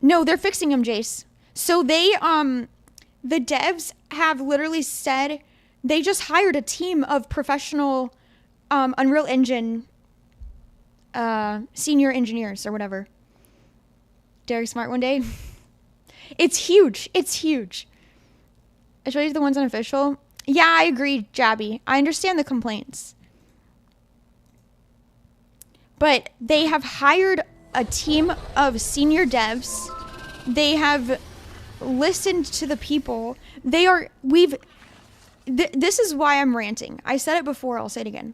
No, they're fixing them, Jace. So they, the devs have literally said they just hired a team of professional Unreal Engine senior engineers or whatever. Derek Smart one day. It's huge. It's huge. Especially the ones unofficial. Yeah, I agree, Jabby. I understand the complaints. But they have hired a team of senior devs. They have listened to the people. This is why I'm ranting. I said it before, I'll say it again.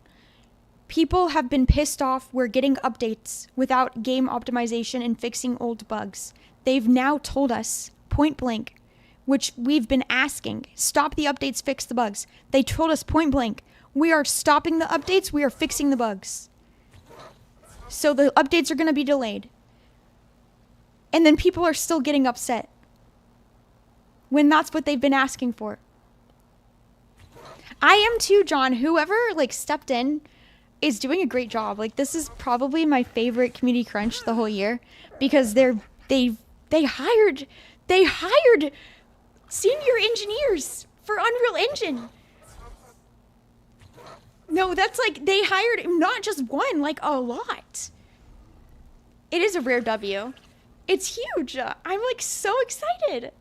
People have been pissed off we're getting updates without game optimization and fixing old bugs. They've now told us, point blank, which we've been asking, stop the updates, fix the bugs. They told us point blank, we are stopping the updates, we are fixing the bugs. So the updates are going to be delayed. And then people are still getting upset when that's what they've been asking for. I am too, John. Whoever stepped in is doing a great job. This is probably my favorite community crunch the whole year because they hired senior engineers for Unreal Engine. No, that's they hired not just one, a lot. It is a rare W. It's huge. I'm so excited.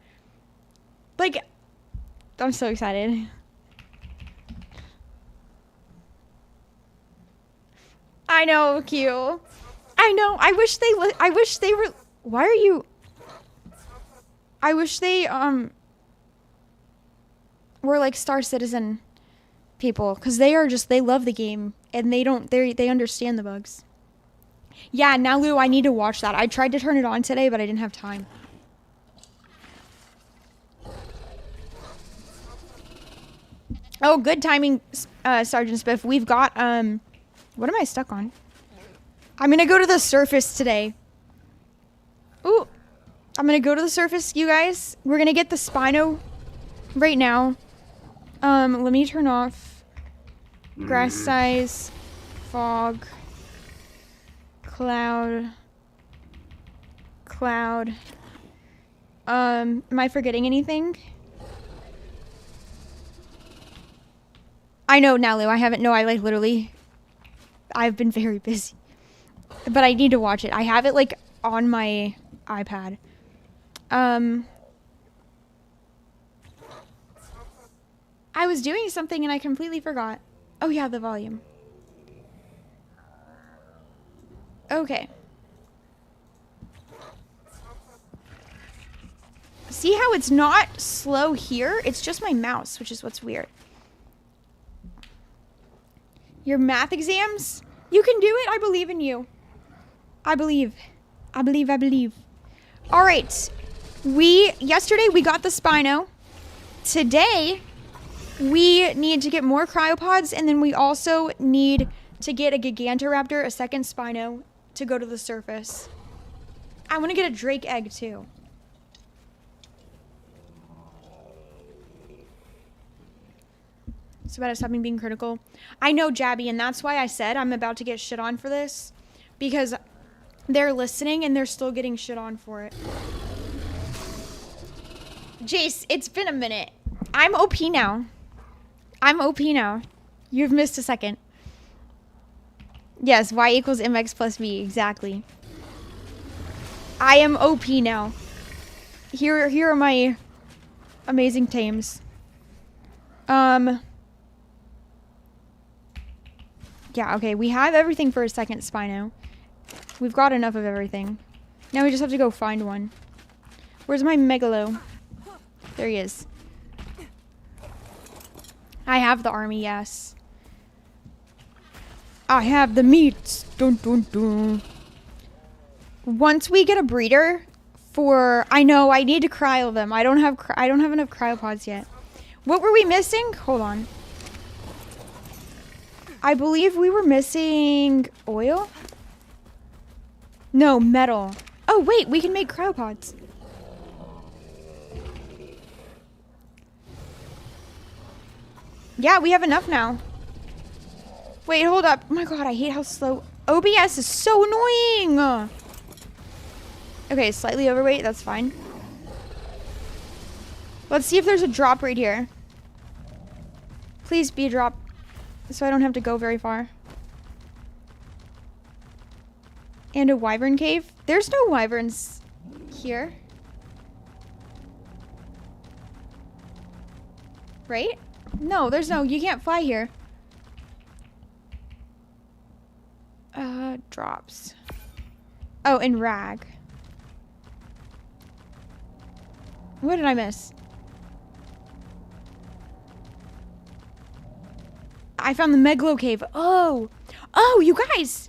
I'm so excited. I know, Q. I know. I wish they were. Why are you? I wish they were Star Citizen people, because they love the game and they understand the bugs. Yeah, now Lou, I need to watch that. I tried to turn it on today, but I didn't have time. Oh, good timing, Sergeant Spiff. We've got what am I stuck on? I'm gonna go to the surface today. Ooh, I'm gonna go to the surface, you guys. We're gonna get the Spino right now. Let me turn off grass size, fog, cloud. Am I forgetting anything? I know now, Lou. I haven't. No, I literally. I've been very busy, but I need to watch it. I have it on my iPad. I was doing something and I completely forgot. Oh yeah, the volume. Okay. See how it's not slow here? It's just my mouse, which is what's weird. Your math exams? You can do it. I believe in you. I believe. All right. Yesterday we got the Spino. Today we need to get more cryopods, and then we also need to get a Gigantoraptor, a second Spino, to go to the surface. I want to get a Drake egg too. It's about stopping being critical. I know, Jabby, and that's why I said I'm about to get shit on for this. Because they're listening and they're still getting shit on for it. Jace, it's been a minute. I'm OP now. You've missed a second. Yes, y equals mx plus v. Exactly. I am OP now. Here are my amazing tames. Yeah, okay, we have everything for a second Spino. We've got enough of everything. Now we just have to go find one. Where's my Megalo? There he is. I have the army, yes. I have the meats. Dun, dun, dun. Once we get a breeder for... I know, I need to cryo them. I don't have enough cryopods yet. What were we missing? Hold on. I believe we were missing oil? No, metal. Oh, wait, we can make cryopods. Yeah, we have enough now. Wait, hold up. Oh my god, I hate how slow... OBS is so annoying! Okay, slightly overweight. That's fine. Let's see if there's a drop right here. Please be a drop, so I don't have to go very far. And a wyvern cave. There's no wyverns here. Right? No, there's no. You can't fly here. Drops. Oh, and rag. What did I miss? I found the Megalo Cave. Oh, you guys.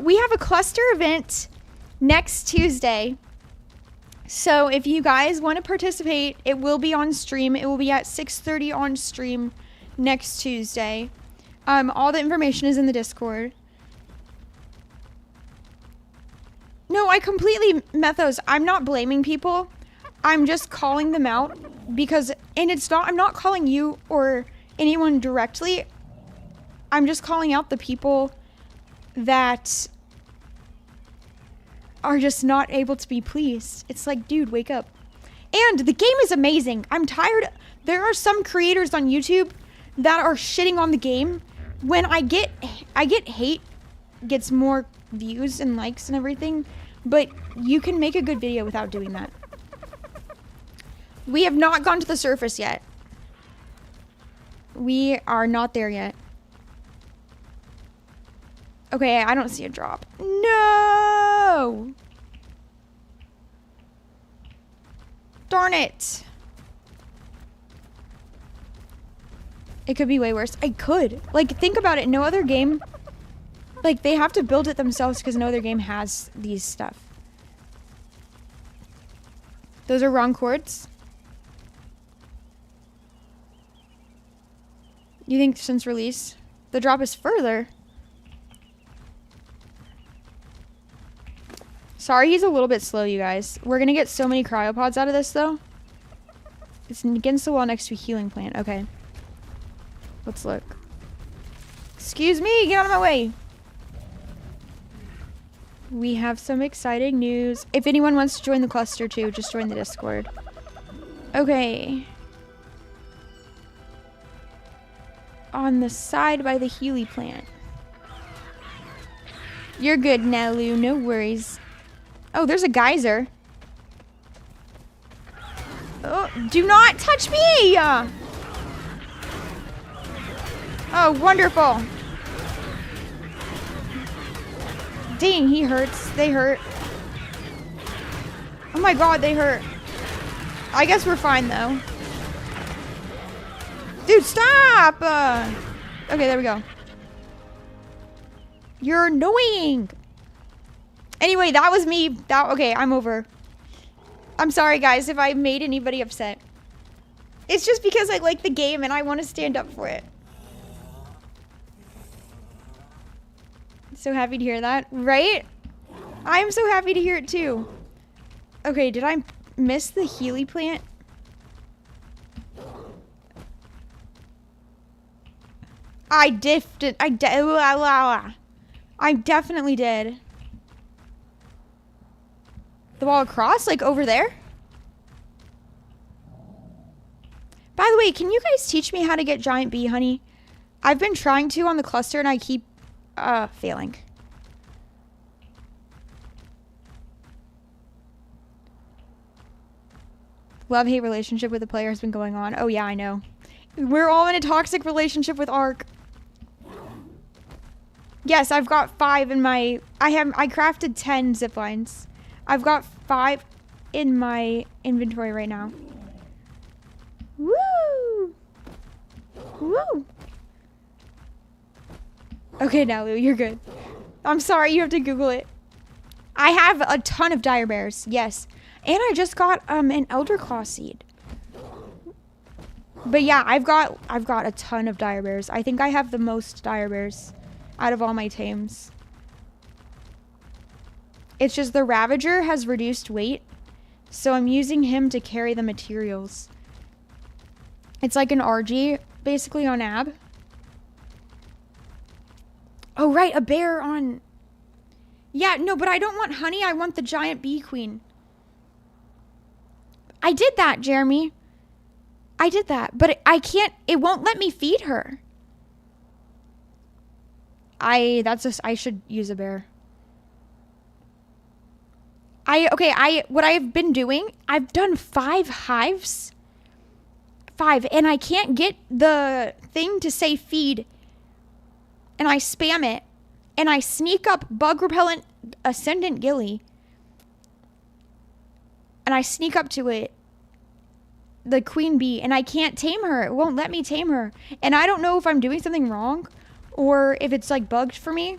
We have a cluster event next Tuesday. So if you guys want to participate, it will be on stream. It will be at 6:30 on stream next Tuesday. All the information is in the Discord. No, I completely met those. I'm not blaming people. I'm just calling them out because, and it's not, I'm not calling you or anyone directly. I'm just calling out the people that are just not able to be pleased. It's like, dude, wake up. And the game is amazing. I'm tired. There are some creators on YouTube that are shitting on the game. When I get hate, gets more views and likes and everything, but you can make a good video without doing that. We have not gone to the surface yet. We are not there yet. Okay, I don't see a drop. No! Darn it. It could be way worse. I could. Like, think about it. No other game... Like, they have to build it themselves because no other game has these stuff. Those are wrong chords. You think since release, the drop is further? Sorry, he's a little bit slow, you guys. We're gonna get so many cryopods out of this, though. It's against the wall next to a healing plant. Okay. Let's look. Excuse me, get out of my way. We have some exciting news. If anyone wants to join the cluster too, just join the Discord. Okay. On the side by the Healy plant. You're good now, Lou. No worries. Oh, there's a geyser. Oh, do not touch me! Oh, wonderful. Dang, he hurts. They hurt. Oh my god, they hurt. I guess we're fine, though. Dude, stop! Okay, there we go. You're annoying! Anyway, that was me. Okay, I'm over. I'm sorry, guys, if I made anybody upset. It's just because I like the game and I want to stand up for it. So happy to hear that, right? I'm so happy to hear it too. Okay, did I miss the Healy plant? I definitely did. The wall across? Like over there? By the way, can you guys teach me how to get giant bee honey? I've been trying to on the cluster and I keep failing. Love-hate relationship with the player has been going on. Oh yeah, I know. We're all in a toxic relationship with Ark. Yes, I've got 5 in my... I crafted 10 zip lines. I've got 5 in my inventory right now. Woo! Woo! Okay, now, Lou, you're good. I'm sorry, you have to Google it. I have a ton of dire bears, yes. And I just got an elder claw seed. But yeah, I've got a ton of dire bears. I think I have the most dire bears out of all my tames. It's just the Ravager has reduced weight, so I'm using him to carry the materials. It's like an RG, basically, on Ab. Oh, right, a bear on... Yeah, no, but I don't want honey. I want the giant bee queen. I did that, Jeremy. I did that, but I can't, it won't let me feed her. I should use a bear. What I've been doing, I've done 5 hives. 5, and I can't get the thing to say feed. And I spam it. And I sneak up bug repellent ascendant gilly. And I sneak up to it. The queen bee, and I can't tame her. It won't let me tame her. And I don't know if I'm doing something wrong or if it's like bugged for me.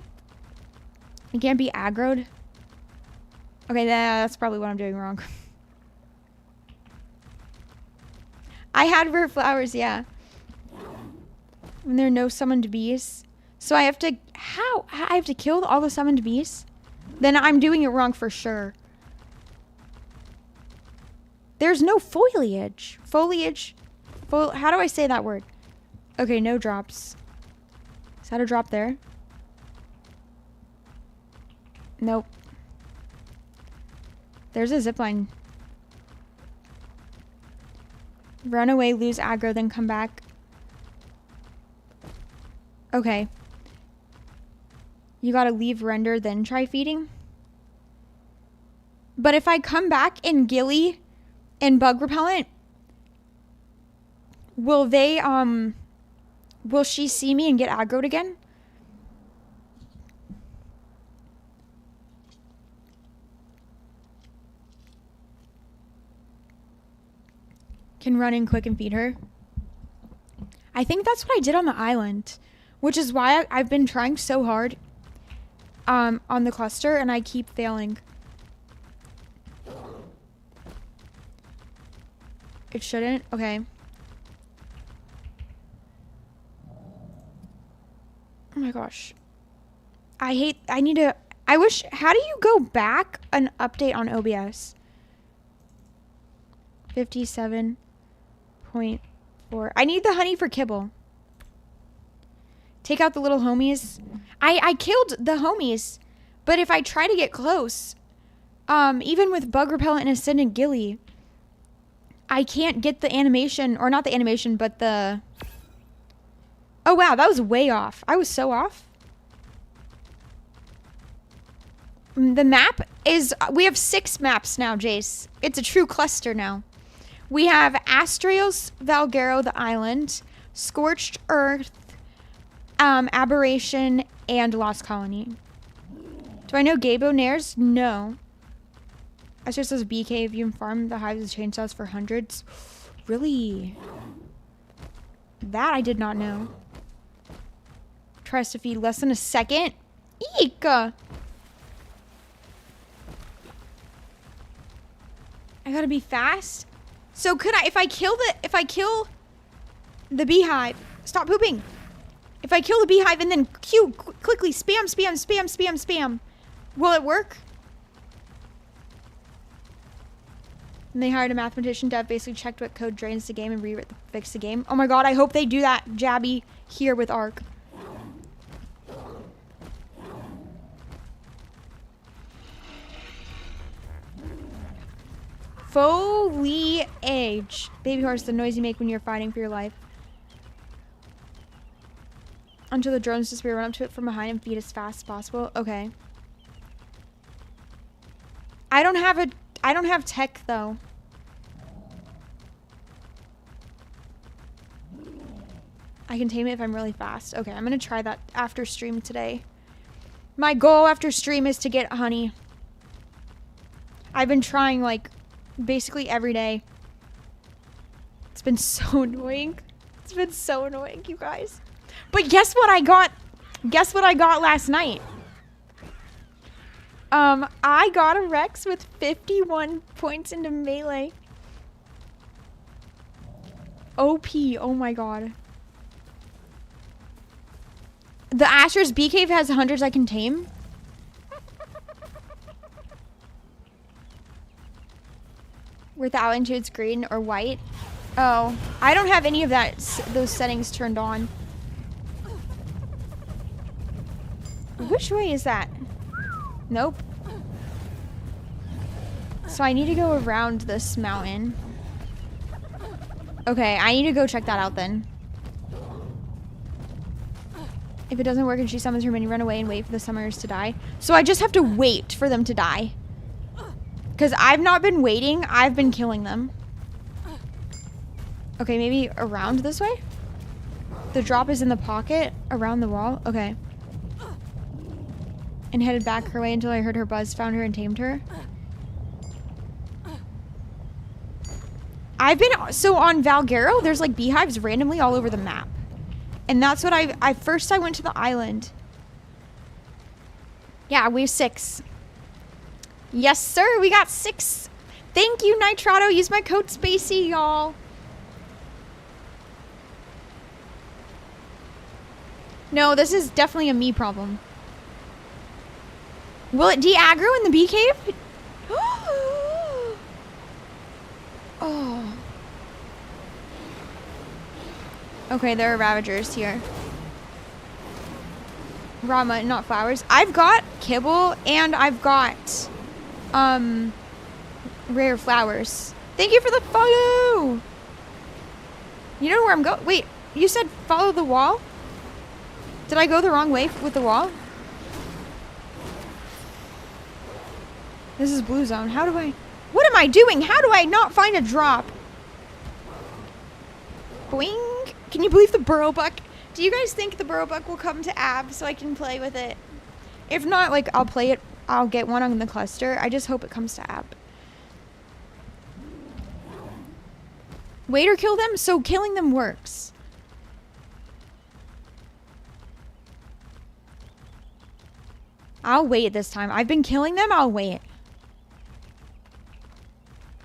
It can't be aggroed. Okay, that's probably what I'm doing wrong. I had rare flowers, yeah. And there are no summoned bees. So I have to, how? I have to kill all the summoned bees? Then I'm doing it wrong for sure. There's no foliage. How do I say that word? Okay, no drops. Is that a drop there? Nope. There's a zipline. Run away, lose aggro, then come back. Okay. You gotta leave render, then try feeding. But if I come back in gilly and bug repellent, will they, will she see me and get aggroed again? Can run in quick and feed her. I think that's what I did on the island, which is why I've been trying so hard, on the cluster, and I keep failing. It shouldn't? Okay. Oh my gosh. I wish, how do you go back an update on OBS? 57.4. I need the honey for kibble. Take out the little homies. I killed the homies, but if I try to get close, even with bug repellent and ascendant gilly, I can't get the animation, or not the animation, but the... Oh wow, that was way off. I was so off. The map is... We have 6 maps now, Jace. It's a true cluster now. We have Astraeus, Valgaro, the island, Scorched Earth, Aberration, and Lost Colony. Do I know Gabo Nares? No. I just says bee cave. You can farm the hives with chainsaws for hundreds. Really? That I did not know. Tries to feed less than a second. Eek! I gotta be fast. So could I, if I kill the beehive, stop pooping. If I kill the beehive and then quickly spam, will it work? And they hired a mathematician to have basically checked what code drains the game and fix the game. Oh my god, I hope they do that, Jabby, here with Ark. Foliage. Baby horse, the noise you make when you're fighting for your life. Until the drones disappear, run up to it from behind and feed as fast as possible. Okay. I don't have tech though. I can tame it if I'm really fast. Okay, I'm gonna try that after stream today. My goal after stream is to get honey. I've been trying like basically every day. It's been so annoying. It's been so annoying, you guys. But guess what I got? Guess what I got last night? I got a Rex with 51 points into melee. OP, oh my god. The Asher's Bee Cave has hundreds I can tame. With the altitude's green or white. Oh, I don't have any of those settings turned on. Which way is that? Nope. So I need to go around this mountain. Okay, I need to go check that out then. If it doesn't work and she summons her mini, run away and wait for the summoners to die. So I just have to wait for them to die. Because I've not been waiting, I've been killing them. Okay, maybe around this way? The drop is in the pocket, around the wall. Okay. And headed back her way until I heard her buzz, found her, and tamed her. I've been, so on Valguero, there's like beehives randomly all over the map. And that's what I first I went to the island. Yeah, we have 6. Yes, sir, we got 6. Thank you, Nitrato. Use my code Spacey, y'all. No, this is definitely a me problem. Will it de-aggro in the bee cave? Oh. Okay, there are ravagers here. Rama, not flowers. I've got kibble and I've got rare flowers. Thank you for the follow. You know where I'm going? Wait, you said follow the wall? Did I go the wrong way with the wall? This is blue zone. How do I... What am I doing? How do I not find a drop? Boing. Can you believe the burrow buck? Do you guys think the burrow buck will come to Ab so I can play with it? If not, like, I'll play it. I'll get one on the cluster. I just hope it comes to Ab. Wait or kill them? So killing them works. I'll wait this time. I've been killing them. I'll wait.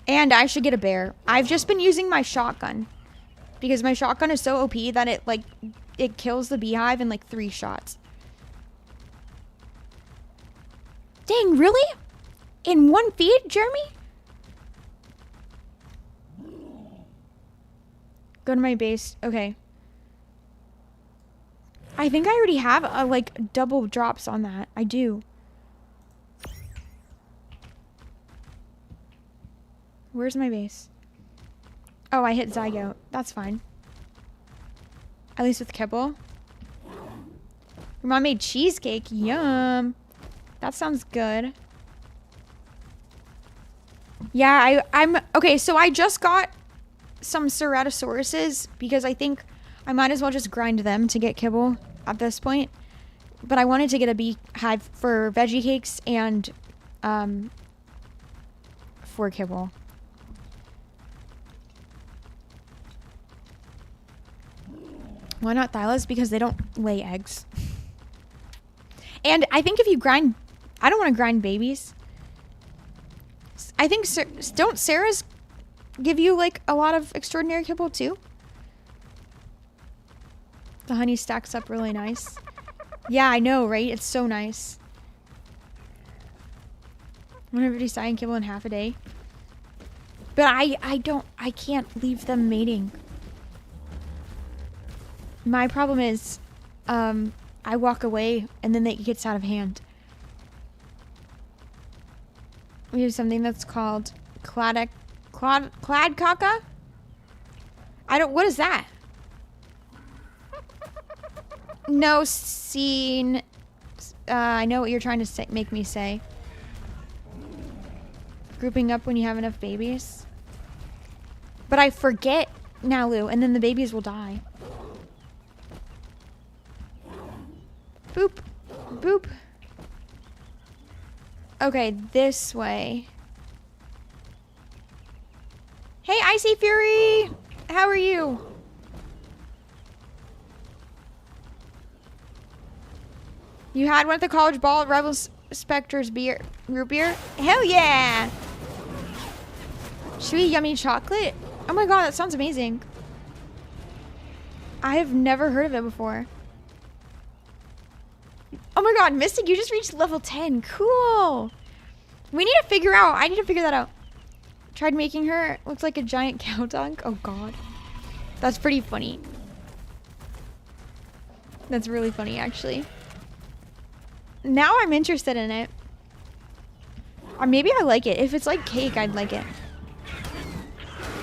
And I should get a bear. I've just been using my shotgun. Because my shotgun is so OP that it, like, it kills the beehive in, like, 3 shots. Dang, really? In 1 feed, Jeremy? Go to my base. Okay. I think I already have, like, double drops on that. I do. Where's my base? Oh, I hit Zygote. That's fine. At least with kibble. Your mom made cheesecake. Yum. That sounds good. Yeah, I'm... Okay, so I just got some Ceratosauruses because I think I might as well just grind them to get kibble at this point. But I wanted to get a beehive for veggie cakes and for kibble. Why not Thylas? Because they don't lay eggs. And I think if you grind... I don't want to grind babies. I think... Don't Sarah's give you, like, a lot of extraordinary kibble, too? The honey stacks up really nice. Yeah, I know, right? It's so nice. 150 cyan kibble in half a day. But I can't leave them mating. My problem is, I walk away and then it gets out of hand. We have something that's called Cladcaca? What is that? No, scene. I know what you're trying to say, make me say. Grouping up when you have enough babies. But I forget, Nalu, and then the babies will die. Boop. Boop. Okay, this way. Hey, Icy Fury! How are you? You had one at the college ball at Rebel Spectre's root beer? Hell yeah! Chewy yummy chocolate? Oh my god, that sounds amazing. I have never heard of it before. Oh my god, Mystic, you just reached level 10. Cool. We need to figure out. I need to figure that out. Tried making her. Looks like a giant cow dunk. Oh god. That's pretty funny. That's really funny, actually. Now I'm interested in it. Or maybe I like it. If it's like cake, I'd like it.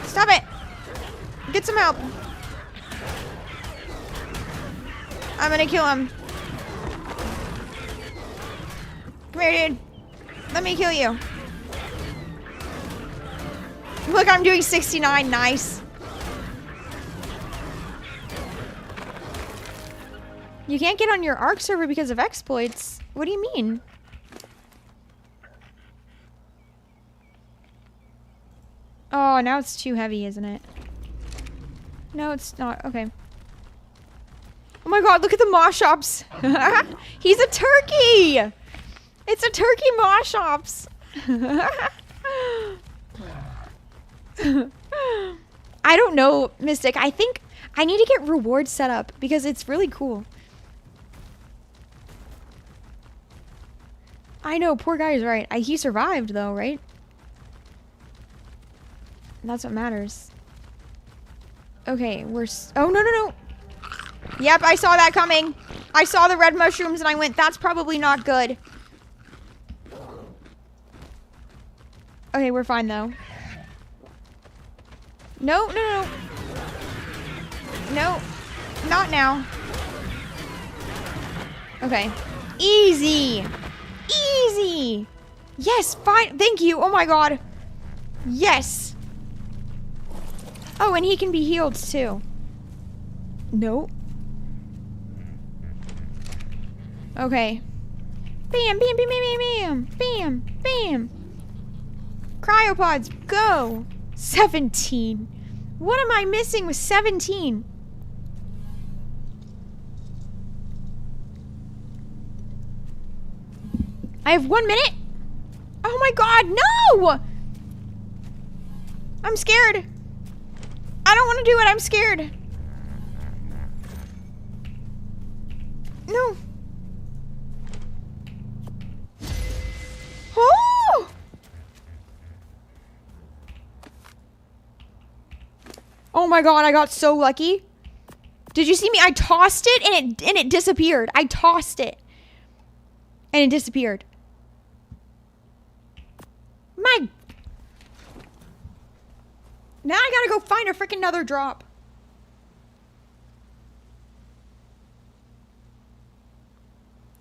Stop it! Get some help. I'm gonna kill him. Come here, dude. Let me kill you. Look, I'm doing 69. Nice. You can't get on your ARC server because of exploits. What do you mean? Oh, now it's too heavy, isn't it? No, it's not. Okay. Oh my god, look at the Moschops. He's a turkey. It's a turkey Moschops. I don't know, Mystic. I think I need to get rewards set up because it's really cool. I know, poor guy is right. He survived though, right? That's what matters. Okay, oh, no. Yep, I saw that coming. I saw the red mushrooms and I went, that's probably not good. Okay, we're fine though. No. No, not now. Okay. Easy. Easy. Yes, fine. Thank you. Oh my god. Yes. Oh, and he can be healed too. Nope. Okay. Bam, bam, bam, bam, bam, bam, bam. Cryopods, go. 17. What am I missing with 17? I have 1 minute? Oh my god, no! I'm scared. I don't want to do it, I'm scared. No. Oh! Oh my god, I got so lucky. Did you see me? I tossed it and it disappeared. I tossed it. And it disappeared. My. Now I gotta go find a freaking another drop.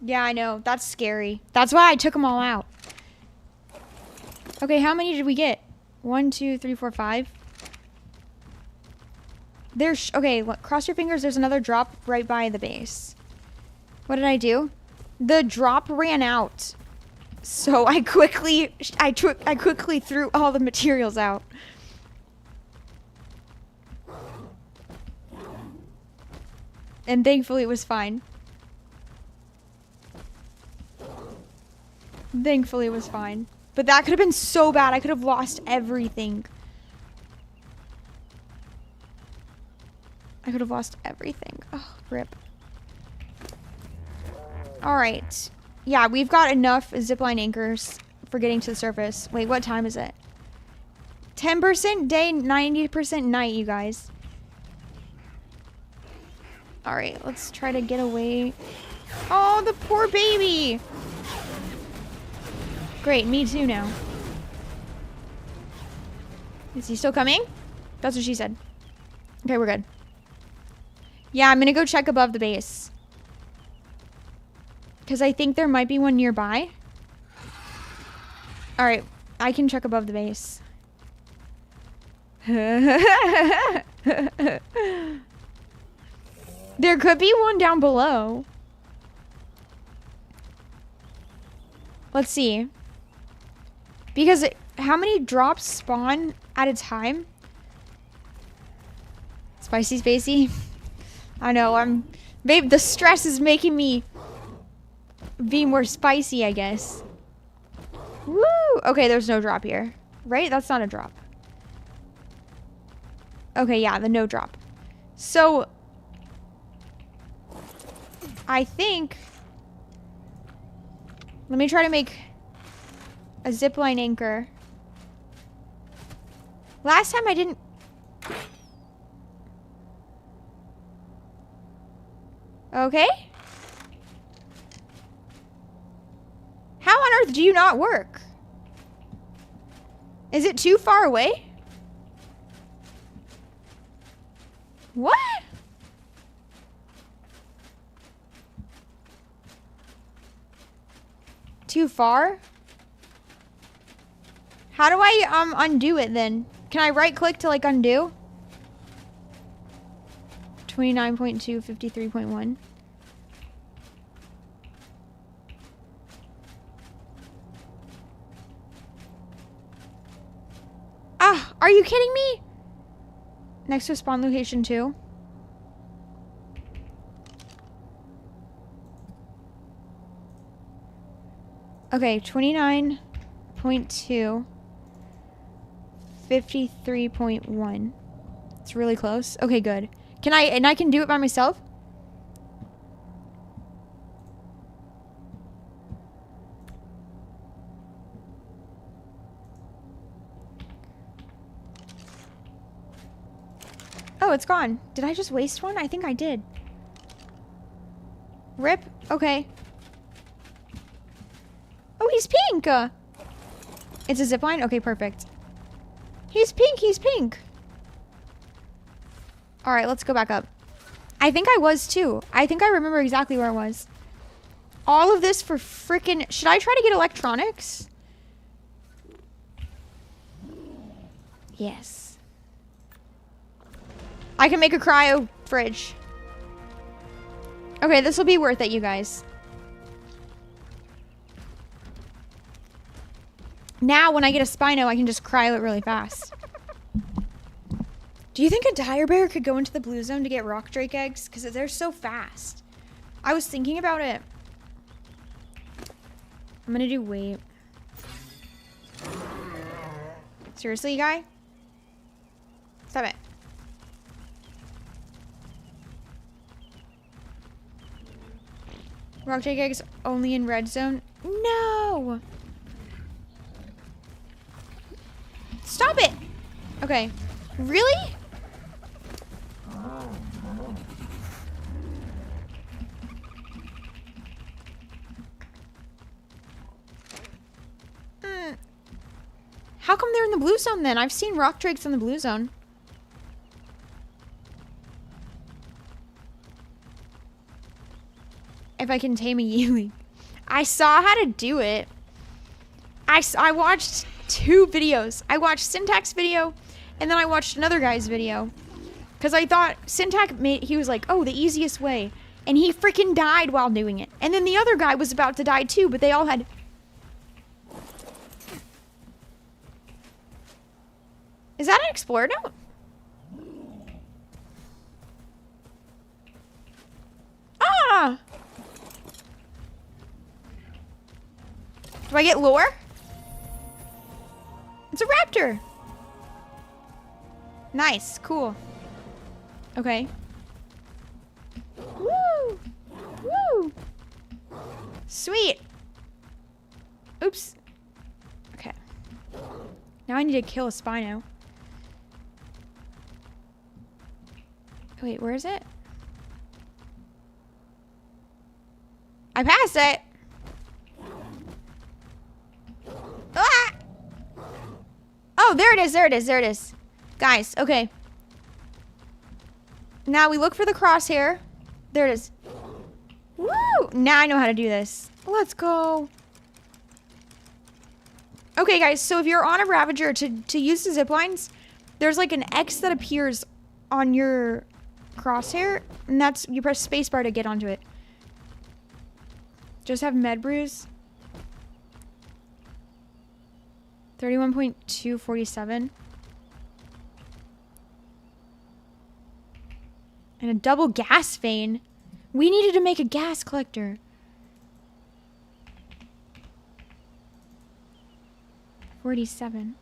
Yeah, I know. That's scary. That's why I took them all out. Okay, how many did we get? 1, 2, 3, 4, 5. There's okay. Cross your fingers. There's another drop right by the base. What did I do? The drop ran out, so I quickly threw all the materials out. And thankfully it was fine. Thankfully it was fine. But that could have been so bad. I could have lost everything. I could have lost everything. Oh, rip. Alright. Yeah, we've got enough zipline anchors for getting to the surface. Wait, what time is it? 10% day, 90% night, you guys. Alright, let's try to get away. Oh, the poor baby! Great, me too now. Is he still coming? That's what she said. Okay, we're good. Yeah, I'm gonna go check above the base. Because I think there might be one nearby. Alright, I can check above the base. There could be one down below. Let's see. Because how many drops spawn at a time? Spicy spacey. I know, babe, the stress is making me be more spicy, I guess. Woo! Okay, there's no drop here. Right? That's not a drop. Okay, yeah, the no drop. So I think let me try to make a zipline anchor. Last time I didn't. Okay. How on earth do you not work? Is it too far away? What? Too far? How do I undo it then? Can I right click to like undo? 29.2, 53.1. Ah, are you kidding me? Next to spawn location 2. Okay, 29.2. 53.1. It's really close. Okay, good. Can I can do it by myself? Oh, it's gone. Did I just waste one? I think I did. Rip. Okay. Oh, he's pink. It's a zipline? Okay, perfect. He's pink. He's pink. All right, let's go back up. I think I was too. I think I remember exactly where I was. All of this for frickin'... Should I try to get electronics? Yes. I can make a cryo fridge. Okay, this will be worth it, you guys. Now, when I get a Spino, I can just cryo it really fast. Do you think a dire bear could go into the blue zone to get rock drake eggs? Because they're so fast. I was thinking about it. I'm gonna do wait. Seriously, guy? Stop it. Rock drake eggs only in red zone? No! Stop it! Okay. Really? How come they're in the blue zone then? I've seen rock drakes in the blue zone. If I can tame a yearling. I saw how to do it. I watched 2 videos. I watched Syntax video, and then I watched another guy's video. Because I thought Syntax he was like, oh, the easiest way. And he freaking died while doing it. And then the other guy was about to die too, but they all had... Is that an explorer note? Ah! Do I get lore? It's a raptor. Nice, cool. Okay. Woo! Woo! Sweet. Oops. Okay. Now I need to kill a Spino. Wait, where is it? I passed it. Ah! Oh, there it is, there it is, there it is. Guys, okay. Now we look for the crosshair. There it is. Woo! Now I know how to do this. Let's go. Okay, guys, so if you're on a Ravager to use the zip lines, there's like an X that appears on your crosshair, and that's, you press spacebar to get onto it. Just have med brews. 31.247. And a double gas vein. We needed to make a gas collector. 47.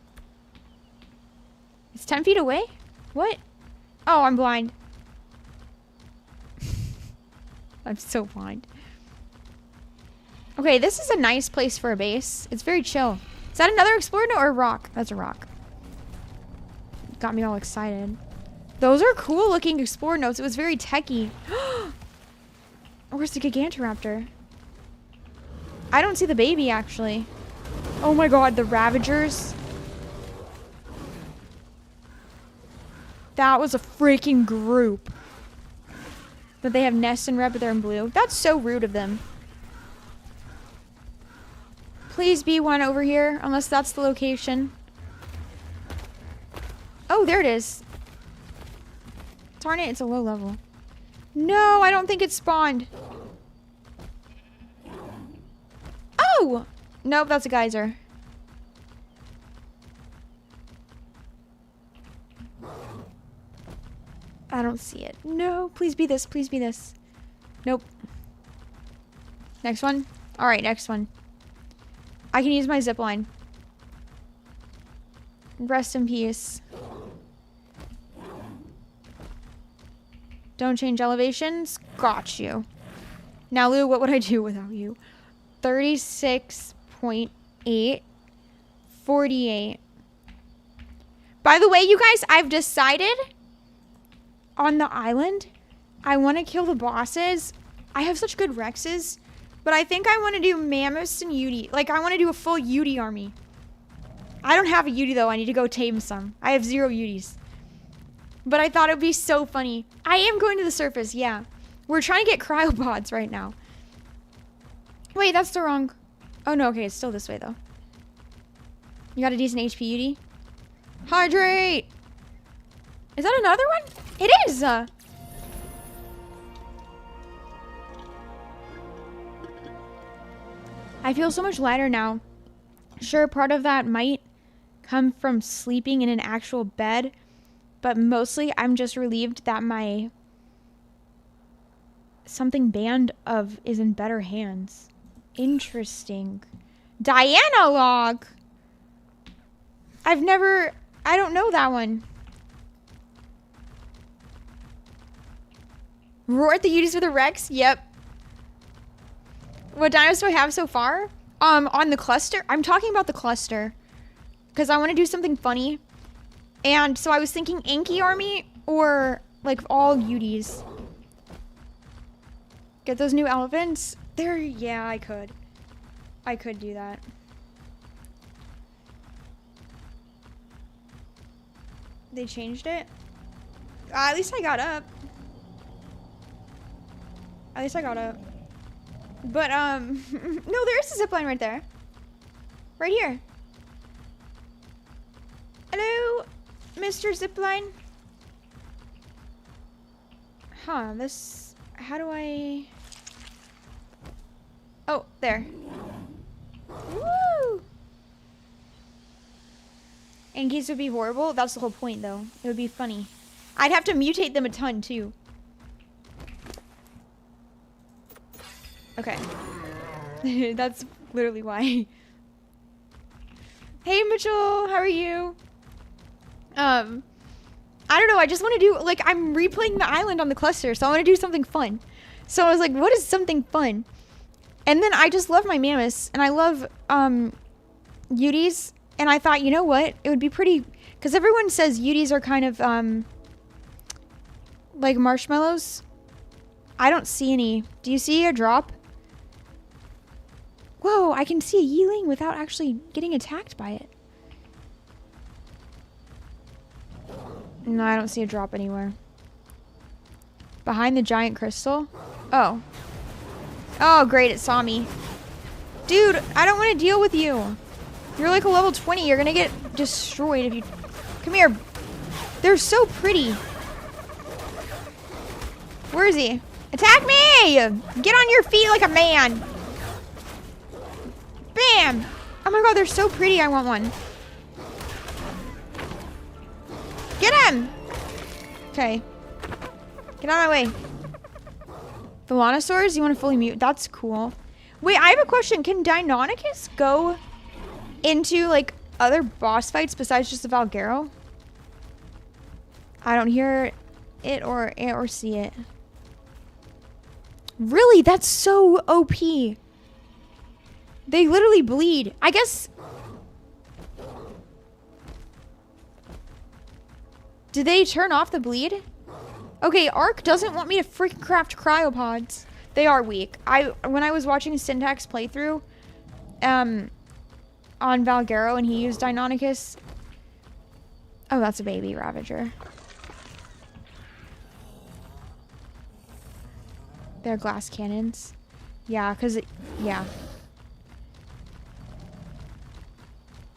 It's 10 feet away? What? Oh, I'm blind. I'm so blind. Okay, this is a nice place for a base. It's very chill. Is that another explorer note or a rock? That's a rock. Got me all excited. Those are cool looking explorer notes. It was very techy. Where's the Gigantoraptor? I don't see the baby actually. Oh my god, the Ravagers. That was a freaking group. That they have nests and red, but they're in blue. That's so rude of them. Please be one over here, unless that's the location. Oh, there it is. Darn it, it's a low level. No, I don't think it spawned. Oh! Nope, that's a geyser. I don't see it. No, please be this. Please be this. Nope. Next one. All right, next one. I can use my zip line. Rest in peace. Don't change elevations. Got you. Now, Lou, what would I do without you? 36.8. 48. By the way, you guys, I've decided on the island, I want to kill the bosses. I have such good Rexes, but I think I want to do Mammoths and Yudi. Like, I want to do a full Yudi army. I don't have a Yudi, though. I need to go tame some. I have 0 Yudis. But I thought it would be so funny. I am going to the surface, yeah. We're trying to get cryopods right now. Wait, that's the wrong... Oh, no, okay, it's still this way, though. You got a decent HP Yudi? Hydrate! Is that another one? It is! I feel so much lighter now. Sure, part of that might come from sleeping in an actual bed, but mostly I'm just relieved that my something band of is in better hands. Interesting. Diana log! I don't know that one. Roar at the Udis with a Rex? Yep. What dinos do I have so far? On the cluster? I'm talking about the cluster. Because I want to do something funny. And so I was thinking Anki army or like all Udis. Get those new elephants? Yeah, I could. I could do that. They changed it? At least I got up. At least I got up. But, no, there's a zipline right there. Right here. Hello, Mr. Zipline. Huh, how do I... Oh, there. Woo! Ankies would be horrible? That's the whole point, though. It would be funny. I'd have to mutate them a ton, too. Okay. That's literally why. Hey, Mitchell, how are you? I don't know, I just want to do, like, I'm replaying the island on the cluster, so I want to do something fun. So I was like, what is something fun? And then I just love my mammoths, and I love, Udis, and I thought, you know what? It would be pretty, because everyone says Udis are kind of, like marshmallows. I don't see any. Do you see a drop? Whoa, I can see a Yeeling without actually getting attacked by it. No, I don't see a drop anywhere. Behind the giant crystal? Oh. Oh, great, it saw me. Dude, I don't want to deal with you. You're like a level 20. You're going to get destroyed if you... Come here. They're so pretty. Where is he? Attack me! Get on your feet like a man. Bam! Oh my god, they're so pretty. I want one. Get him! Okay. Get out of my way. The Lonosaurs? You want to fully mute? That's cool. Wait, I have a question. Can Deinonychus go into, like, other boss fights besides just the Valguero? I don't hear it or see it. Really? That's so OP. They literally bleed. I guess... Did they turn off the bleed? Okay, Ark doesn't want me to freaking craft cryopods. They are weak. When I was watching Syntax playthrough, on Valguero and he used Deinonychus. Oh, that's a baby Ravager. They're glass cannons. Yeah, because yeah.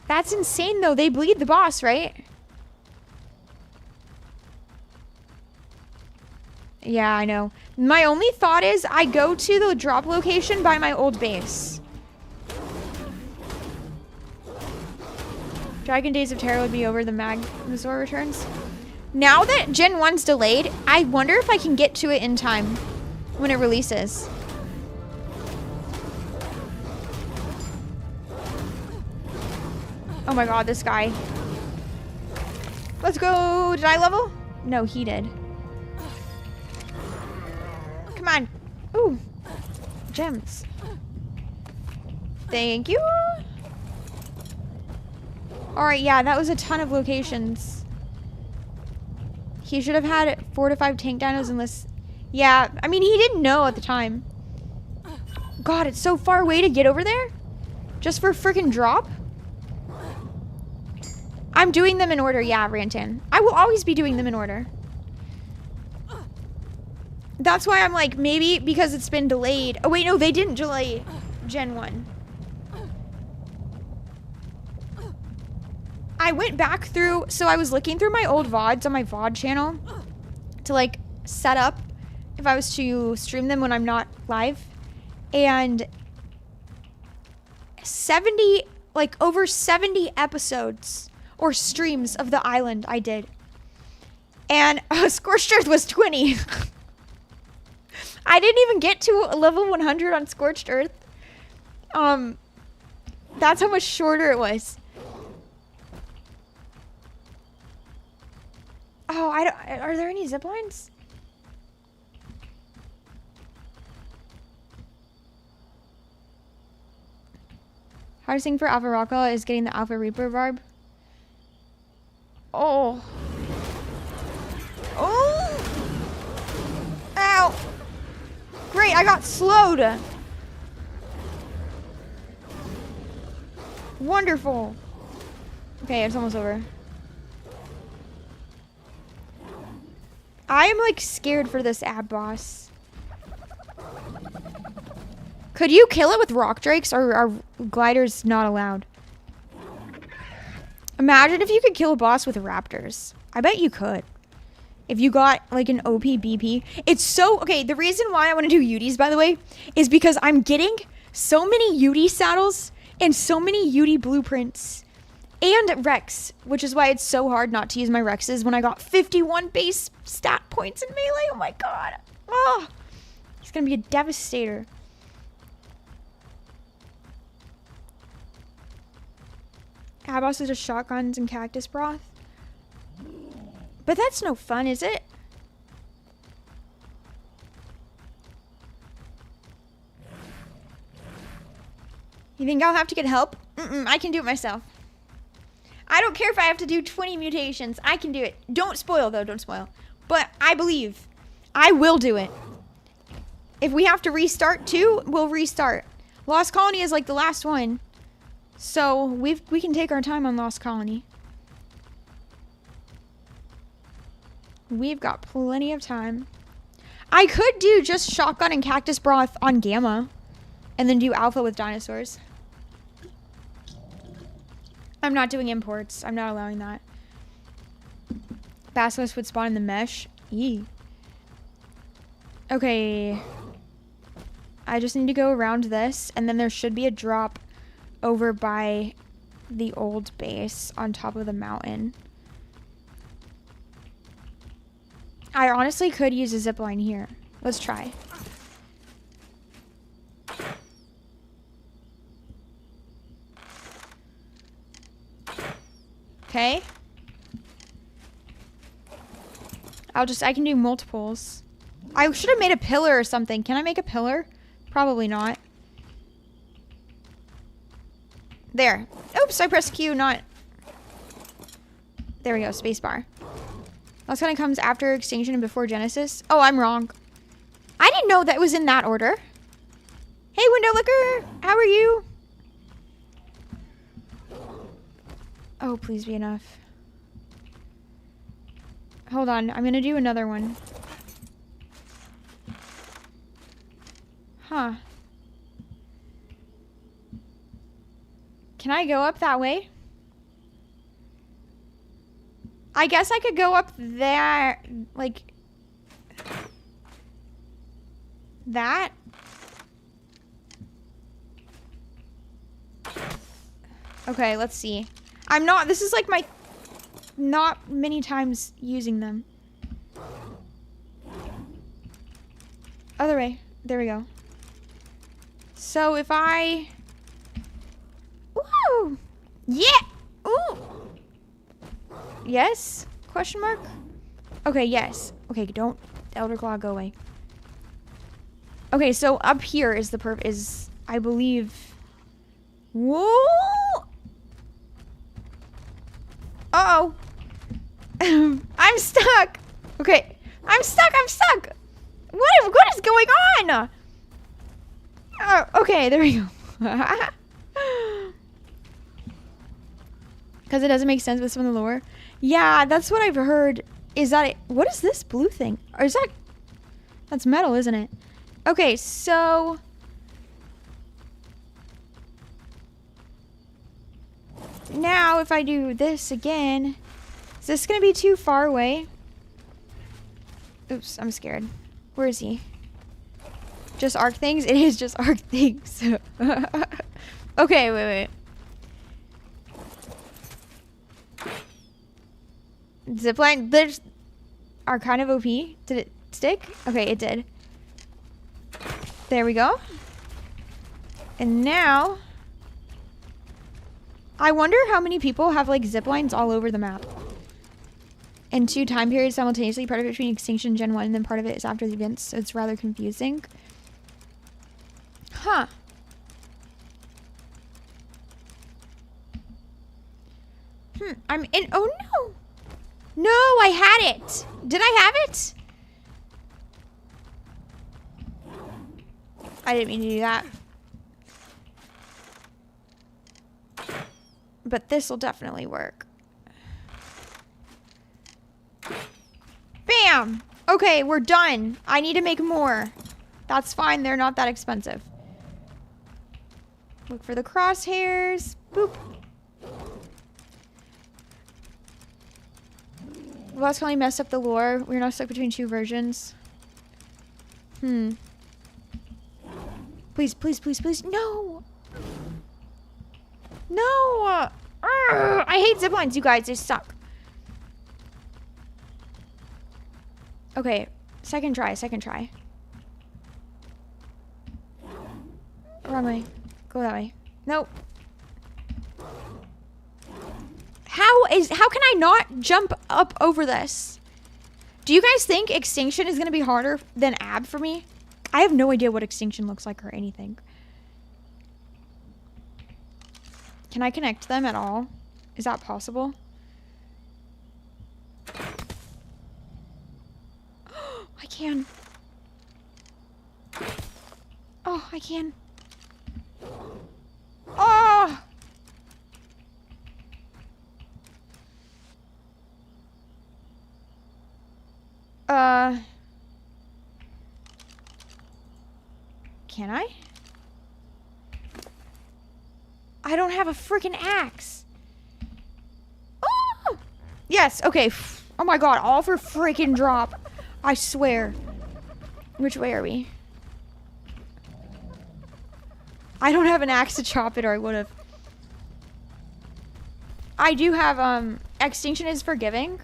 That's insane, though. They bleed the boss, right? Yeah, I know. My only thought is I go to the drop location by my old base. Dragon Days of Terror would be over the Magmasaur returns. Now that Gen 1's delayed, I wonder if I can get to it in time when it releases. Oh my god, this guy. Let's go. Did I level? No, he did. Come on. Ooh. Gems. Thank you. Alright, yeah, that was a ton of locations. He should have had 4 to 5 tank dinos unless... Yeah, I mean, he didn't know at the time. God, it's so far away to get over there? Just for freaking drop? I'm doing them in order, yeah, Rantan. I will always be doing them in order. That's why I'm like, maybe because it's been delayed. Oh, wait, no, they didn't delay Gen 1. I went back through, so I was looking through my old VODs on my VOD channel to like set up if I was to stream them when I'm not live. And 70, like over 70 episodes or streams of the island I did. And Scorched Earth was 20. I didn't even get to level 100 on Scorched Earth. That's how much shorter it was. Oh, I don't. Are there any zip lines? Hardest thing for Alpha Rockwell is getting the Alpha Reaper barb. Oh. Oh. Ow. Great, I got slowed. Wonderful. Okay, it's almost over. I am like scared for this ab boss. Could you kill it with rock drakes, or are gliders not allowed? Imagine if you could kill a boss with raptors. I bet you could. If you got like an OP BP. It's so, okay, the reason why I want to do Utis, by the way, is because I'm getting so many Uti saddles and so many Uti blueprints. And Rex, which is why it's so hard not to use my Rexes when I got 51 base stat points in melee. Oh my god. Oh, he's gonna be a devastator. Abos is just shotguns and cactus broth. But that's no fun, is it? You think I'll have to get help? I can do it myself. I don't care if I have to do 20 mutations. I can do it. Don't spoil, though. Don't spoil. But I believe. I will do it. If we have to restart, too, we'll restart. Lost Colony is like the last one. So we can take our time on Lost Colony. We've got plenty of time. I could do just shotgun and cactus broth on Gamma. And then do alpha with dinosaurs. I'm not doing imports. I'm not allowing that. Basilisk would spawn in the mesh. Yee. Okay. I just need to go around this, and then there should be a drop over by the old base on top of the mountain. I honestly could use a zipline here. Let's try. Okay. I can do multiples. I should have made a pillar or something. Can I make a pillar? Probably not. There. Oops, I pressed Q, not... There we go, spacebar. Last kind of comes after Extinction and before Genesis. Oh, I'm wrong. I didn't know that was in that order. Hey, Window Licker! How are you? Oh, please be enough. Hold on, I'm gonna do another one. Huh. Can I go up that way? I guess I could go up there, like that. Okay, let's see. This is like my, not many times using them. Other way. There we go. So if I, ooh, yeah, ooh. Yes? Question mark? Okay, yes. Okay, don't Elder Claw go away. Okay, so up here is the I believe. Whoa! Uh-oh. I'm stuck. Okay. I'm stuck. What is going on? Oh, okay, there we go. Because it doesn't make sense with some of the lore. Yeah, that's what I've heard. Is that it? What is this blue thing? Or is that... That's metal, isn't it? Okay, so... Now, if I do this again... Is this going to be too far away? Oops, I'm scared. Where is he? Just arc things? It is just arc things. Okay, wait. Zipline, there's are kind of OP. Did it stick? Okay, it did. There we go. And now, I wonder how many people have like zip lines all over the map. And 2 time periods simultaneously, part of it between Extinction Gen 1 and then part of it is after the events, so it's rather confusing. Huh. I'm in, oh no! No, I had it! Did I have it? I didn't mean to do that. But this will definitely work. Bam! Okay, we're done. I need to make more. That's fine, they're not that expensive. Look for the crosshairs. Boop. Well, that's probably messed up the lore. We're now stuck between 2 versions. Please, please, please, please. No! No! I hate ziplines, you guys. They suck. Okay. Second try. Wrong way. Go that way. Nope. How can I not jump up over this? Do you guys think Extinction is going to be harder than Ab for me? I have no idea what Extinction looks like or anything. Can I connect them at all? Is that possible? I can. Oh, I can. Oh! Can I? I don't have a freaking axe. Oh! Yes, okay. Oh my god, all for freaking drop. I swear. Which way are we? I don't have an axe to chop it, or I would have. I do have, Extinction is forgiving.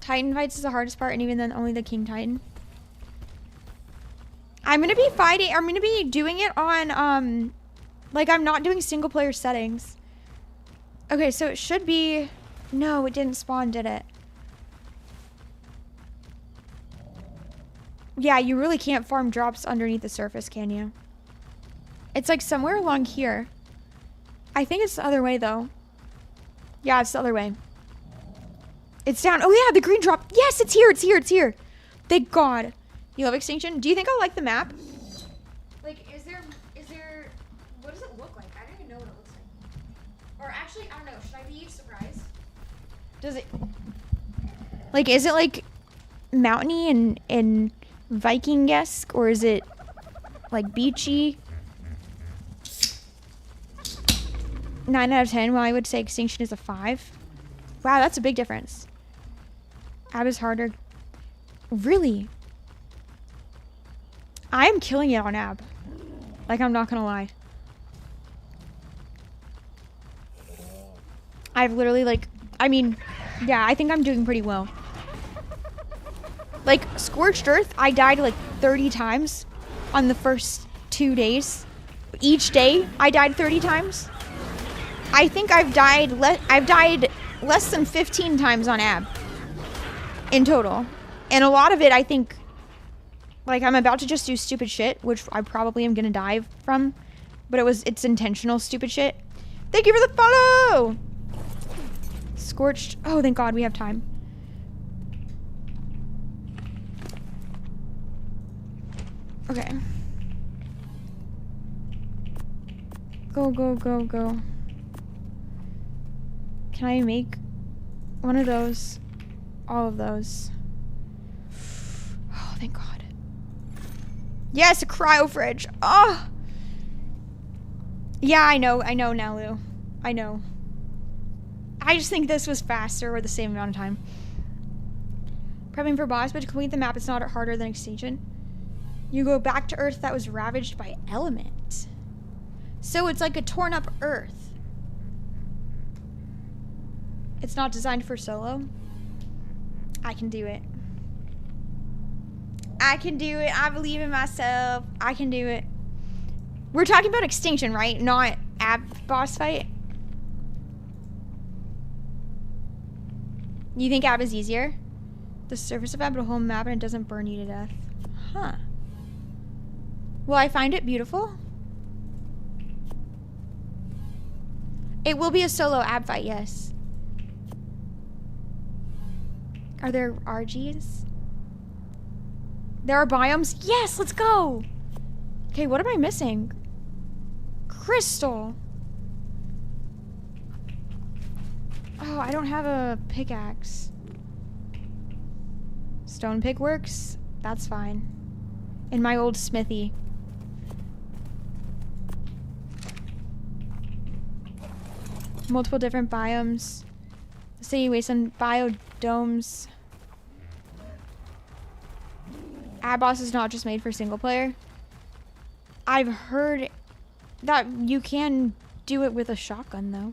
Titan fights is the hardest part, and even then, only the King Titan. I'm gonna be doing it on, like, I'm not doing single player settings. Okay, so it should be, no, it didn't spawn, did it? Yeah, you really can't farm drops underneath the surface, can you? It's like somewhere along here. I think it's the other way, though. Yeah, it's the other way. It's down. Oh, yeah, the green drop. Yes, it's here. It's here. It's here. Thank God. You love Extinction? Do you think I'll like the map? Like, is there, what does it look like? I don't even know what it looks like. Or actually, I don't know. Should I be surprised? Does it... Like, is it, like, mountainy and Viking-esque? Or is it, like, beachy? 9 out of 10. Well, I would say Extinction is a 5. Wow, that's a big difference. Ab is harder. Really? I am killing it on Ab. Like, I'm not gonna lie. I've literally, like... I mean, yeah, I think I'm doing pretty well. Like, Scorched Earth, I died, like, 30 times on the first 2 days. Each day, I died 30 times. I think I've died less than 15 times on Ab. In total. And a lot of it, I think... Like, I'm about to just do stupid shit, which I probably am gonna die from. But it's intentional stupid shit. Thank you for the follow! Scorched. Oh, thank God we have time. Okay. Go, go, go, go. Can I make one of those? All of those. Oh, thank God. Yes, a cryo fridge. Oh. Yeah, I know now, Lou. I know. I just think this was faster or the same amount of time. Prepping for boss, but to complete the map, it's not harder than Extinction. You go back to Earth that was ravaged by element. So it's like a torn up Earth. It's not designed for solo. I can do it. I can do it. I believe in myself. I can do it. We're talking about Extinction, right? Not Ab boss fight. You think Ab is easier? The surface of Ab, the whole map, and it doesn't burn you to death. Huh. Will I find it beautiful? It will be a solo Ab fight, yes. Are there RGs? There are biomes? Yes, let's go! Okay, what am I missing? Crystal! Oh, I don't have a pickaxe. Stone pick works? That's fine. In my old smithy. Multiple different biomes. The city wasteland biodomes. Abboss is not just made for single player. I've heard that you can do it with a shotgun though.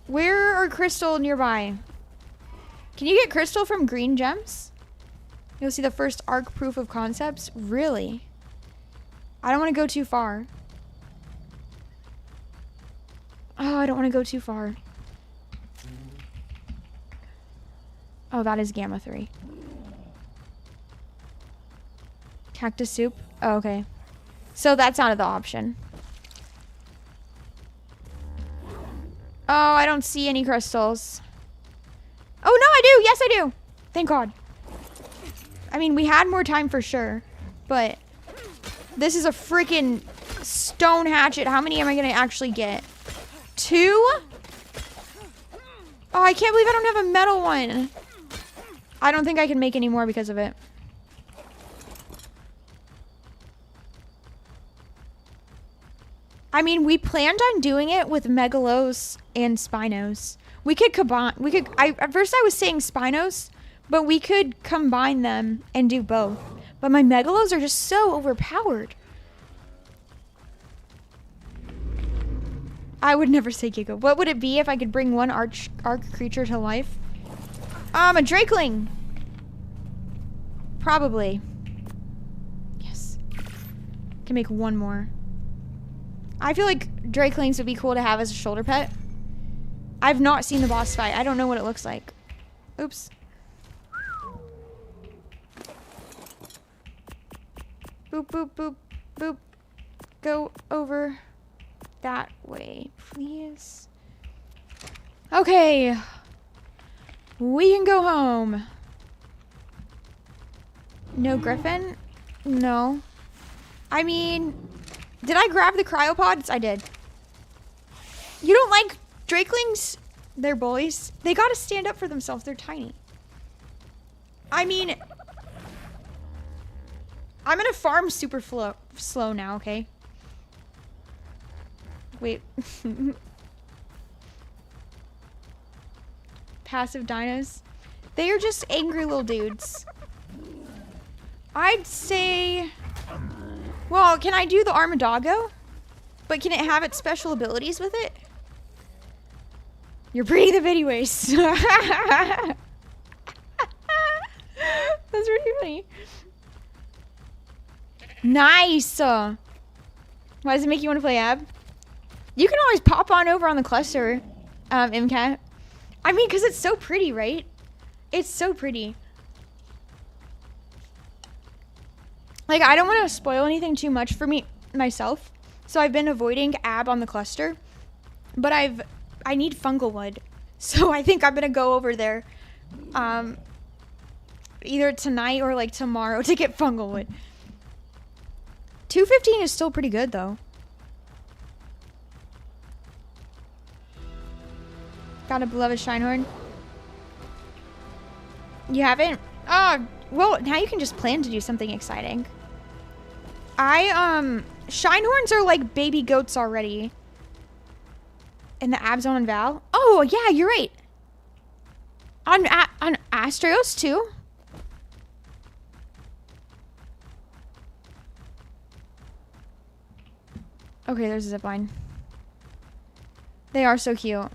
Where are crystal nearby? Can you get crystal from green gems? You'll see the first arc proof of concepts. Really? I don't want to go too far. Oh, I don't want to go too far. Oh, that is Gamma 3. Cactus soup? Oh, okay. So that's out of the option. Oh, I don't see any crystals. Oh, no, I do. Yes, I do. Thank God. I mean, we had more time for sure, but this is a freaking stone hatchet. How many am I going to actually get? 2? Oh, I can't believe I don't have a metal one. I don't think I can make any more because of it. I mean, we planned on doing it with Megalos and Spinos. We could combine. At first I was saying Spinos, but we could combine them and do both. But my Megalos are just so overpowered. I would never say Giga. What would it be if I could bring one arc creature to life? A Drakeling. Probably. Yes. Can make one more. I feel like Drakelings would be cool to have as a shoulder pet. I've not seen the boss fight. I don't know what it looks like. Oops. Boop, boop, boop, boop. Go over that way, please. Okay. We can go home. No Griffin? No. I mean, did I grab the cryopods? I did. You don't like Drakelings? They're bullies. They gotta stand up for themselves. They're tiny. I mean, I'm gonna farm super slow now, okay? Wait. Passive dinos. They are just angry little dudes. I'd say... Well, can I do the Armadoggo? But can it have its special abilities with it? You're pretty the anyways. That's pretty funny. Nice! Why does it make you want to play Ab? You can always pop on over on the cluster, MCAT. I mean, because it's so pretty, right? It's so pretty. Like, I don't want to spoil anything too much for myself. So I've been avoiding Ab on the cluster. But I need fungal wood. So I think I'm going to go over there. Either tonight or like tomorrow to get fungal wood. 215 is still pretty good though. Got a beloved Shinehorn. You haven't? Oh, well, now you can just plan to do something exciting. Shinehorns are like baby goats already. In the Abzone and Val? Oh, yeah, you're right. On Astros too? Okay, there's a zipline. They are so cute.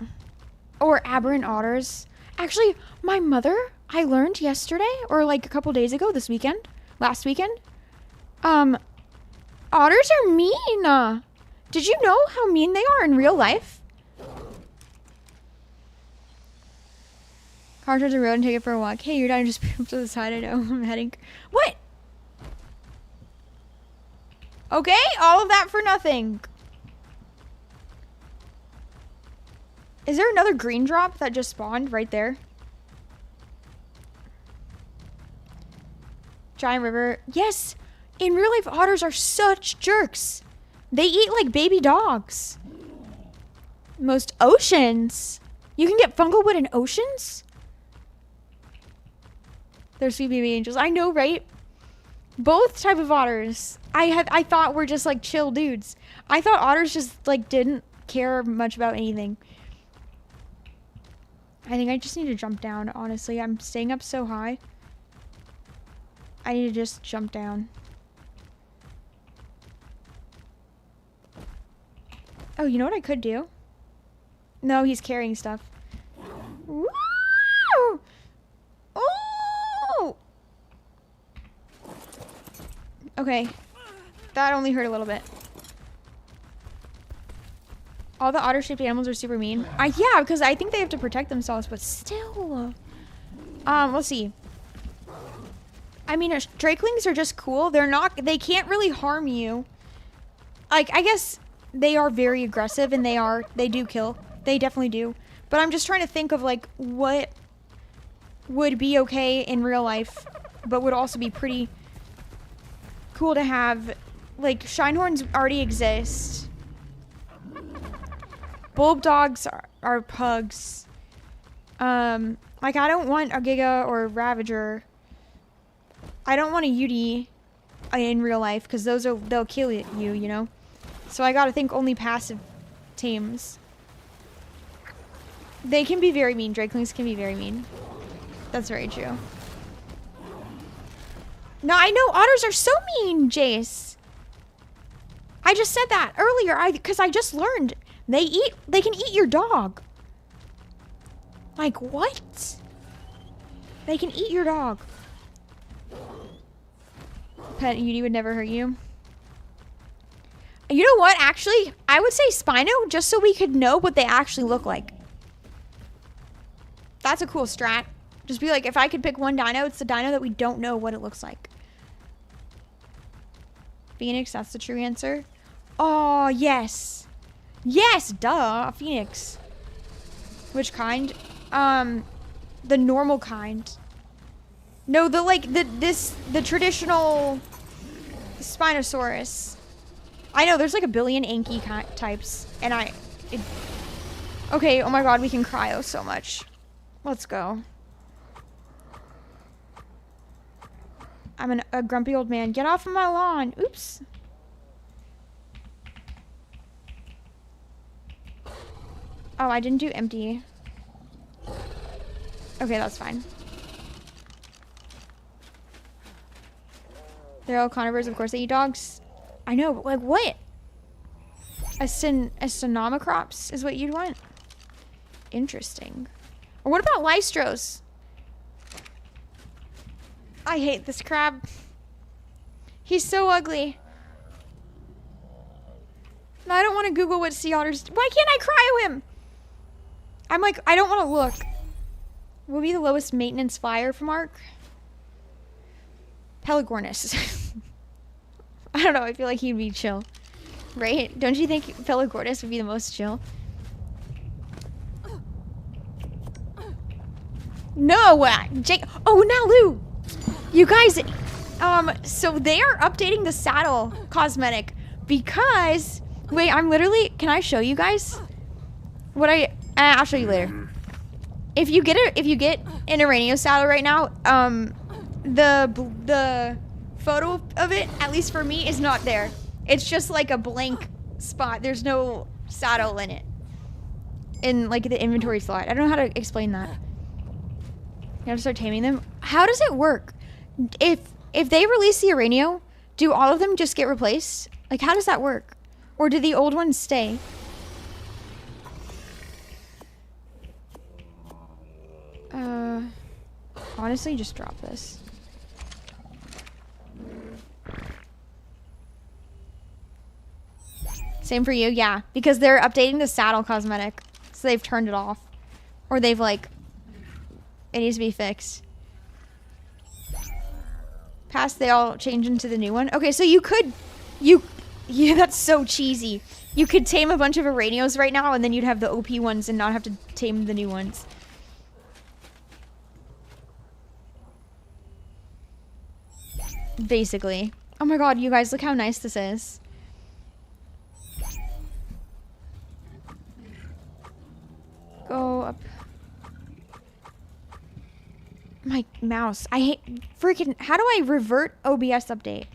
Or aberrant otters. Actually, my mother, I learned yesterday, or like a couple days ago, last weekend. Otters are mean. Did you know how mean they are in real life? Car towards the road and take it for a walk. Hey, you're done, just move to the side, I know, I'm heading. What? Okay, all of that for nothing. Is there another green drop that just spawned right there? Giant river. Yes! In real life, otters are such jerks. They eat like baby dogs. Most oceans. You can get fungal wood in oceans? They're sweet baby angels. I know, right? Both type of otters. I thought were just like chill dudes. I thought otters just like didn't care much about anything. I think I just need to jump down, honestly. I'm staying up so high. I need to just jump down. Oh, you know what I could do? No, he's carrying stuff. Woo! Oh! Okay. That only hurt a little bit. All the otter-shaped animals are super mean. Yeah, because I think they have to protect themselves, but still. Let's see. I mean, drakelings are just cool. They can't really harm you. Like, I guess they are very aggressive and they do kill. They definitely do. But I'm just trying to think of like what would be okay in real life, but would also be pretty cool to have. Like, Shinehorns already exist. Bulb dogs are pugs. Like, I don't want a Giga or a Ravager. I don't want a UD in real life because they'll kill you, you know? So I gotta think only passive tames. They can be very mean. Drakelings can be very mean. That's very true. No, I know otters are so mean, Jace. I just said that earlier because I just learned they can eat your dog. Like, what? They can eat your dog. Pet UD would never hurt you. You know what? Actually, I would say Spino just so we could know what they actually look like. That's a cool strat. Just be like, if I could pick one dino, it's the dino that we don't know what it looks like. Phoenix, that's the true answer. Oh, yes. Yes, duh, a phoenix. Which kind? The normal kind. No, the traditional Spinosaurus. I know, there's like a billion Anki types, and Okay, oh my god, we can cryo so much. Let's go. I'm a grumpy old man. Get off of my lawn. Oops. Oh, I didn't do empty. Okay, that's fine. They're all carnivores, of course they eat dogs. I know, but like what? A Stenomacrops is what you'd want? Interesting. Or what about Lystros? I hate this crab. He's so ugly. No, I don't want to Google what sea otters... Why can't I cryo him? I'm like, I don't want to look. What would be the lowest maintenance flyer from Ark? Pelagornis. I don't know, I feel like he'd be chill. Right? Don't you think Pelagornis would be the most chill? No! Jake... Oh, now Lou! You guys... so they are updating the saddle cosmetic because... Wait, I'm literally... Can I show you guys? What I'll show you later. If you get an Aranio saddle right now, the photo of it, at least for me, is not there. It's just like a blank spot. There's no saddle in it. In like the inventory slot. I don't know how to explain that. You have to start taming them. How does it work? If they release the Aranio, do all of them just get replaced? Like, how does that work? Or do the old ones stay? Honestly, just drop this. Same for you, yeah. Because they're updating the saddle cosmetic. So they've turned it off. Or they've like... It needs to be fixed. Past, they all change into the new one. Okay, so you could... Yeah, that's so cheesy. You could tame a bunch of Aranios right now, and then you'd have the OP ones and not have to tame the new ones. Basically. Oh my god, you guys, look how nice this is. Go up. My mouse. I hate freaking... How do I revert OBS update?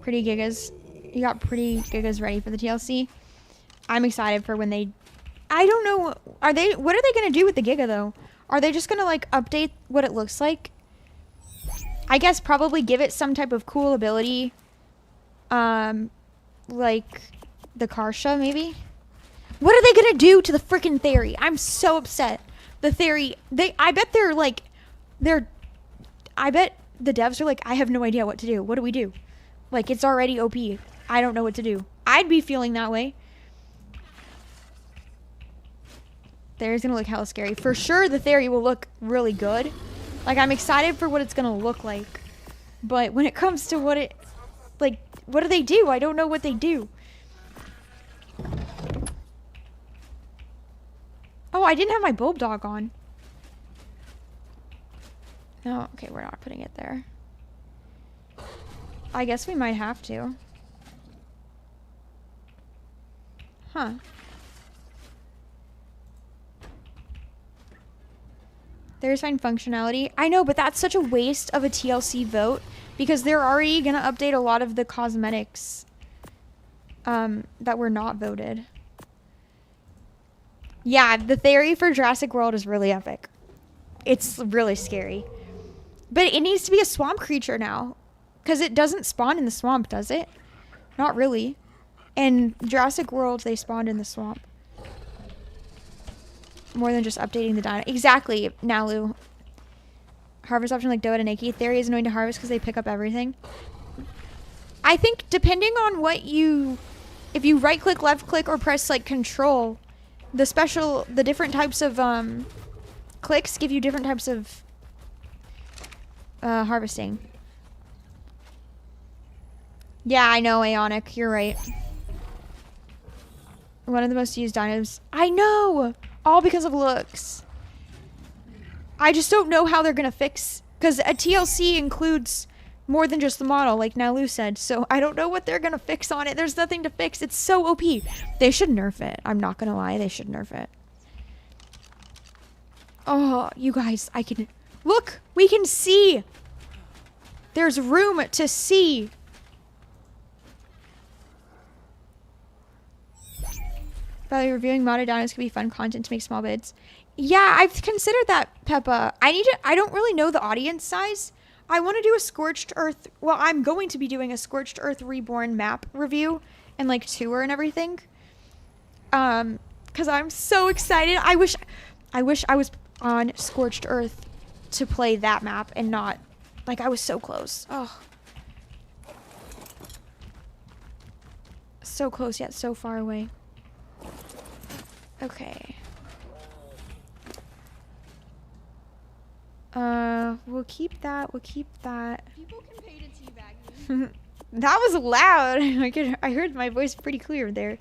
Pretty gigas. You got pretty gigas ready for the TLC. I'm excited for when they... I don't know. What are they going to do with the giga, though? Are they just going to, like, update what it looks like? I guess probably give it some type of cool ability. Like the Karsha, maybe? What are they going to do to the freaking Theory? I'm so upset. The Theory... I bet they're, like... I bet the devs are like, I have no idea what to do. What do we do? Like, it's already OP. I don't know what to do. I'd be feeling that way. Theory's gonna look hella scary. For sure, the Theory will look really good. Like, I'm excited for what it's gonna look like. But when it comes to what it... Like, what do they do? I don't know what they do. Oh, I didn't have my Bulb Dog on. No, okay, we're not putting it there. I guess we might have to. Huh. There's fine functionality. I know, but that's such a waste of a TLC vote because they're already going to update a lot of the cosmetics that were not voted. Yeah, the Theory for Jurassic World is really epic. It's really scary. But it needs to be a swamp creature now. Because it doesn't spawn in the swamp, does it? Not really. In Jurassic World, they spawned in the swamp. More than just updating the dino. Exactly, Nalu. Harvest option like Doa and Neki. Theory is annoying to harvest because they pick up everything. I think depending on what you... If you right click, left click, or press like control, the different types of clicks give you different types of harvesting. Yeah, I know, Aeonic. You're right. One of the most used dinos. I know! All because of looks. I just don't know how they're going to fix... Because a TLC includes more than just the model, like Nalu said. So I don't know what they're gonna fix on it. There's nothing to fix. It's so OP. They should nerf it. I'm not gonna lie. They should nerf it. Oh, you guys, I can... Look! We can see! There's room to see. By reviewing modded dinos could be fun content to make small bids. Yeah, I've considered that, Peppa. I don't really know the audience size. I want to do a Scorched Earth... Well, I'm going to be doing a Scorched Earth Reborn map review and, like, tour and everything. Because I'm so excited. I wish I was on Scorched Earth to play that map and not... Like, I was so close. Oh. So close, yet so far away. Okay. We'll keep that. We'll keep that. People can pay to teabag me. That was loud. I heard my voice pretty clear there.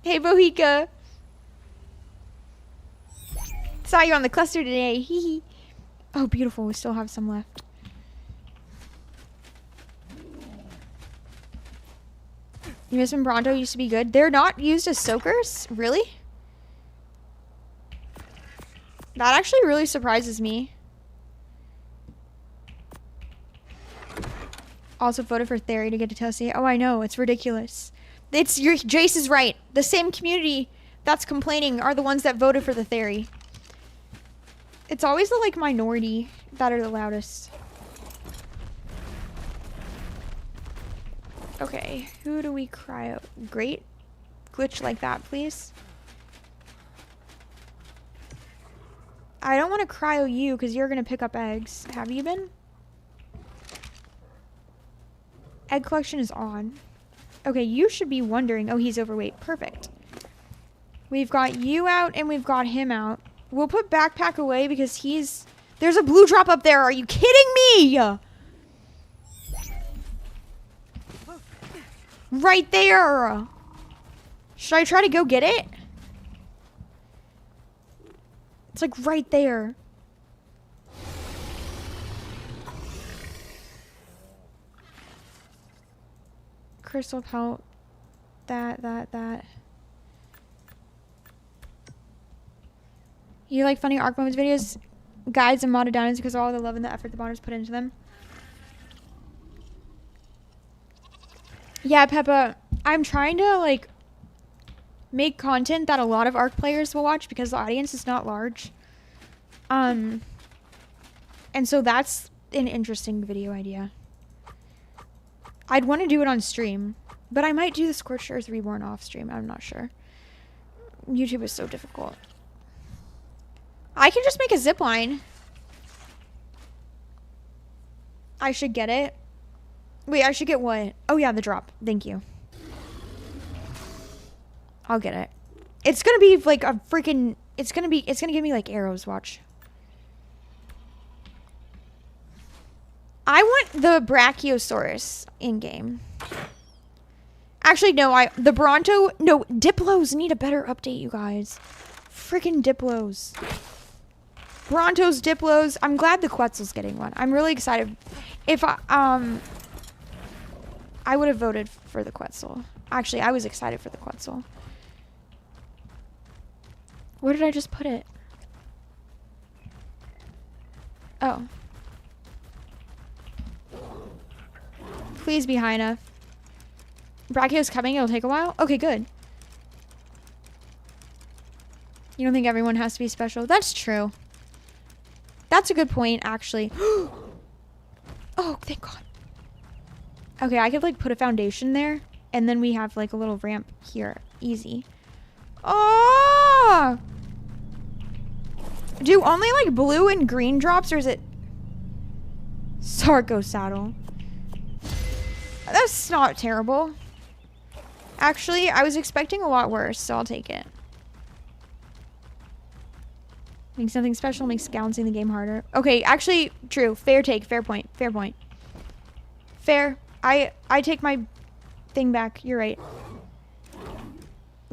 Hey, Bohika. Saw you on the cluster today. Hee hee. Oh, beautiful. We still have some left. You miss when Bronto used to be good? They're not used as soakers? Really? That actually really surprises me. Also voted for Theory to get to Tessie. Oh, I know. It's ridiculous. Jace is right. The same community that's complaining are the ones that voted for the Theory. It's always the, like, minority that are the loudest. Okay, who do we cryo? Great. Glitch like that, please. I don't want to cryo you because you're going to pick up eggs. Have you been? Egg collection is on. Okay, you should be wondering. Oh, he's overweight. Perfect. We've got you out and we've got him out. We'll put backpack away because he's... There's a blue drop up there. Are you kidding me? Right there. Should I try to go get it? It's like right there. Crystal pelt. That. You like funny Arc Moments videos, guides, and modded dinos because of all the love and the effort the modders put into them? Yeah, Peppa, I'm trying to, like, make content that a lot of Arc players will watch because the audience is not large. And so that's an interesting video idea. I'd want to do it on stream, but I might do the Scorched Earth Reborn off stream. I'm not sure. YouTube is so difficult. I can just make a zip line. I should get it. Wait, I should get what? Oh yeah, the drop. Thank you. I'll get it. It's gonna be like a freaking... It's gonna give me like arrows, watch. I want the Brachiosaurus in-game. Actually, no, the Bronto... No, Diplos need a better update, you guys. Freaking Diplos. Brontos, Diplos. I'm glad the Quetzal's getting one. I'm really excited. If I would have voted for the Quetzal. Actually, I was excited for the Quetzal. Where did I just put it? Oh. Please be high enough. Brachio's coming. It'll take a while. Okay, good. You don't think everyone has to be special? That's true. That's a good point, actually. Oh, thank God. Okay, I could, like, put a foundation there. And then we have, like, a little ramp here. Easy. Oh! Do only, like, blue and green drops, or is it... Sarco saddle. That's not terrible. Actually, I was expecting a lot worse, so I'll take it. Make something special makes balancing the game harder. Okay, actually, true. Fair take. Fair point. Fair point. Fair. I take my thing back. You're right.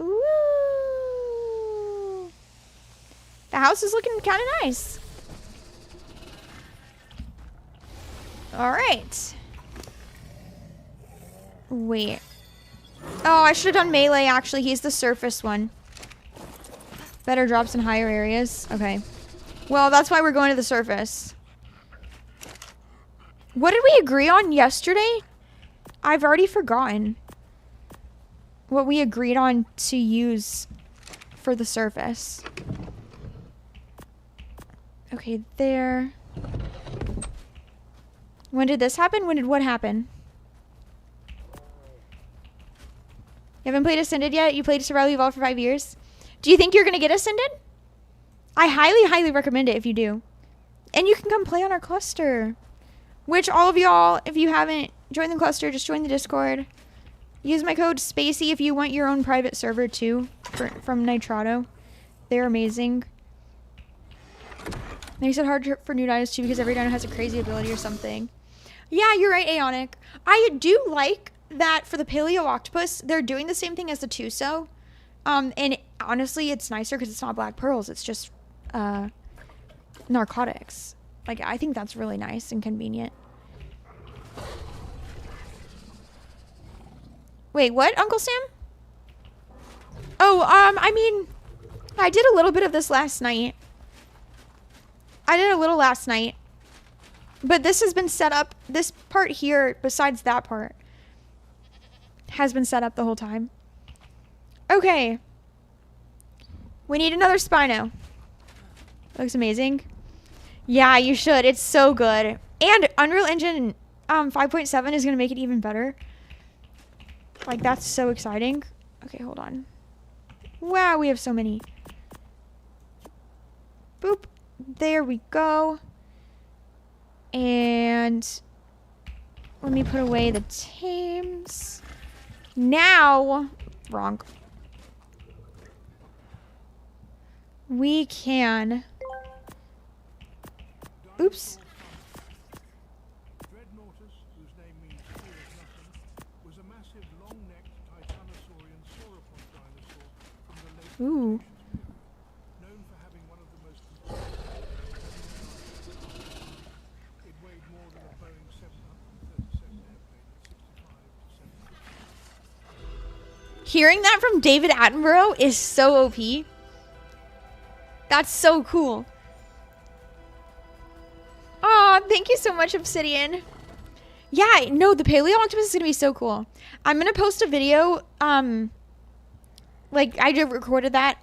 Ooh. The house is looking kind of nice. Alright. Wait. Oh, I should have done melee, actually. He's the surface one. Better drops in higher areas. Okay. Well, that's why we're going to the surface. What did we agree on yesterday? I've already forgotten what we agreed on to use for the surface. Okay, there. When did this happen? When did what happen? You haven't played Ascended yet? You played Survival Evolved for 5 years? Do you think you're going to get Ascended? I highly, highly recommend it if you do. And you can come play on our cluster. Which all of y'all, if you haven't joined the cluster, just join the Discord. Use my code SPACY if you want your own private server too from Nitrado. They're amazing. They said hard for new dinos too because every dino has a crazy ability or something. Yeah, you're right, Aeonic. I do like that for the Paleo Octopus, they're doing the same thing as the Tuso. And honestly, it's nicer because it's not black pearls. It's just narcotics. Like, I think that's really nice and convenient. Wait, what, Uncle Sam? Oh, I mean, I did a little bit of this last night. I did a little last night. But this has been set up, this part here, besides that part, has been set up the whole time. Okay. We need another Spino. Looks amazing. Yeah, you should. It's so good. And Unreal Engine 5.7 is going to make it even better. Like, that's so exciting. Okay, hold on. Wow, we have so many. Boop. There we go. And let me put away the tames. Now, wrong. We can. Oops. Ooh. Hearing that from David Attenborough is so OP. That's so cool. Aw, thank you so much, Obsidian. Yeah, no, the Paleo Octopus is gonna be so cool. I'm gonna post a video, like, I just recorded that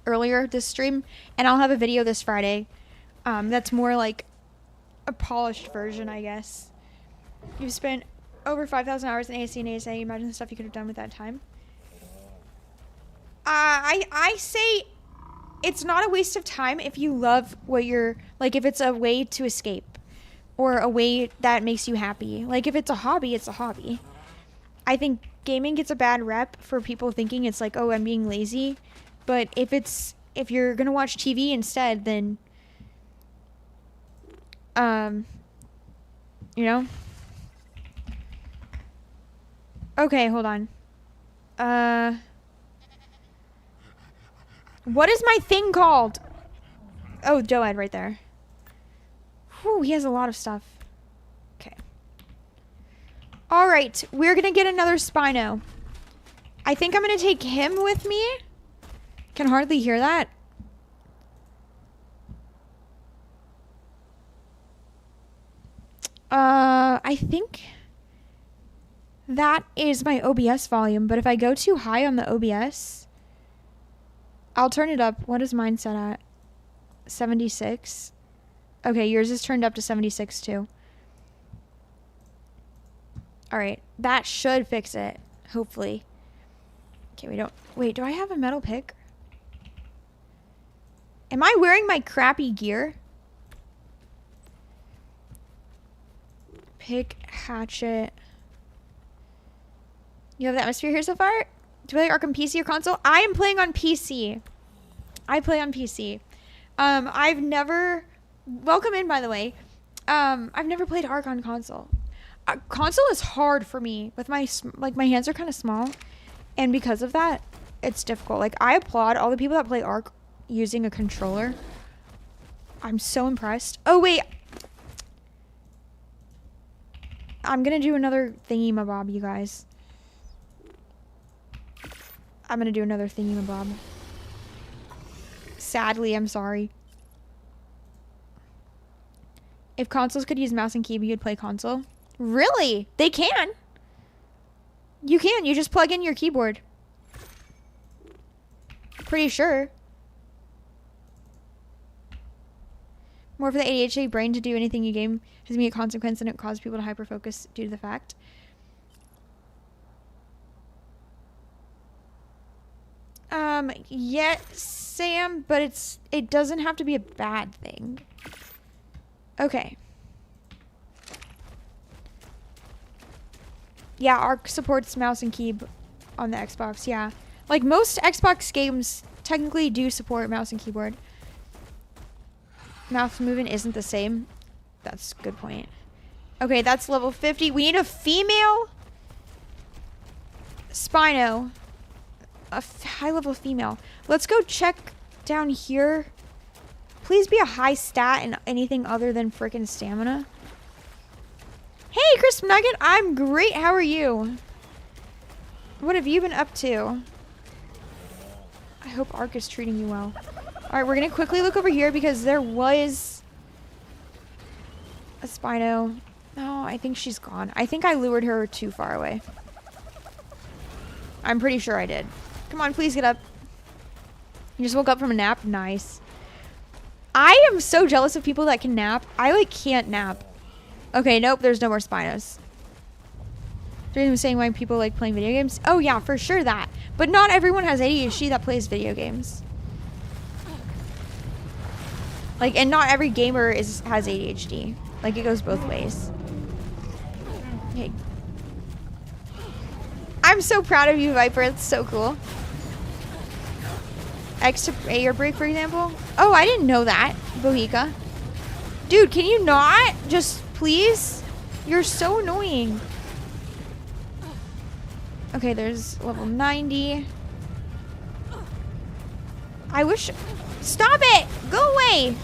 earlier this stream, and I'll have a video this Friday. That's more like a polished version, I guess. You've spent over 5,000 hours in ASC and ASA. Imagine the stuff you could have done with that time. I say it's not a waste of time if you love what you're, like, if it's a way to escape or a way that makes you happy. Like, if it's a hobby, it's a hobby. I think gaming gets a bad rep for people thinking it's like, oh, I'm being lazy. But if you're gonna watch TV instead, then, you know? Okay, hold on. What is my thing called? Oh, Doed right there. Whew, he has a lot of stuff. Okay. Alright, we're gonna get another Spino. I think I'm gonna take him with me. Can hardly hear that. I think that is my OBS volume, but if I go too high on the OBS, I'll turn it up. What is mine set at? 76. Okay, yours is turned up to 76 too. Alright, that should fix it. Hopefully. Okay, we don't... Wait, do I have a metal pick? Am I wearing my crappy gear? Pick, hatchet. You have the atmosphere here so far? Do you play Ark on PC or console? I am playing on PC. I play on PC. I've never... Welcome in, by the way. I've never played Ark on console. Console is hard for me. With my... Like, my hands are kind of small. And because of that, it's difficult. Like, I applaud all the people that play Ark using a controller. I'm so impressed. Oh, wait. I'm gonna do another thingy-mabob, you guys. I'm gonna do another thingy-mabob. Sadly, I'm sorry. If consoles could use mouse and keyboard, you'd play console? Really? They can. You can. You just plug in your keyboard. Pretty sure. More for the ADHD brain to do anything you game has been a consequence and it causes people to hyperfocus due to the fact. Yes, Sam, but it doesn't have to be a bad thing. Okay. Yeah, ARC supports mouse and keyboard on the Xbox, yeah. Like, most Xbox games technically do support mouse and keyboard. Mouse movement isn't the same. That's a good point. Okay, that's level 50. We need a female Spino. A high-level female. Let's go check down here. Please be a high stat and anything other than frickin' stamina. Hey, Crisp Nugget. I'm great. How are you? What have you been up to? I hope Ark is treating you well. Alright, we're going to quickly look over here because there was a Spino. No, I think she's gone. I think I lured her too far away. I'm pretty sure I did. Come on, please get up. You just woke up from a nap? Nice. I am so jealous of people that can nap. I, like, can't nap. Okay, nope, there's no more Spinos. They're saying why people like playing video games? Oh, yeah, for sure that. But not everyone has ADHD that plays video games. Like, and not every gamer has ADHD. Like, it goes both ways. Okay. I'm so proud of you, Viper. It's so cool. X to air break, for example. Oh, I didn't know that, Bohica. Dude, can you not? Just, please? You're so annoying. Okay, there's level 90. I wish... Stop it! Go away!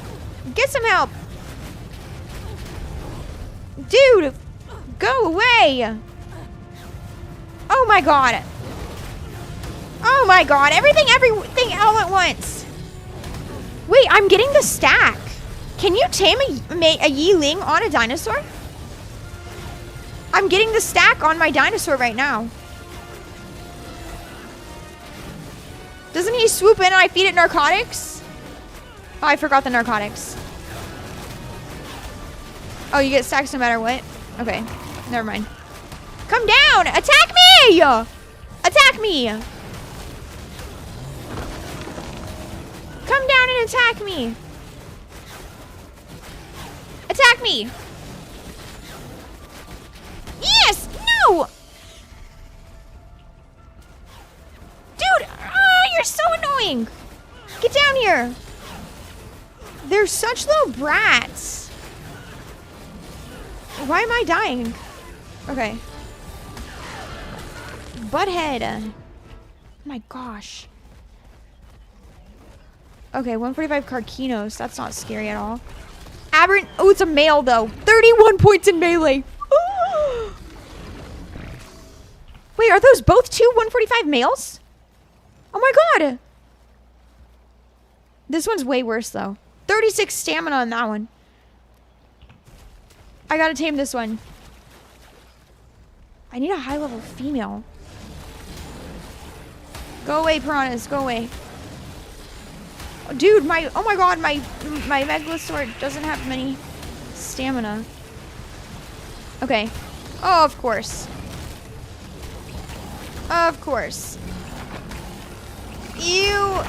Get some help! Dude! Go away! Oh my god! Oh my god! Everything all at once! Wait, I'm getting the stack! Can you tame a Yi-Ling on a dinosaur? I'm getting the stack on my dinosaur right now. Doesn't he swoop in and I feed it narcotics? Oh, I forgot the narcotics. Oh, you get stacks no matter what? Okay, never mind. Come down! Attack me! Attack me! Come down and attack me! Attack me! Yes! No! Dude! Oh, you're so annoying! Get down here! They're such little brats. Why am I dying? Okay. Butthead. Oh my gosh. Okay, 145 Carquinos. That's not scary at all. Aberrant. Oh, it's a male though. 31 points in melee. Wait, are those both two 145 males? Oh my god. This one's way worse though. 36 stamina on that one. I gotta tame this one. I need a high level female. Go away, piranhas. Go away. Oh, dude, oh my god, my Megalosaur doesn't have many stamina. Okay. Oh, of course. Of course. Ew.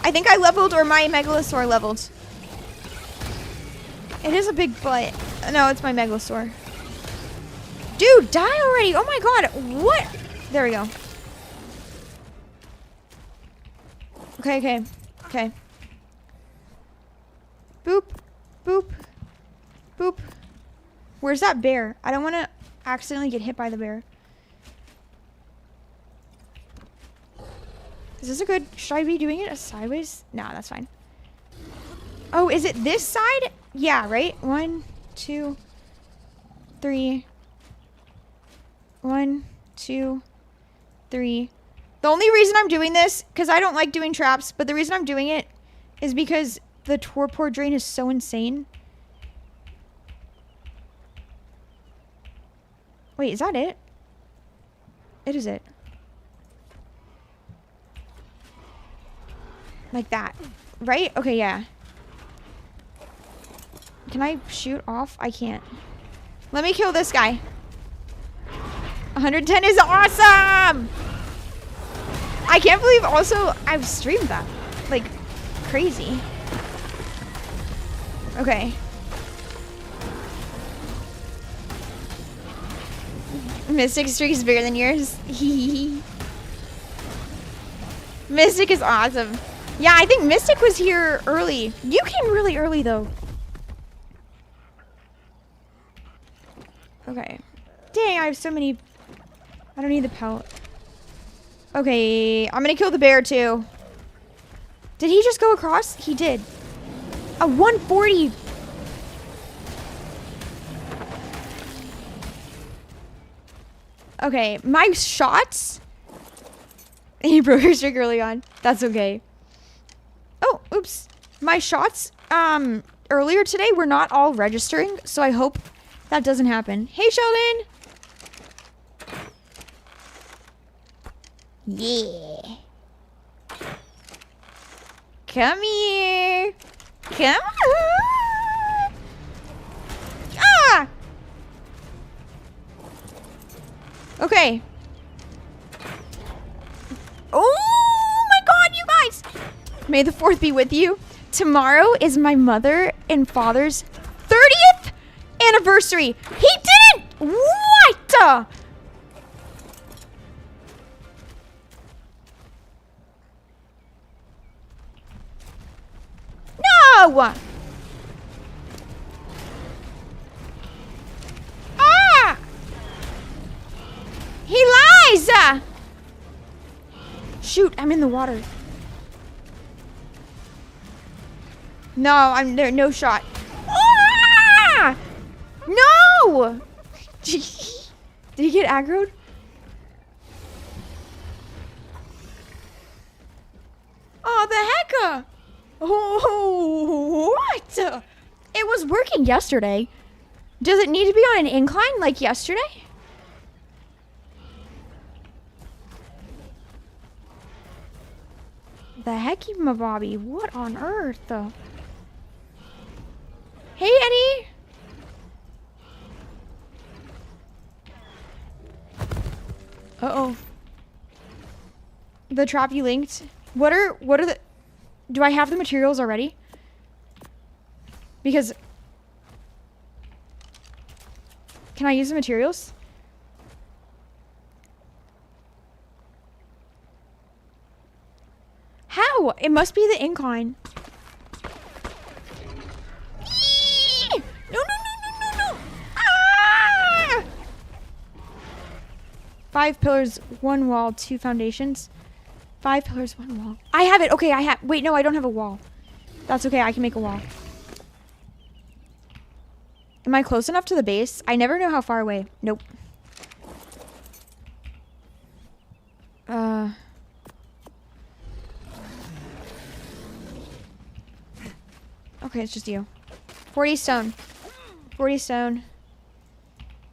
I think I leveled or my Megalosaur leveled. It is a big butt. No, it's my Megalosaur. Dude, die already. Oh my god. What? There we go. Okay, okay. Okay. Boop. Boop. Boop. Where's that bear? I don't want to accidentally get hit by the bear. Is this a good... Should I be doing it sideways? Nah, that's fine. Oh, is it this side? Yeah, right? 1, 2... 3. 1, 2, 3. The only reason I'm doing this, because I don't like doing traps, but the reason I'm doing it is because the torpor drain is so insane. Wait, is that it? It is it. Like that. Right? Okay, yeah. Can I shoot off? I can't. Let me kill this guy. 110 is awesome! I can't believe also I've streamed that. Like, crazy. Okay. Mystic streak is bigger than yours. Mystic is awesome. Yeah, I think Mystic was here early. You came really early, though. Okay. Dang, I have so many... I don't need the pellet. Okay, I'm gonna kill the bear, too. Did he just go across? He did. A 140. Okay, my shots... He broke her streak early on. That's okay. Oh, oops. My shots earlier today were not all registering, so I hope that doesn't happen. Hey, Sheldon! Yeah. Come here. Come on. Ah! Okay. Oh my god, you guys! May the 4th be with you. Tomorrow is my mother and father's 30th anniversary. He didn't! What? No! Ah! He lies! Shoot, I'm in the water. No, I'm there. No shot. Ah! No! Did he get aggroed? Oh, the heck! Oh, what? It was working yesterday. Does it need to be on an incline like yesterday? The hecky, my Bobby. What on earth? Hey, Eddie. Uh-oh. The trap you linked. What are the... Do I have the materials already? Because... Can I use the materials? How? It must be the incline. No, no, no, no, no, no. Ah! 5 pillars, 1 wall, 2 foundations. 5 pillars, 1 wall. I have it. Okay, I have... Wait, no, I don't have a wall. That's okay. I can make a wall. Am I close enough to the base? I never know how far away. Nope. Okay, it's just you. 40 stone. 40 stone.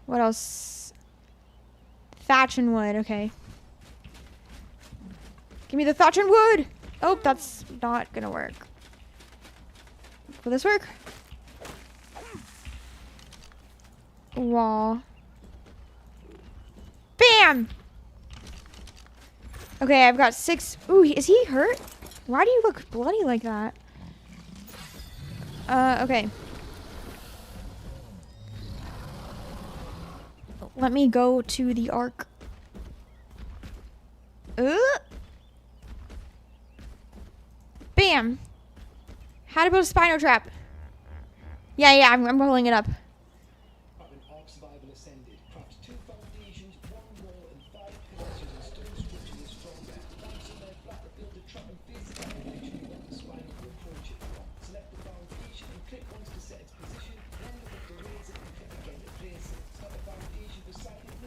What else? Thatch and wood. Okay. Give me the thatch and wood! Oh, that's not gonna work. Will this work? Wall. Bam! Okay, I've got 6. Ooh, is he hurt? Why do you look bloody like that? Okay. Let me go to the ark. Bam! How to build a Spino trap. Yeah, I'm rolling it up.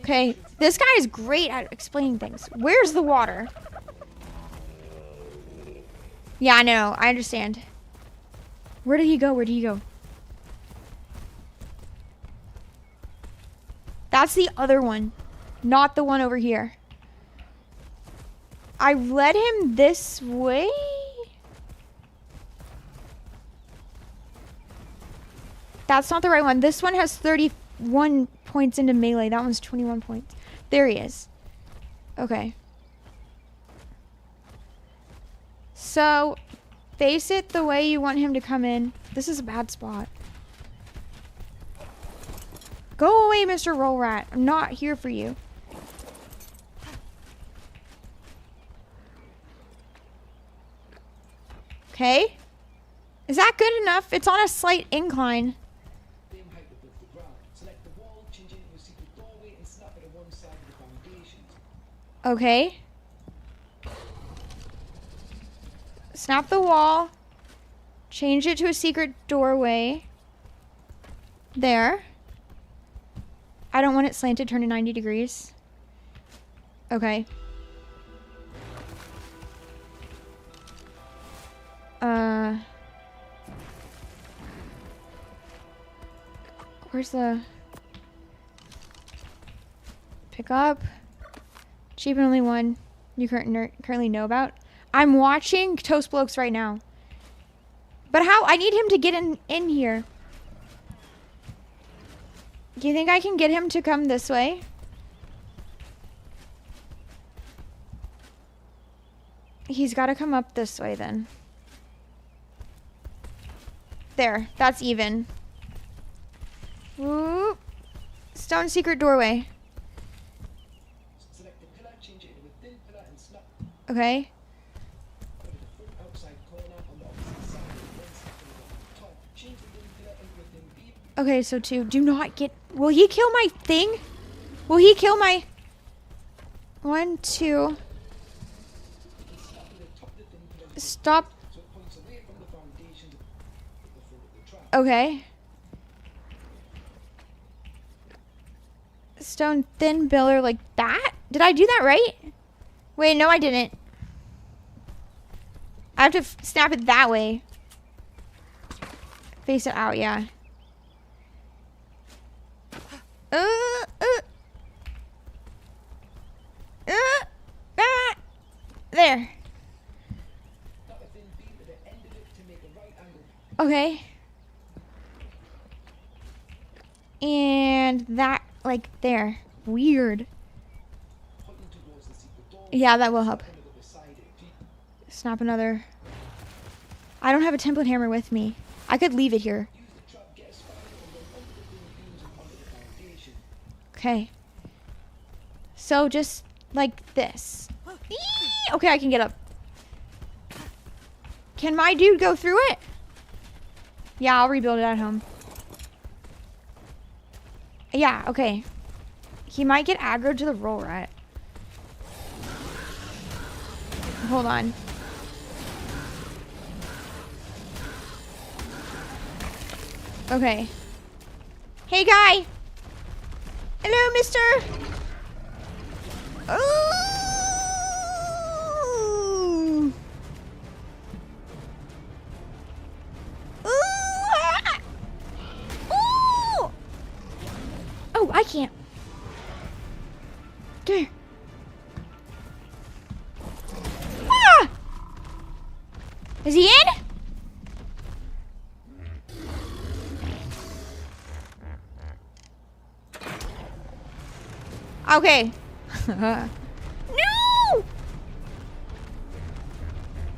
Okay, this guy is great at explaining things. Where's the water? Yeah, I know. I understand. Where did he go? Where did he go? That's the other one, not the one over here. I led him this way. That's not the right one. This one has 31 points into melee. That one's 21 points. There he is. Okay. So, face it the way you want him to come in. This is a bad spot. Go away, Mr. Roll Rat. I'm not here for you. Okay. Is that good enough? It's on a slight incline. Okay. Snap the wall. Change it to a secret doorway. There. I don't want it slanted, turn to 90 degrees. Okay. Where's the... Pick up. Cheap and only one you currently know about. I'm watching Toast Blokes right now. But how? I need him to get in here. Do you think I can get him to come this way? He's got to come up this way then. There. That's even. Whoop. Stone secret doorway. Okay. Okay, so two. Do not get... Will he kill my thing? Will he kill my... 1, 2. Stop. Okay. Stone thin pillar like that? Did I do that right? Wait, no, I didn't. I have to snap it that way. Face it out, yeah. There. Okay. And that, like, there. Weird. Yeah, that will help. Snap another. I don't have a template hammer with me. I could leave it here. Okay. So just like this. Eee! Okay, I can get up. Can my dude go through it? Yeah, I'll rebuild it at home. Yeah, okay. He might get aggroed to the roll rat. Hold on. Okay. Hey, guy. Hello, mister. Ooh. Ooh. Ah. Ooh. Oh, I can't. There. Ah. Is he in? Okay. No!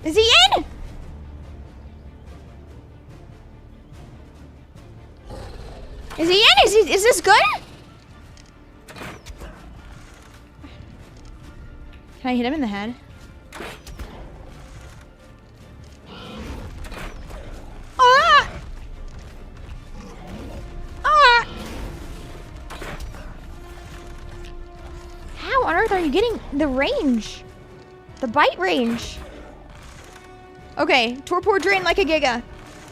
Is he in? Is he in? Is this good? Can I hit him in the head? Ah! Ah! How on earth are you getting the range? The bite range. Okay, torpor drain like a giga.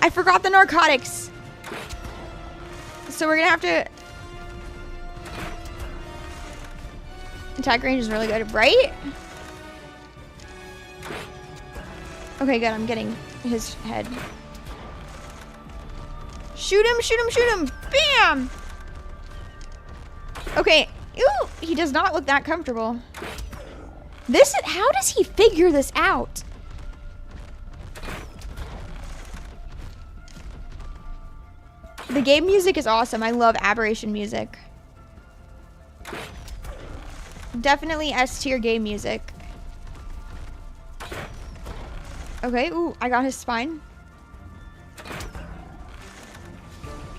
I forgot the narcotics. So we're gonna have to... Attack range is really good, right? Okay, good. I'm getting his head. Shoot him, shoot him, shoot him. Bam! Okay. Ooh, he does not look that comfortable. How does he figure this out? The game music is awesome. I love Aberration music. Definitely S tier game music. Okay, ooh, I got his spine.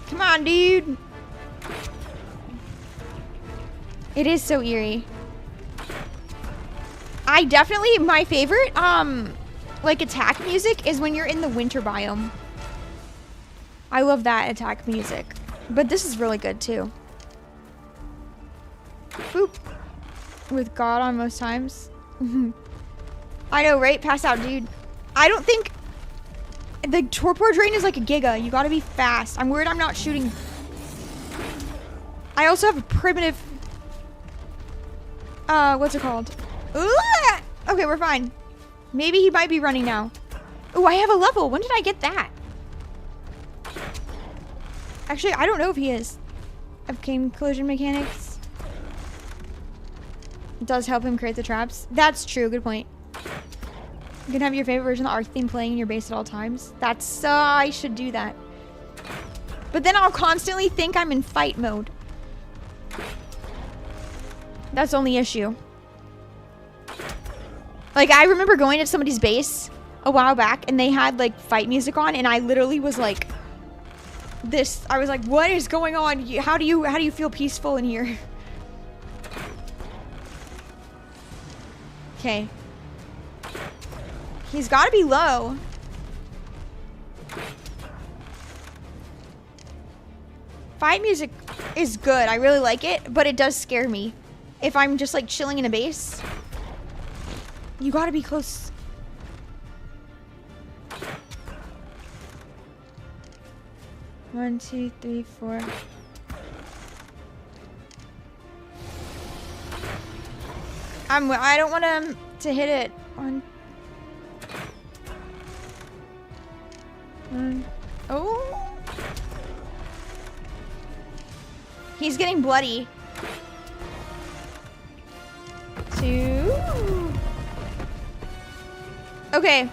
Come on, dude. It is so eerie. My favorite, like attack music is when you're in the winter biome. I love that attack music. But this is really good too. Boop. With God on most times. I know, right? Pass out, dude. I don't think... The torpor drain is like a giga. You gotta be fast. I'm worried I'm not shooting... I also have a primitive... what's it called? Ooh! Okay, we're fine. Maybe he might be running now. Oh, I have a level. When did I get that? Actually, I don't know if he is. Game collision mechanics. It does help him create the traps. That's true. Good point. You can have your favorite version of the Arc theme playing in your base at all times. That's... I should do that. But then I'll constantly think I'm in fight mode. That's the only issue. Like, I remember going to somebody's base a while back, and they had, like, fight music on, and I literally was like... I was like, what is going on? How do you feel peaceful in here? Okay. He's got to be low. Fight music is good. I really like it, but it does scare me. If I'm just like chilling in a base, you got to be close. One, two, three, four. I don't want him to hit it. One. Oh. He's getting bloody. Two. Okay.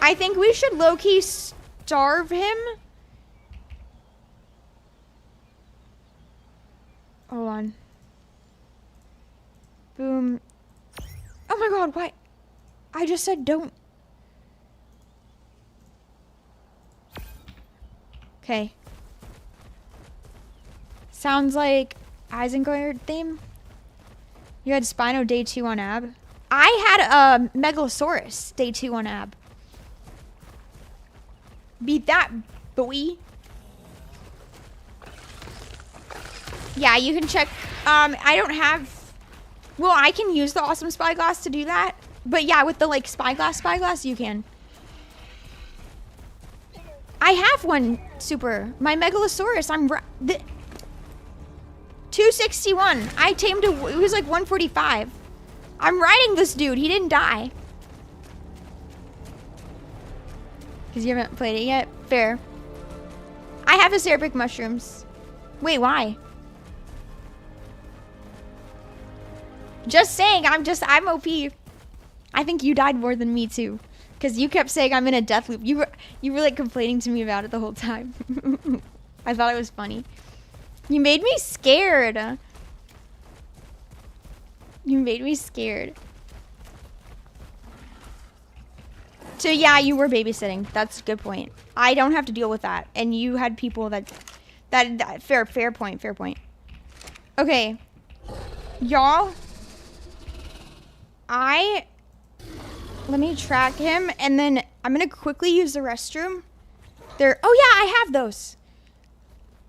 I think we should low-key starve him. Hold on. Boom. Oh my god, why? I just said don't. Okay. Sounds like Isengard theme. You had Spino day 2 on Ab. I had a Megalosaurus day 2 on Ab. Beat that, boy. Yeah, you can check. I don't have... Well, I can use the awesome spyglass to do that. But yeah, with the like spyglass, you can. I have one super. My Megalosaurus. 261. I tamed it was like 145. I'm riding this dude. He didn't die. Because you haven't played it yet. Fair. I have Acerbic mushrooms. Wait, why? Just saying, I'm OP. I think you died more than me too. Because you kept saying I'm in a death loop. You were like complaining to me about it the whole time. I thought it was funny. You made me scared. You made me scared. So yeah, you were babysitting. That's a good point. I don't have to deal with that. And you had people that fair point. Okay. Y'all. Let me track him, and then I'm gonna quickly use the restroom. Oh yeah, I have those.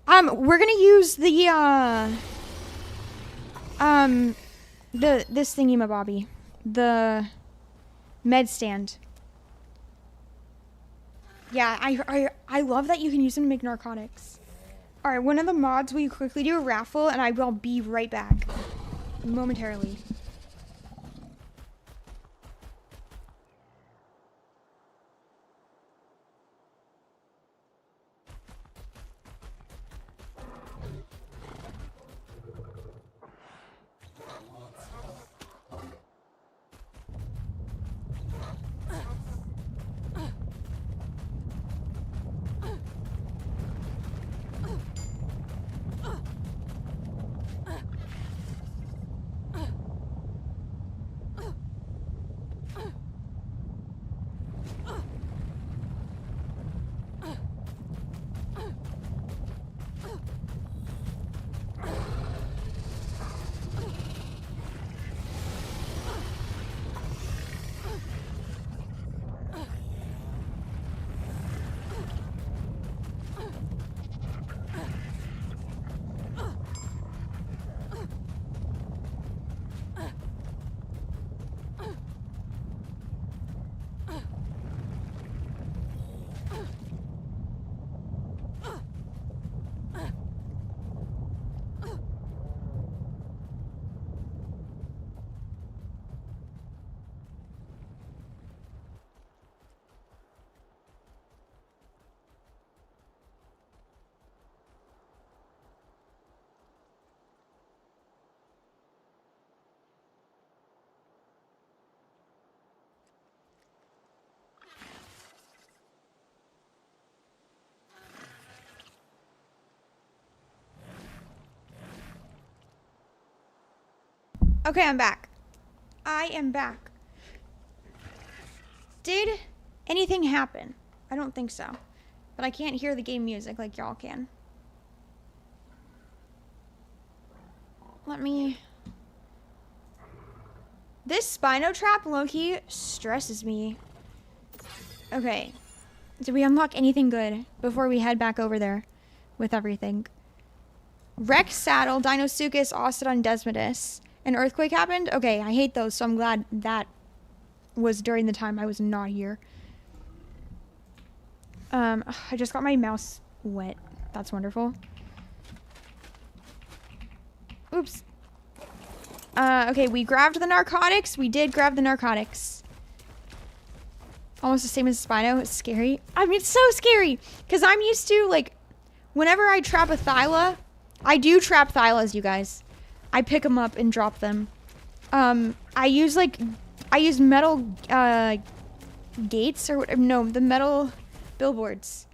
We're gonna use the this thingy-mabobby, the med stand. Yeah, I love that you can use them to make narcotics. All right, one of the mods, will you quickly do a raffle, and I will be right back. momentarily. Okay, I'm back. I am back. Did anything happen? I don't think so. But I can't hear the game music like y'all can. Let me... This Spino trap, low-key, stresses me. Okay. Did we unlock anything good before we head back over there with everything? Rex Saddle, Dinosuchus, Ostodon, Desmodus. An earthquake happened? Okay, I hate those, so I'm glad that was during the time I was not here. I just got my mouse wet. That's wonderful. Oops. Okay, we grabbed the narcotics. We did grab the narcotics. Almost the same as Spino. It's scary. I mean, it's so scary. Because I'm used to, like, whenever I trap a Thyla, I do trap Thylas, you guys. I pick them up and drop them. I use metal, gates or whatever. No, the metal billboards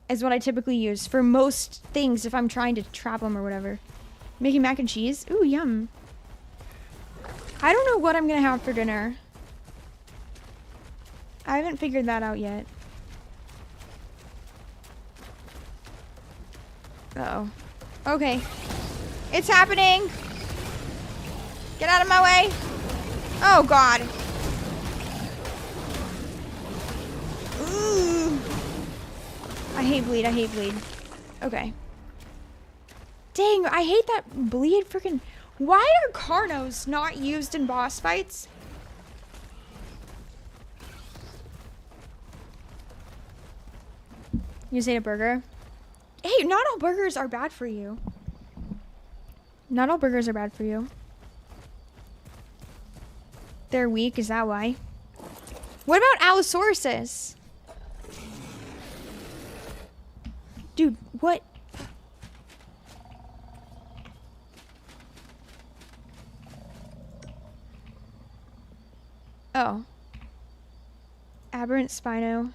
is what I typically use for most things if I'm trying to trap them or whatever. Making mac and cheese. Ooh, yum. I don't know what I'm gonna have for dinner. I haven't figured that out yet. Uh-oh. Okay. It's happening! Get out of my way! Oh, God. Ooh. I hate bleed. I hate bleed. Okay. Dang, I hate that bleed freaking... Why are Carnos not used in boss fights? You just ate a burger? Hey, not all burgers are bad for you. Not all burgers are bad for you. They're weak, is that why? What about Allosauruses? Dude, what? Oh. Aberrant Spino.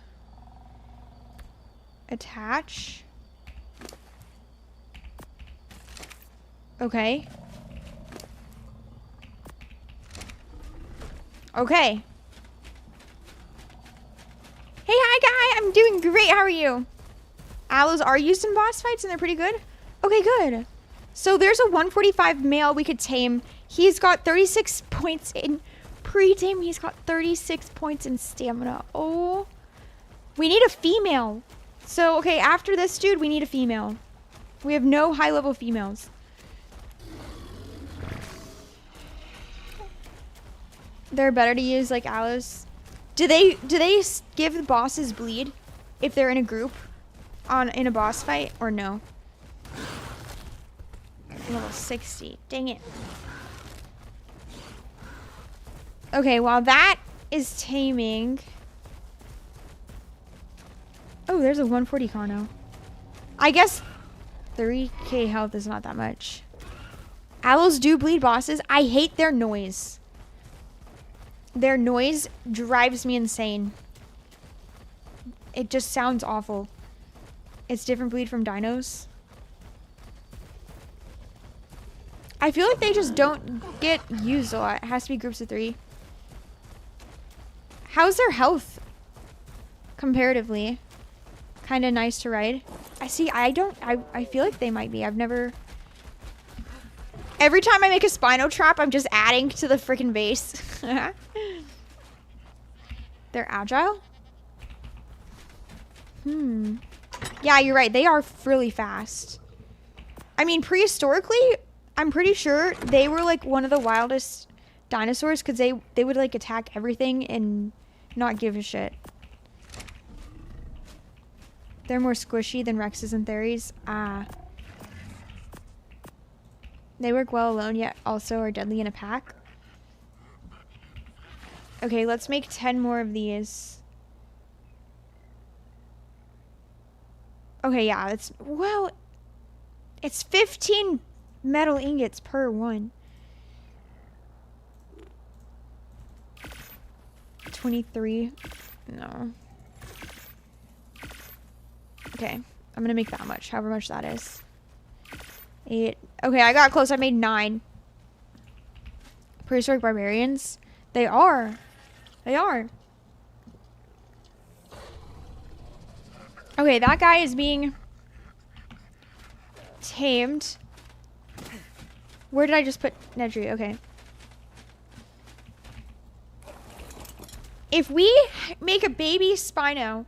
Attach. Okay. Okay. Hey, hi, guy. I'm doing great. How are you? Aloes are used in boss fights and they're pretty good. Okay, good. So there's a 145 male we could tame. He's got 36 points in pre-tame. He's got 36 points in stamina. Oh. We need a female. So, okay, after this dude, we need a female. We have no high-level females. They're better to use like aloes. Do they give the bosses bleed if they're in a group in a boss fight or no? Level 60. Dang it. Okay, while that is taming. Oh, there's a 140 car now. I guess 3k health is not that much. Owls do bleed bosses. I hate their noise. Their noise drives me insane. It just sounds awful. It's different bleed from dinos. I feel like they just don't get used a lot. It has to be groups of 3. How's their health comparatively? Kind of nice to ride. I feel like they might be. I've never... Every time I make a Spino trap, I'm just adding to the freaking base. They're agile? Yeah, you're right. They are really fast. I mean, prehistorically, I'm pretty sure they were like one of the wildest dinosaurs because they would like attack everything and not give a shit. They're more squishy than Rexes and Theries. They work well alone, yet also are deadly in a pack. Okay, let's make 10 more of these. Okay, yeah, it's 15 metal ingots per one. 23. No. Okay, I'm gonna make that much, however much that is. 8. Okay, I got close. I made 9. Prehistoric barbarians. They are. They are. Okay, that guy is being tamed. Where did I just put Nedry? Okay. If we make a baby Spino,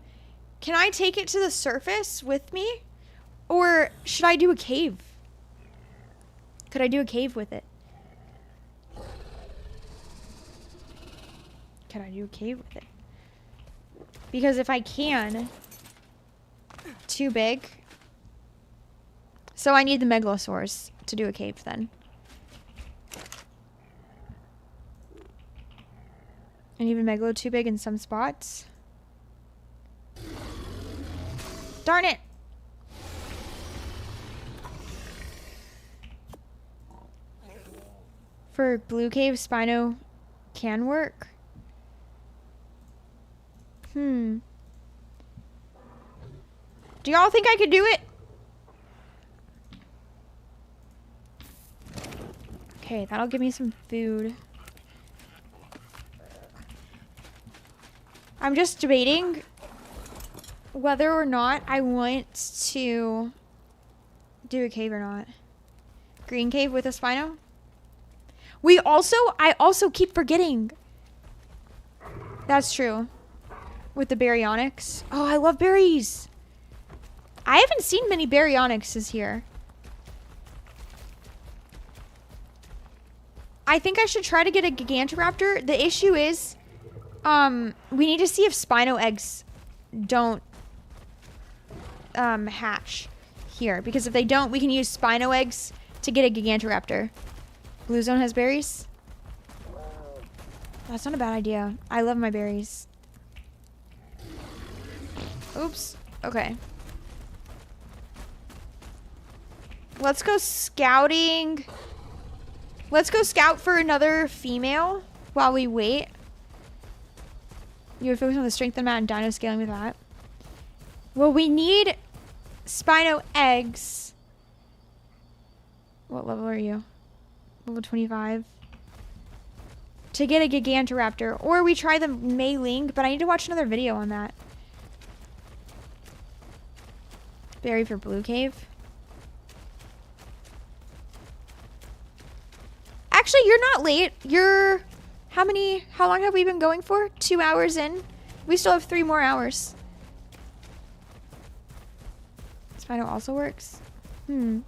can I take it to the surface with me? Or should I do a cave? Could I do a cave with it? Could I do a cave with it? Because if I can... Too big. So I need the megalosaurs to do a cave then. And even megalo too big in some spots. Darn it! For blue cave, Spino can work. Do y'all think I could do it? Okay, that'll give me some food. I'm just debating whether or not I want to do a cave or not. Green cave with a Spino? I also keep forgetting. That's true. With the baryonyx. Oh, I love berries. I haven't seen many baryonyxes here. I think I should try to get a Gigantoraptor. The issue is, we need to see if Spino eggs don't hatch here. Because if they don't, we can use Spino eggs to get a Gigantoraptor. Blue Zone has berries? That's not a bad idea. I love my berries. Oops. Okay. Let's go scouting. Let's go scout for another female while we wait. You would focus on the strength amount and dino scaling with that. Well, we need Spino eggs. What level are you? Level 25. To get a Gigantoraptor. Or we try the Mei-Ling, but I need to watch another video on that. Berry for blue cave. Actually, you're not late. You're... How long have we been going for? 2 hours in? We still have 3 more hours. Spino also works. Am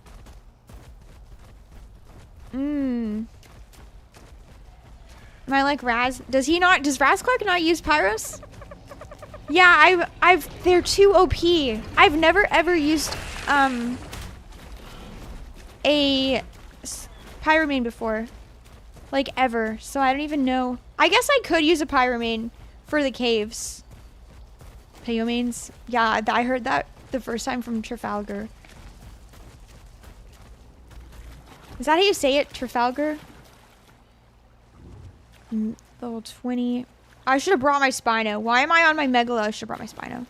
I like Raz? Does Razclark not use Pyros? Yeah, they're too OP. I've never ever used, a Pyromane before. Like, ever. So I don't even know. I guess I could use a Pyromane for the caves. Pyomanes? Yeah, I heard that the first time from Trafalgar. Is that how you say it? Trafalgar? Level 20. I should have brought my Spino. Why am I on my Megalo? I should have brought my Spino.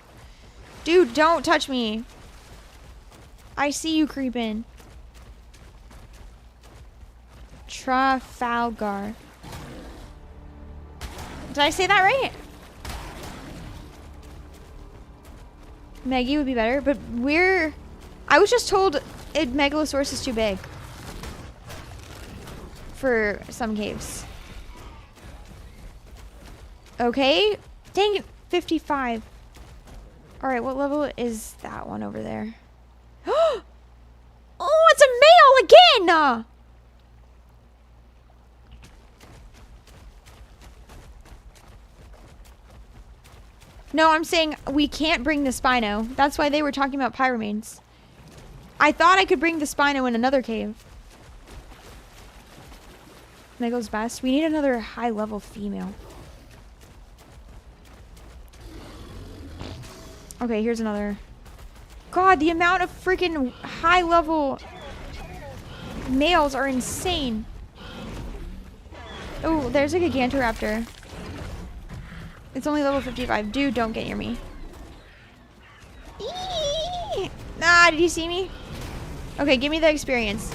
Dude, don't touch me. I see you creeping. Trafalgar. Did I say that right? Meggy would be better, but I was just told Megalosaurus is too big for some caves. Okay. Dang it. 55. Alright, what level is that one over there? Oh, it's a male again! No, I'm saying we can't bring the Spino. That's why they were talking about Pyromanes. I thought I could bring the Spino in another cave. Megalo's best. We need another high-level female. Okay, here's another. God, the amount of freaking high-level males are insane. Oh, there's a Gigantoraptor. It's only level 55. Dude, don't get near me. Eee! Nah, did you see me? Okay, give me the experience.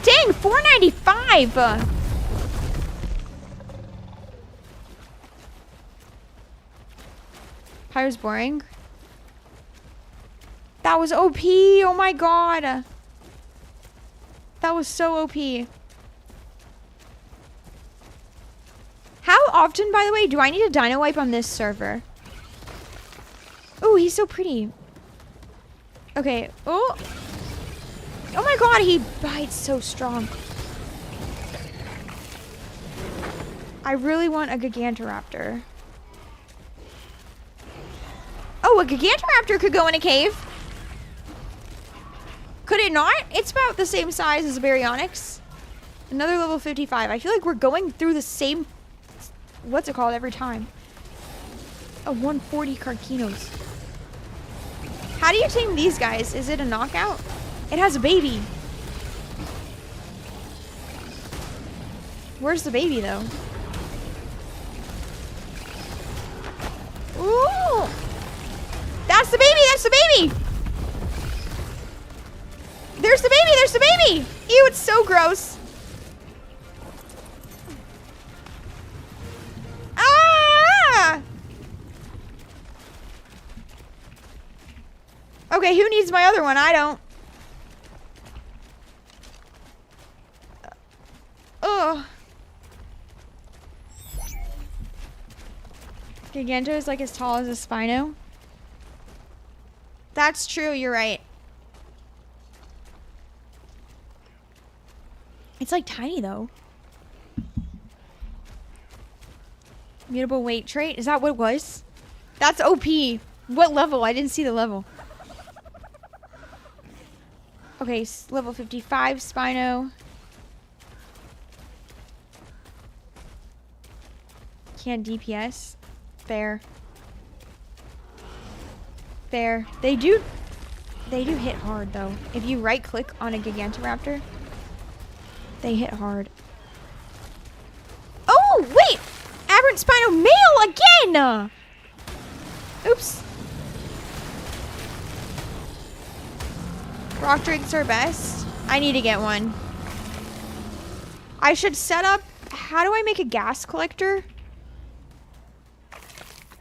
Dang, 495! Pyro's boring. That was OP! Oh my god! That was so OP. How often, by the way, do I need a dino wipe on this server? Oh, he's so pretty. Okay. Oh. Oh my god, he bites so strong. I really want a Gigantoraptor. Oh, a Gigantoraptor could go in a cave. Could it not? It's about the same size as a Baryonyx. Another level 55. I feel like we're going through the same... What's it called every time? A 140 Carcinos. How do you tame these guys? Is it a knockout? It has a baby. Where's the baby, though? Ooh! That's the baby! That's the baby! There's the baby! There's the baby! Ew, it's so gross. Ah! Okay, who needs my other one? I don't. Ugh. Giganto is like as tall as a Spino. That's true, you're right. It's like tiny though. Mutable weight trait? Is that what it was? That's OP. What level? I didn't see the level. Okay, level 55 Spino. Can't DPS. Fair. Fair. They do hit hard though. If you right click on a Gigantoraptor, they hit hard. Oh, wait! Aberrant Spino male again! Oops. Rock drakes are best. I need to get one. I should set up... How do I make a gas collector?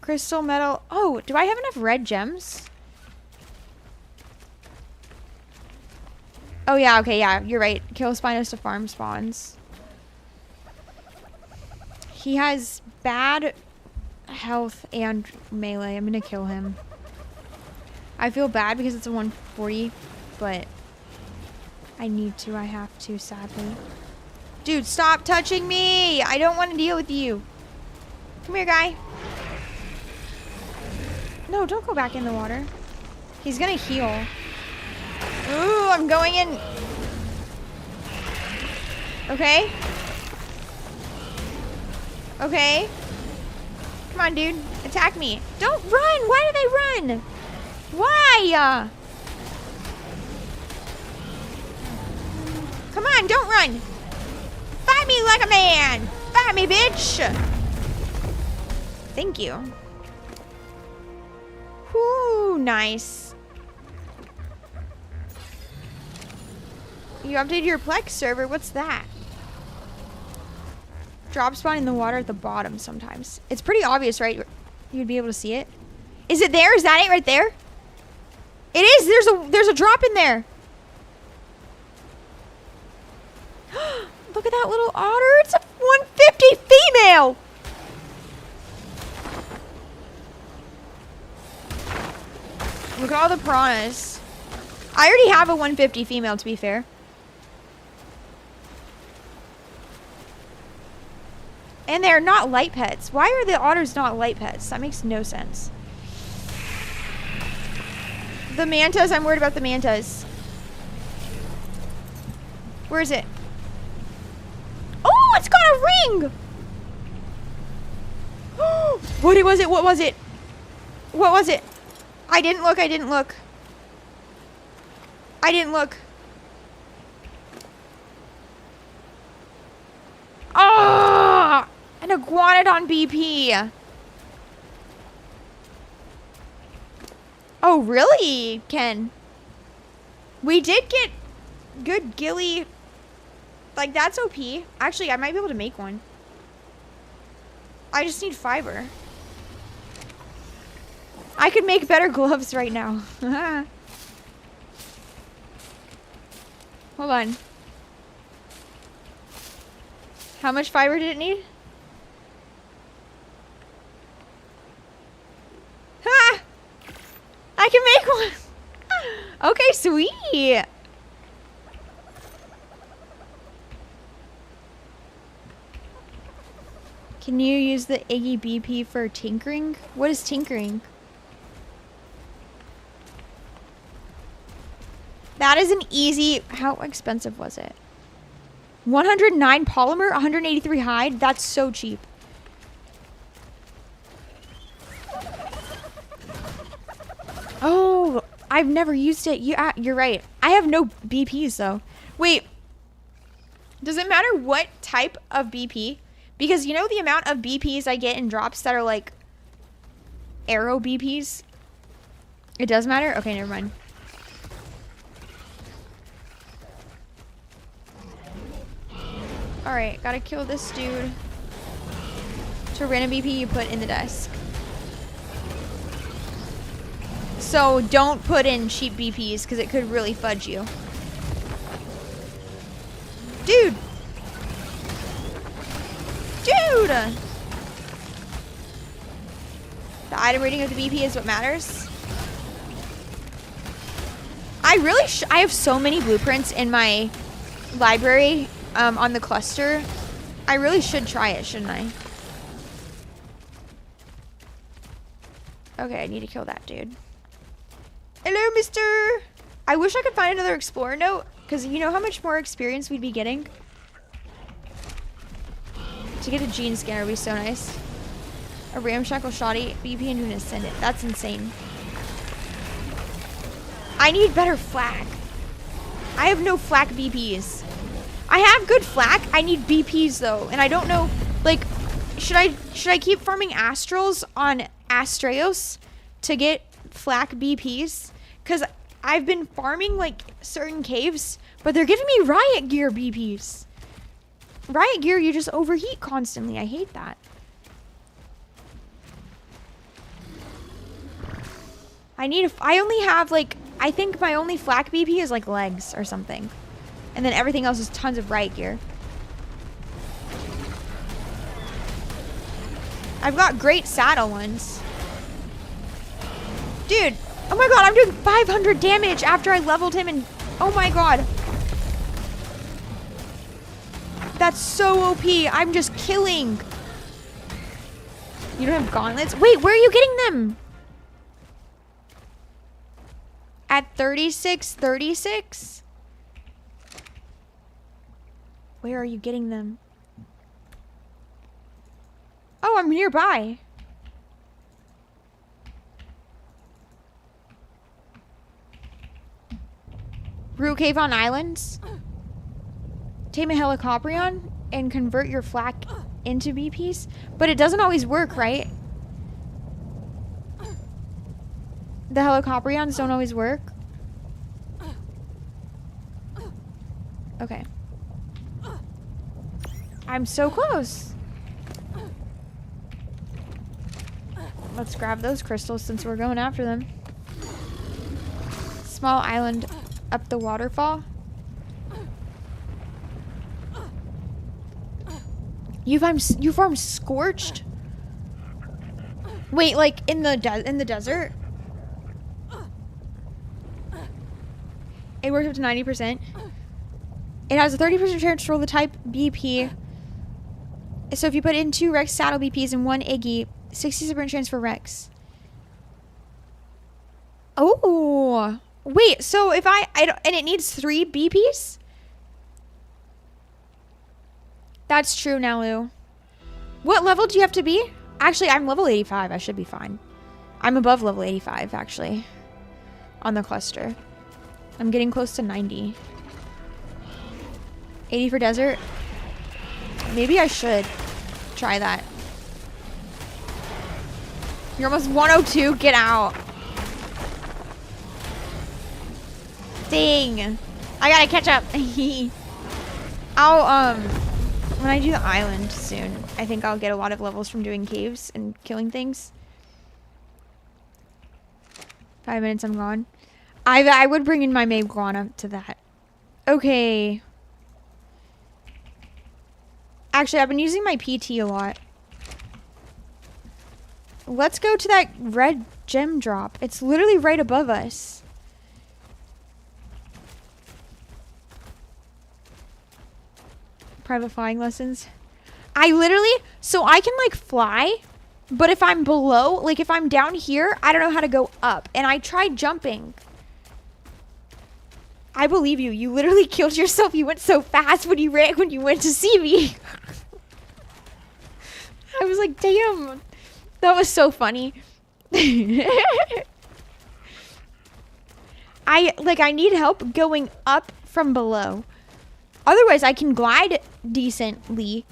Crystal metal. Oh, do I have enough red gems? Oh, yeah. Okay, yeah. You're right. Kill Spinos to farm spawns. He has bad health and melee. I'm going to kill him. I feel bad because it's a 140, but I need to. I have to, sadly. Dude, stop touching me! I don't want to deal with you. Come here, guy. No, don't go back in the water. He's gonna heal. Ooh, I'm going in. Okay. Okay. Come on, dude. Attack me. Don't run. Why do they run? Why? Come on, don't run. Fight me like a man. Fight me, bitch. Thank you. Whoo, nice. You updated your Plex server. What's that? Drop spawn in the water at the bottom sometimes. It's pretty obvious, right? You'd be able to see it. Is it there? Is that it right there? It is. There's a drop in there. Look at that little otter. It's a 150 female. Look at all the piranhas. I already have a 150 female, to be fair. And they're not light pets. Why are the otters not light pets? That makes no sense. The mantas, I'm worried about the mantas. Where is it? Oh, it's got a ring! What was it? What was it? What was it? I didn't look. I didn't look. I didn't look. Ah! An iguanodon BP. Oh, really, Ken? We did get good ghillie. Like, that's OP. Actually, I might be able to make one. I just need fiber. I could make better gloves right now. Hold on. How much fiber did it need? Ha! I can make one. Okay, sweet. Can you use the Iggy BP for tinkering? What is tinkering? That is an easy... How expensive was it? 109 polymer, 183 hide? That's so cheap. Oh, I've never used it. You're right. I have no BPs, though. Wait. Does it matter what type of BP? Because you know the amount of BPs I get in drops that are like arrow BPs? It does matter? Okay, never mind. Alright, gotta kill this dude. To random BP you put in the desk. So don't put in cheap BPs because it could really fudge you. Dude! Dude! The item rating of the BP is what matters. I have so many blueprints in my library on the cluster. I really should try it, shouldn't I? Okay, I need to kill that dude. Hello, mister! I wish I could find another explorer note, because you know how much more experience we'd be getting? To get a gene scanner would be so nice. A ramshackle shoddy BP into an ascendant. That's insane. I need better flak. I have no flak BPs. I have good flak. I need BPs though, and I don't know. Like, should I keep farming astrals on Astreos to get flak BPs? Because I've been farming like certain caves, but they're giving me riot gear BPs. Riot gear, you just overheat constantly. I hate that. I only have like, I think my only flak BP is like legs or something. And then everything else is tons of riot gear. I've got great saddle ones. Dude, oh my god, I'm doing 500 damage after I leveled him and oh my god. That's so OP. I'm just killing. You don't have gauntlets? Wait, where are you getting them? At 36, 36? Where are you getting them? Oh, I'm nearby. Root cave on islands. Tame a helicoprion and convert your flak into BPs. But it doesn't always work, right? The helicoprions don't always work. Okay. I'm so close. Let's grab those crystals since we're going after them. Small island up the waterfall. You farm scorched? Wait, like in the desert? It works up to 90%. It has a 30% chance to roll the type BP. So if you put in 2 Rex saddle BPs and 1 Iggy, 60% chance for Rex. Oh. Wait, so if I don't, and it needs 3 BPs? That's true now, Lou. What level do you have to be? Actually, I'm level 85. I should be fine. I'm above level 85, actually. On the cluster. I'm getting close to 90. 80 for desert. Maybe I should try that. You're almost 102. Get out. Dang. I gotta catch up. I'll, when I do the island soon, I think I'll get a lot of levels from doing caves and killing things. 5 minutes, I'm gone. I would bring in my maid guana to that. Okay. Actually, I've been using my PT a lot. Let's go to that red gem drop. It's literally right above us. Private flying lessons. I literally, so I can like fly, but if I'm below, like if I'm down here, I don't know how to go up. And I tried jumping. I believe you. You literally killed yourself. You went so fast when you ran, when you went to see me. I was like, damn. That was so funny. I need help going up from below. Otherwise, I can glide decently.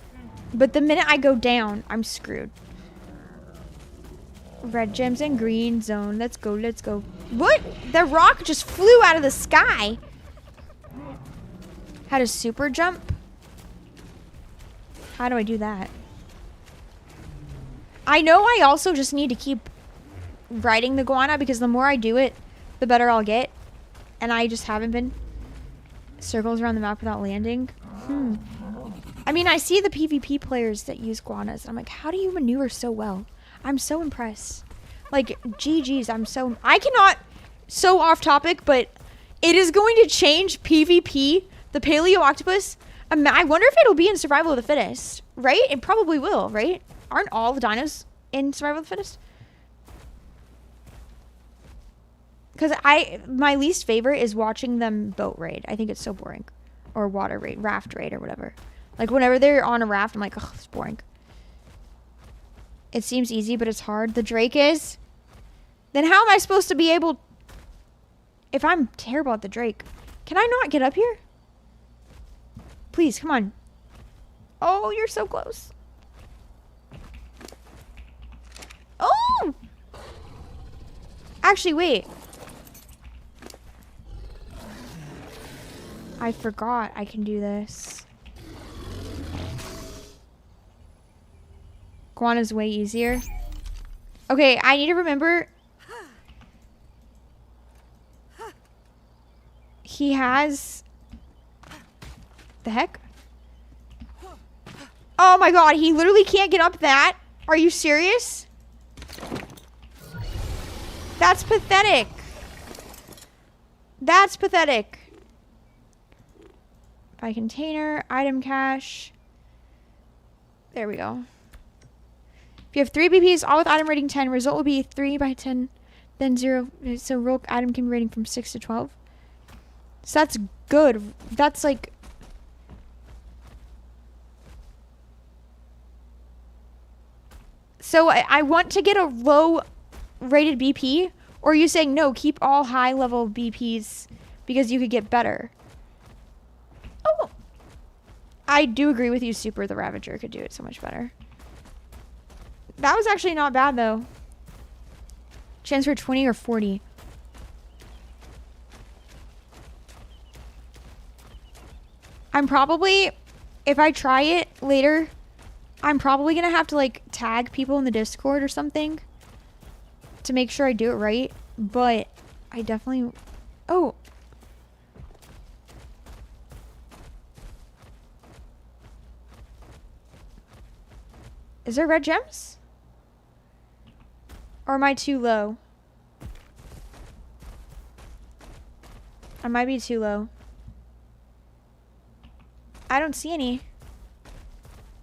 But the minute I go down, I'm screwed. Red gems and green zone. Let's go, let's go. What? The rock just flew out of the sky. How to super jump? How do I do that? I know I also just need to keep riding the guana because the more I do it, the better I'll get. And I just haven't been. Circles around the map without landing. I mean, I see the PvP players that use guanas. And I'm like, how do you maneuver so well? I'm so impressed. Like, GG's, I cannot, so off topic, but it is going to change PvP, the Paleo Octopus. I wonder if it'll be in Survival of the Fittest, right? It probably will, right? Aren't all the dinos in Survival of the Fittest? Because my least favorite is watching them boat raid. I think it's so boring. Or water raid, raft raid or whatever. Like whenever they're on a raft, I'm like, oh, it's boring. It seems easy, but it's hard. The Drake is? Then how am I supposed to be able... If I'm terrible at the Drake. Can I not get up here? Please, come on. Oh, you're so close. Oh! Actually, wait. I forgot I can do this. Guana's way easier. Okay, I need to remember. He has... The heck? Oh my god, he literally can't get up that? Are you serious? That's pathetic. That's pathetic. Buy container, item cache. There we go. If you have 3 BPs, all with item rating 10, result will be 3 by 10, then 0. So roll item can be rating from 6 to 12. So that's good. That's like... So I want to get a low rated BP, or are you saying no, keep all high level BPs because you could get better? Oh, I do agree with you, Super. The Ravager could do it so much better. That was actually not bad though. Chance for 20 or 40. I'm probably, if I try it later, I'm probably gonna have to like tag people in the Discord or something to make sure I do it right. But I definitely, oh. Is there red gems? Or am I too low? I might be too low. I don't see any.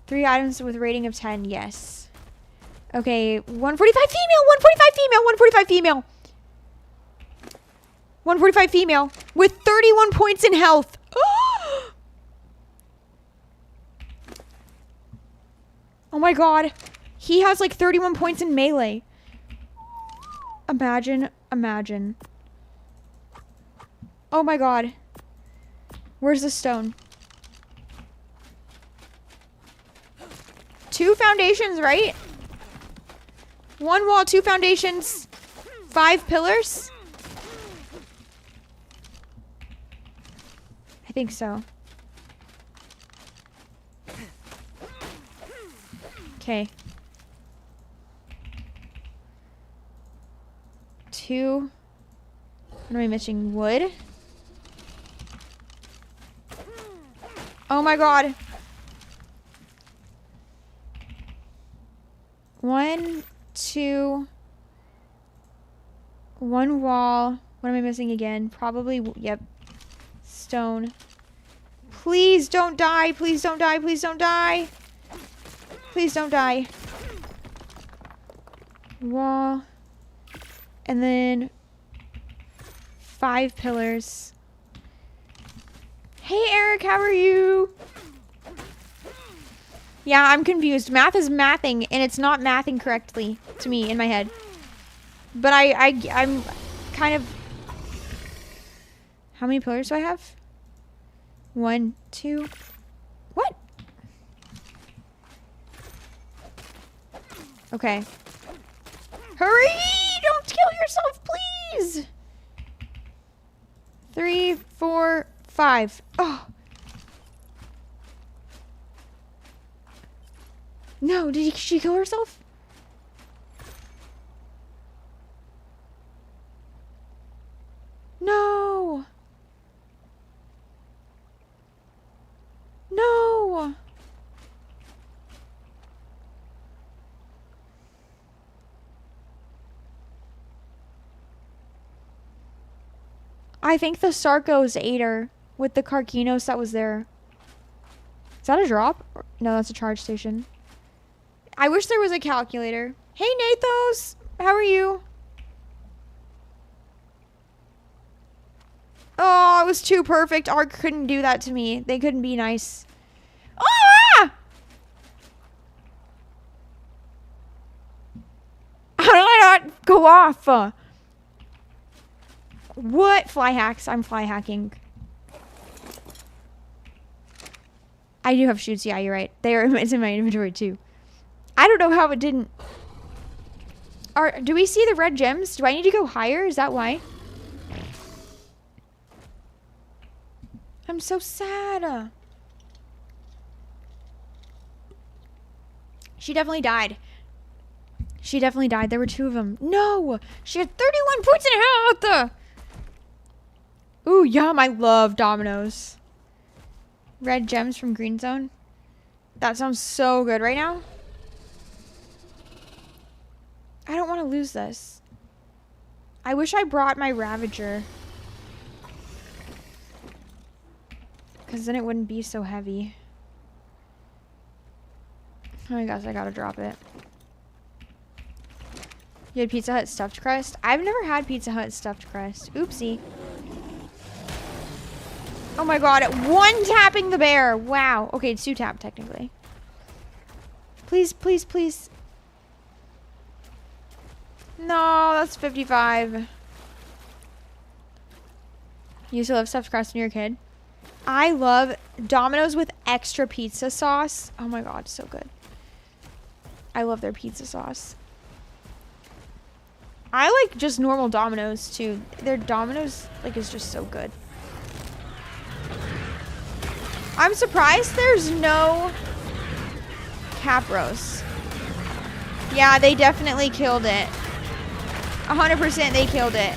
3 items with rating of 10, yes. Okay, 145 female, 145 female, 145 female. 145 female with 31 points in health. Oh my god. He has like 31 points in melee. Imagine, imagine. Oh my god. Where's the stone? 2 foundations, right? 1 wall, 2 foundations, 5 pillars. I think so. Okay. 2. What am I missing? Wood? Oh my god. 1, 2. 1 wall. What am I missing again? Probably, yep. Stone. Please don't die. Please don't die. Please don't die. Please don't die. Wall. And then 5 pillars. Hey Eric, how are you? Yeah, I'm confused. Math is mathing, and it's not mathing correctly to me in my head. But I'm kind of... How many pillars do I have? 1, 2... What? Okay. Hurry! Don't kill yourself, please! 3, 4, 5. Oh. No, did she kill herself? No. No. I think the Sarkos ate her with the Karkinos that was there. Is that a drop? No, that's a charge station. I wish there was a calculator. Hey, Nathos! How are you? Oh, it was too perfect. Ark couldn't do that to me. They couldn't be nice. Ah! How did I not go off? What? Fly hacks. I'm fly hacking. I do have shoots. Yeah, you're right. It's in my inventory too. I don't know how it didn't. Do we see the red gems? Do I need to go higher? Is that why? I'm so sad. She definitely died. She definitely died. There were 2 of them. No! She had 31 points in health! Ooh, yum. I love dominoes. Red gems from Green Zone. That sounds so good right now. I don't want to lose this. I wish I brought my Ravager. Because then it wouldn't be so heavy. I guess I gotta drop it. You had Pizza Hut stuffed crust? I've never had Pizza Hut stuffed crust. Oopsie. Oh my god, 1 tapping the bear. Wow. Okay, it's 2 tap technically. Please, please, please. No, that's 55. You used to love stuffed crust when you were a kid? I love Domino's with extra pizza sauce. Oh my god, so good. I love their pizza sauce. I like just normal Domino's too. Their Domino's like is just so good. I'm surprised there's no Capros. Yeah, they definitely killed it. 100% they killed it.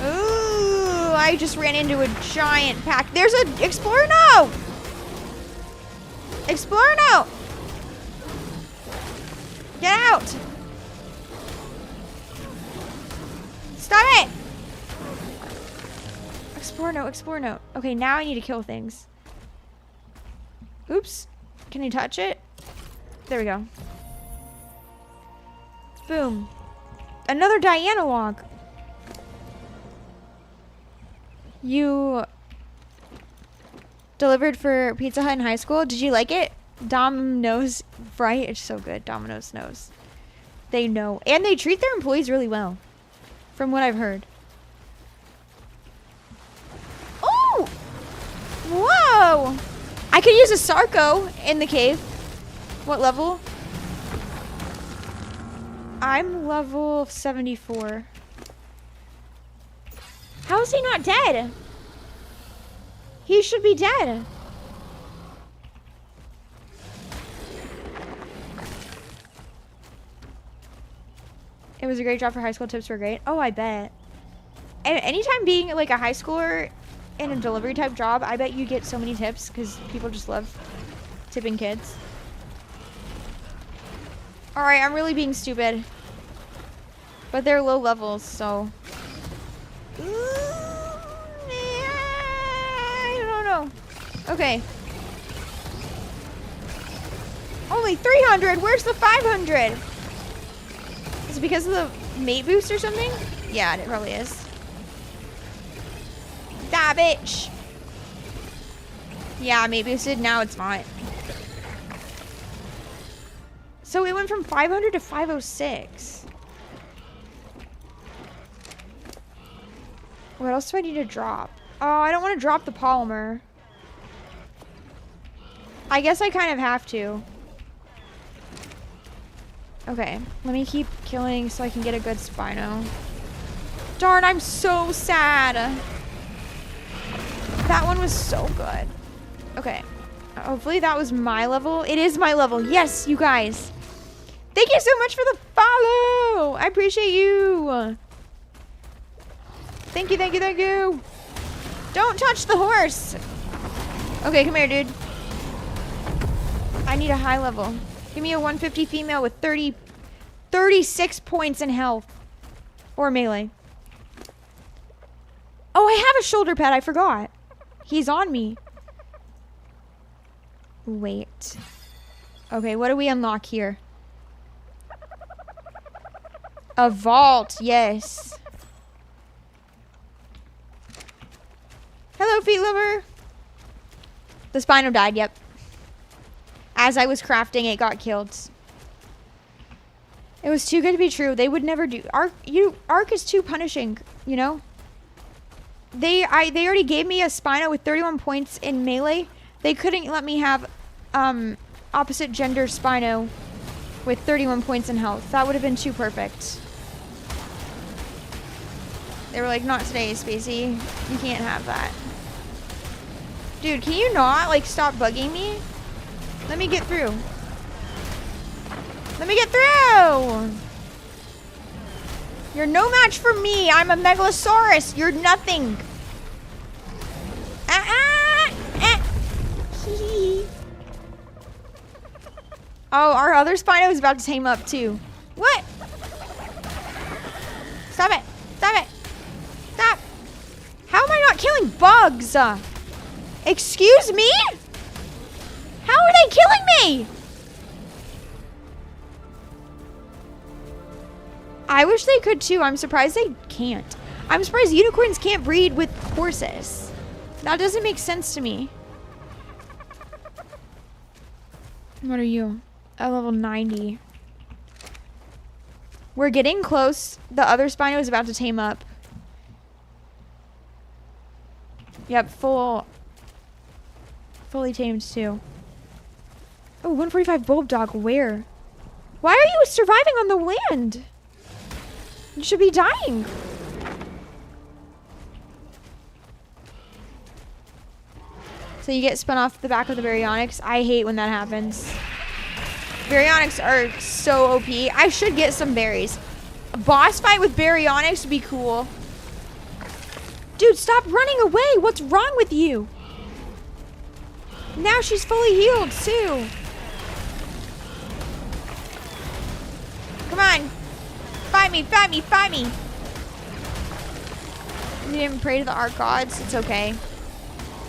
Ooh, I just ran into a giant pack. There's an Explorer note! Explorer note! Get out! Stop it! Explore note, explore note. Okay, now I need to kill things. Oops. Can you touch it? There we go. Boom. Another Diana log. You delivered for Pizza Hut in high school. Did you like it? Dom knows, right? It's so good. Domino's knows. They know. And they treat their employees really well. From what I've heard. Oh! Whoa! I could use a Sarco in the cave. What level? I'm level 74. How is he not dead? He should be dead. It was a great job for high school. Tips were great. Oh, I bet. And anytime being like a high schooler in a delivery type job, I bet you get so many tips because people just love tipping kids. Alright, I'm really being stupid. But they're low levels, so... I don't know. Okay. Only 300! Where's the 500? Is it because of the mate boost or something? Yeah, it probably is. That bitch! Yeah, mate boosted. Now it's not. So it went from 500 to 506. What else do I need to drop? Oh, I don't want to drop the polymer. I guess I kind of have to. Okay, let me keep killing so I can get a good Spino. Darn, I'm so sad. That one was so good. Okay, hopefully that was my level. It is my level. Yes, you guys. Thank you so much for the follow. I appreciate you. Thank you, thank you, thank you. Don't touch the horse. Okay, come here, dude. I need a high level. Give me a 150 female with 36 points in health. Or melee. Oh, I have a shoulder pad. I forgot. He's on me. Wait. Okay, what do we unlock here? A vault, yes. Hello, feet lover. The Spino died, yep. As I was crafting, it got killed. It was too good to be true. They would never do. Arc is too punishing, you know? They already gave me a Spino with 31 points in melee. They couldn't let me have opposite gender Spino with 31 points in health. That would have been too perfect. They were like, not today, Spacey. You can't have that. Dude, can you not, like, stop bugging me? Let me get through. Let me get through! You're no match for me. I'm a Megalosaurus. You're nothing. Oh, our other Spino is about to tame up, too. What? Stop it. Stop it. Stop. How am I not killing bugs? Excuse me? How are they killing me? I wish they could too. I'm surprised they can't. I'm surprised unicorns can't breed with horses. That doesn't make sense to me. What are you? A level 90. We're getting close. The other Spino is about to tame up. Yep, fully tamed too. Oh, 145 Bulldog, where? Why are you surviving on the land? You should be dying. So you get spun off the back of the Baryonyx. I hate when that happens. Baryonyx are so OP. I should get some berries. A boss fight with Baryonyx would be cool. Dude, stop running away. What's wrong with you? Now she's fully healed, too. Come on. Fight me, fight me, fight me. You didn't pray to the art gods. It's okay.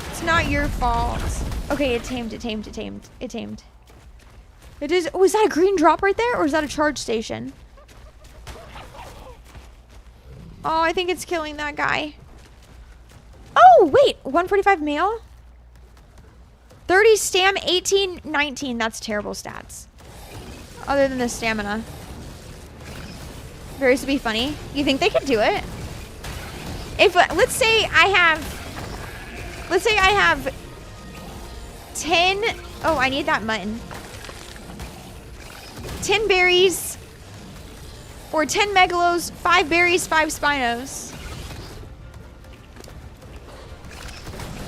It's not your fault. Okay, it tamed, it tamed, it tamed. It tamed. It is. Oh, is that a green drop right there? Or is that a charge station? Oh, I think it's killing that guy. Oh, wait. 145 male? 30 stam, 18, 19. That's terrible stats. Other than the stamina. Berries would be funny. You think they could do it? If, let's say I have 10. Oh, I need that mutton. 10 berries. Or 10 megalos, 5 berries, 5 spinos.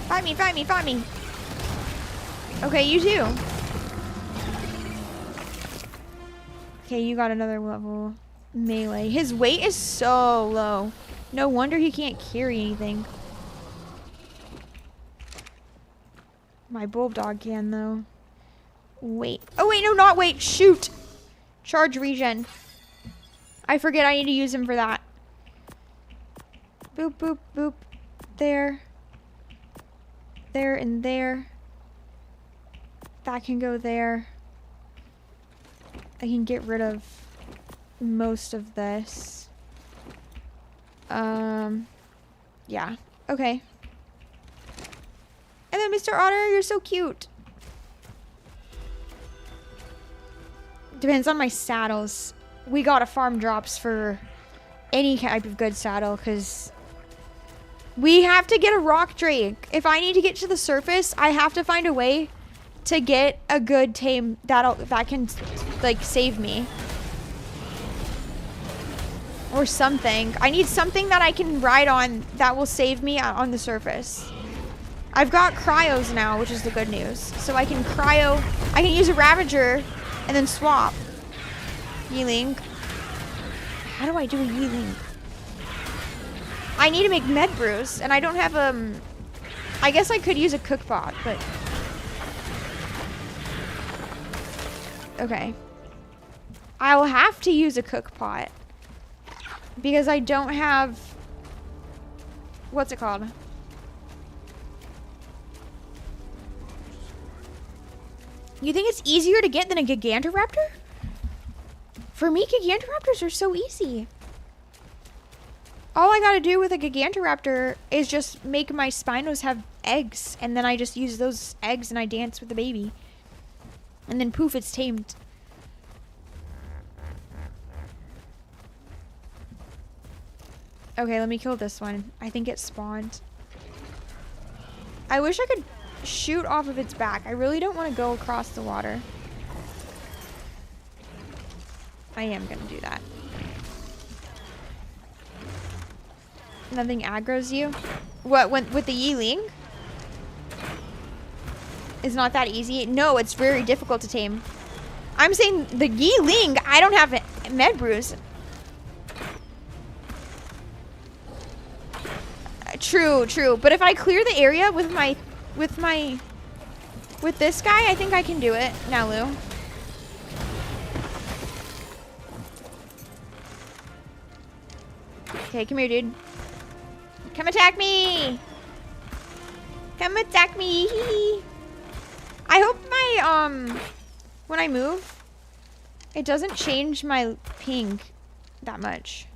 Fight me, fight me, fight me. Okay, you too. Okay, you got another level melee. His weight is so low. No wonder he can't carry anything. My bulldog can, though. Wait. Oh, wait, no, not wait. Shoot. Charge regen. I forget I need to use him for that. Boop, boop, boop. There. There and there. That can go there. I can get rid of most of this. Yeah. Okay. And then Mr. Otter, you're so cute. Depends on my saddles. We gotta farm drops for any type of good saddle, because we have to get a rock drake. If I need to get to the surface, I have to find a way to get a good tame that can like save me. Or something. I need something that I can ride on that will save me on the surface. I've got cryos now, which is the good news. So I can use a Ravager and then swap. Yeeling. How do I do a Yeeling? I need to make med brews, and I don't have I guess I could use a cook pot, but okay. I'll have to use a cook pot because I don't have, what's it called? You think it's easier to get than a Gigantoraptor? For me, Gigantoraptors are so easy. All I gotta do with a Gigantoraptor is just make my Spinos have eggs, and then I just use those eggs and I dance with the baby. And then poof, it's tamed. Okay, let me kill this one. I think it spawned. I wish I could shoot off of its back. I really don't want to go across the water. I am gonna do that. Nothing aggroes you? What, with the Yeeling? It's not that easy? No, it's very difficult to tame. I'm saying the Yeeling, I don't have med brews. True, true. But if I clear the area with this guy, I think I can do it. Now, Lou. Okay, come here, dude. Come attack me! Come attack me! I hope my, when I move, it doesn't change my ping that much.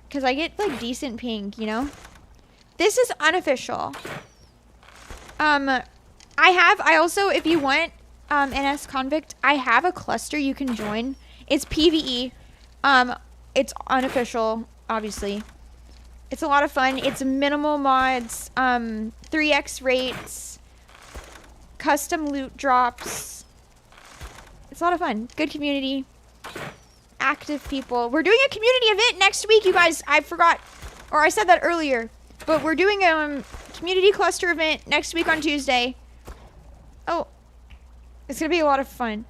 Because I get, like, decent ping, you know? This is unofficial. I also, if you want, NS Convict, I have a cluster you can join. It's PvE. It's unofficial, obviously. It's a lot of fun. It's minimal mods, 3x rates, custom loot drops. It's a lot of fun. Good community. Active people. We're doing a community event next week, you guys. I forgot, or I said that earlier. But we're doing a community cluster event next week on Tuesday. Oh. It's gonna be a lot of fun.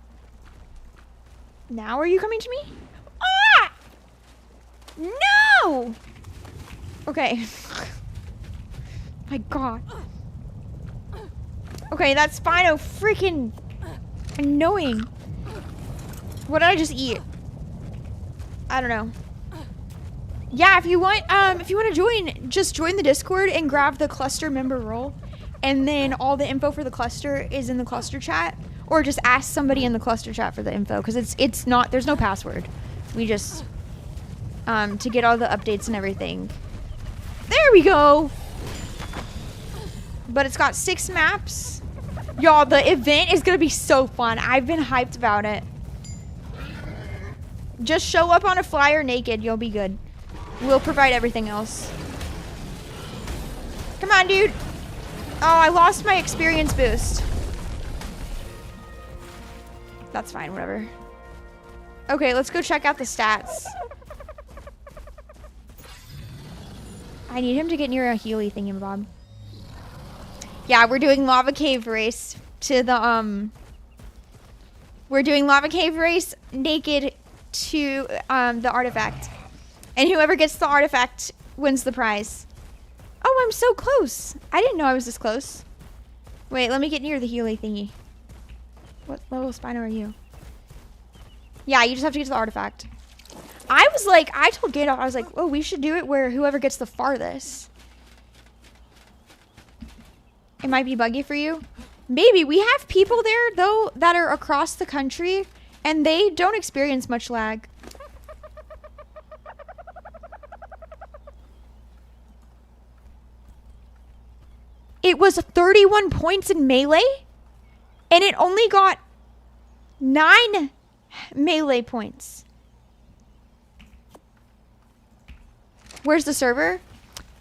Now are you coming to me? Ah! No! Okay. My god. Okay, that Spino freaking annoying. What did I just eat? I don't know. Yeah, if you want to join, just join the Discord and grab the cluster member role. And then all the info for the cluster is in the cluster chat. Or just ask somebody in the cluster chat for the info, because it's not, there's no password. We just to get all the updates and everything. There we go. But it's got 6 maps. Y'all, the event is gonna be so fun. I've been hyped about it. Just show up on a flyer naked, you'll be good. We'll provide everything else. Come on, dude. Oh, I lost my experience boost. That's fine, whatever. Okay, let's go check out the stats. I need him to get near a Healy thingamabob. Yeah, we're doing lava cave race to the, we're doing lava cave race naked to, the artifact. And whoever gets the artifact wins the prize. Oh, I'm so close. I didn't know I was this close. Wait, let me get near the Healy thingy. What level Spino are you? Yeah, you just have to get to the artifact. I was like, I told Gandalf, I was like, oh, we should do it where whoever gets the farthest. It might be buggy for you. Maybe. We have people there, though, that are across the country, and they don't experience much lag. It was 31 points in melee, and it only got 9 melee points. Where's the server?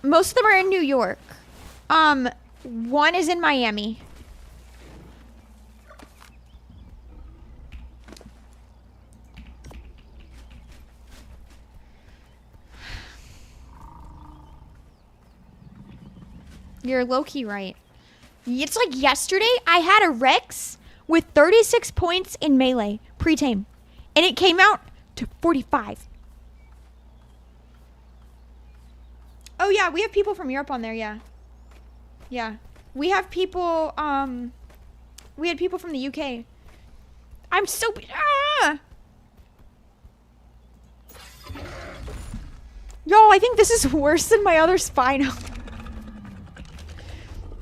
Most of them are in New York. One is in Miami. You're low-key right. It's like yesterday, I had a Rex with 36 points in melee, pre-tame. And it came out to 45. Oh yeah, we have people from Europe on there, yeah. Yeah. We have people, we had people from the UK. I'm so, Yo, I think this is worse than my other Spino.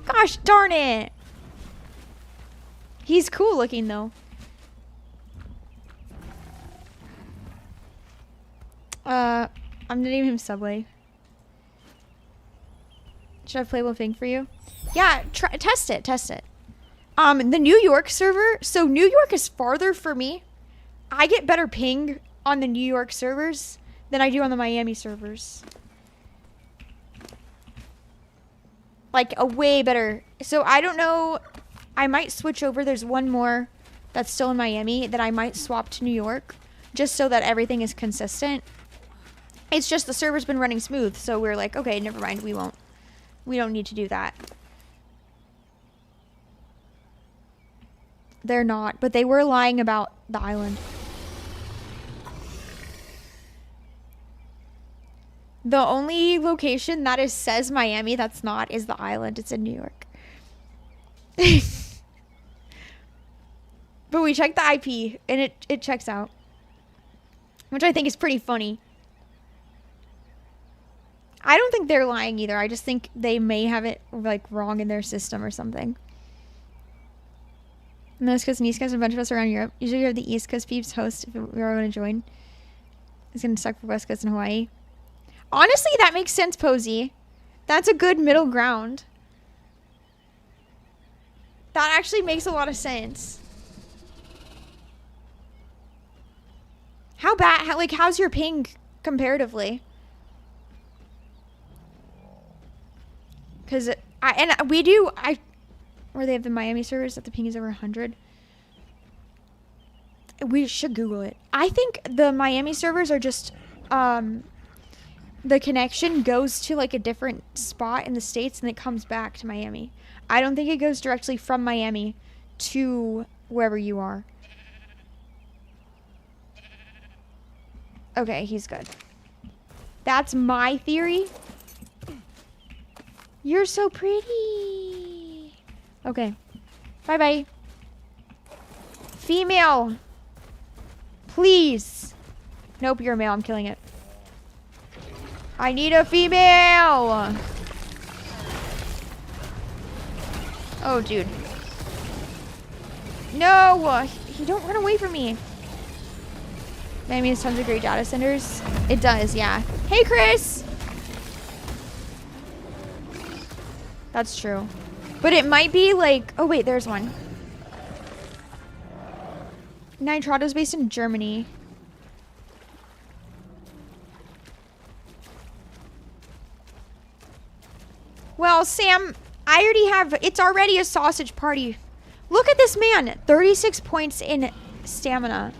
Gosh darn it. He's cool looking though. I'm gonna name him Subway. Should I play Wolf Thing for you? Yeah, test it. The New York server, so New York is farther for me. I get better ping on the New York servers than I do on the Miami servers. Like a way better. So I don't know. I might switch over. There's one more that's still in Miami that I might swap to New York just so that everything is consistent. It's just the server's been running smooth. So we're like, okay, never mind. We don't need to do that. They're not, but they were lying about the island. The only location that says Miami that's not is the island. It's in New York. But we checked the IP and it checks out. Which I think is pretty funny. I don't think they're lying either. I just think they may have it like wrong in their system or something. And West Coast and East Coast, a bunch of us around Europe. Usually we have the East Coast peeps host if we are going to join. It's going to suck for West Coast and Hawaii. Honestly, that makes sense, Posey. That's a good middle ground. That actually makes a lot of sense. How bad? How's your ping comparatively? Because where they have the Miami servers that the ping is over 100. We should Google it. I think the Miami servers are just, the connection goes to like a different spot in the States and it comes back to Miami. I don't think it goes directly from Miami to wherever you are. Okay, he's good. That's my theory. You're so pretty. Okay. Bye-bye. Female. Please. Nope, you're a male. I'm killing it. I need a female. Oh, dude. No. You don't run away from me. Miami has tons of great data centers. It does, yeah. Hey, Chris. That's true. But it might be like... Oh, wait, there's one. Nitrato's based in Germany. Well, Sam, I already have... It's already a sausage party. Look at this man. 36 points in stamina.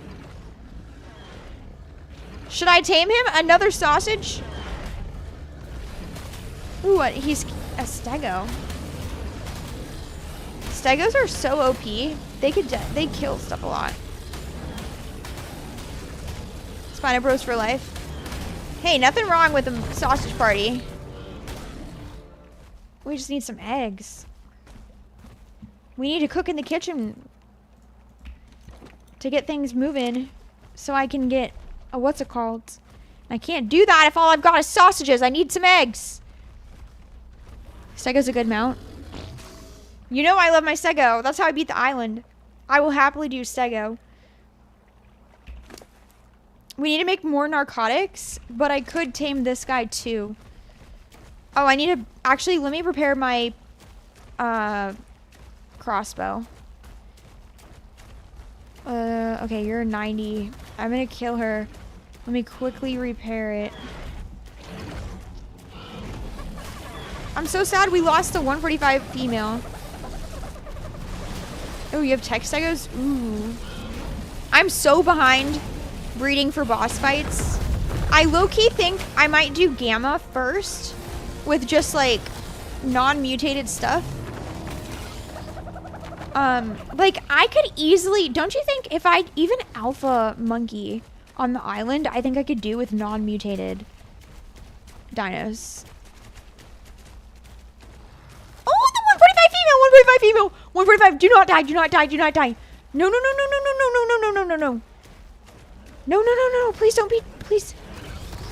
Should I tame him? Another sausage? Ooh, what? He's a stego. Stegos are so OP. They kill stuff a lot. Spino Bros for life. Hey, nothing wrong with the sausage party. We just need some eggs. We need to cook in the kitchen to get things moving so I can get what's it called? I can't do that if all I've got is sausages. I need some eggs. Stego's a good mount. You know I love my Stego. That's how I beat the island. I will happily do Stego. We need to make more narcotics, but I could tame this guy too. Oh, I need to... Actually, let me prepare my crossbow. Okay, you're 90. I'm gonna kill her. Let me quickly repair it. I'm so sad we lost the 145 female. Oh, you have tech stegos? Ooh. I'm so behind breeding for boss fights. I low-key think I might do Gamma first with just like non-mutated stuff. Like I could easily, don't you think if I even alpha monkey on the island, I think I could do with non-mutated dinos. Oh, the 145 female, 145, do not die, do not die, do not die. No, no, no, no, no, no, no, no, no, no, no, no. No, no, no, no, please don't be, please.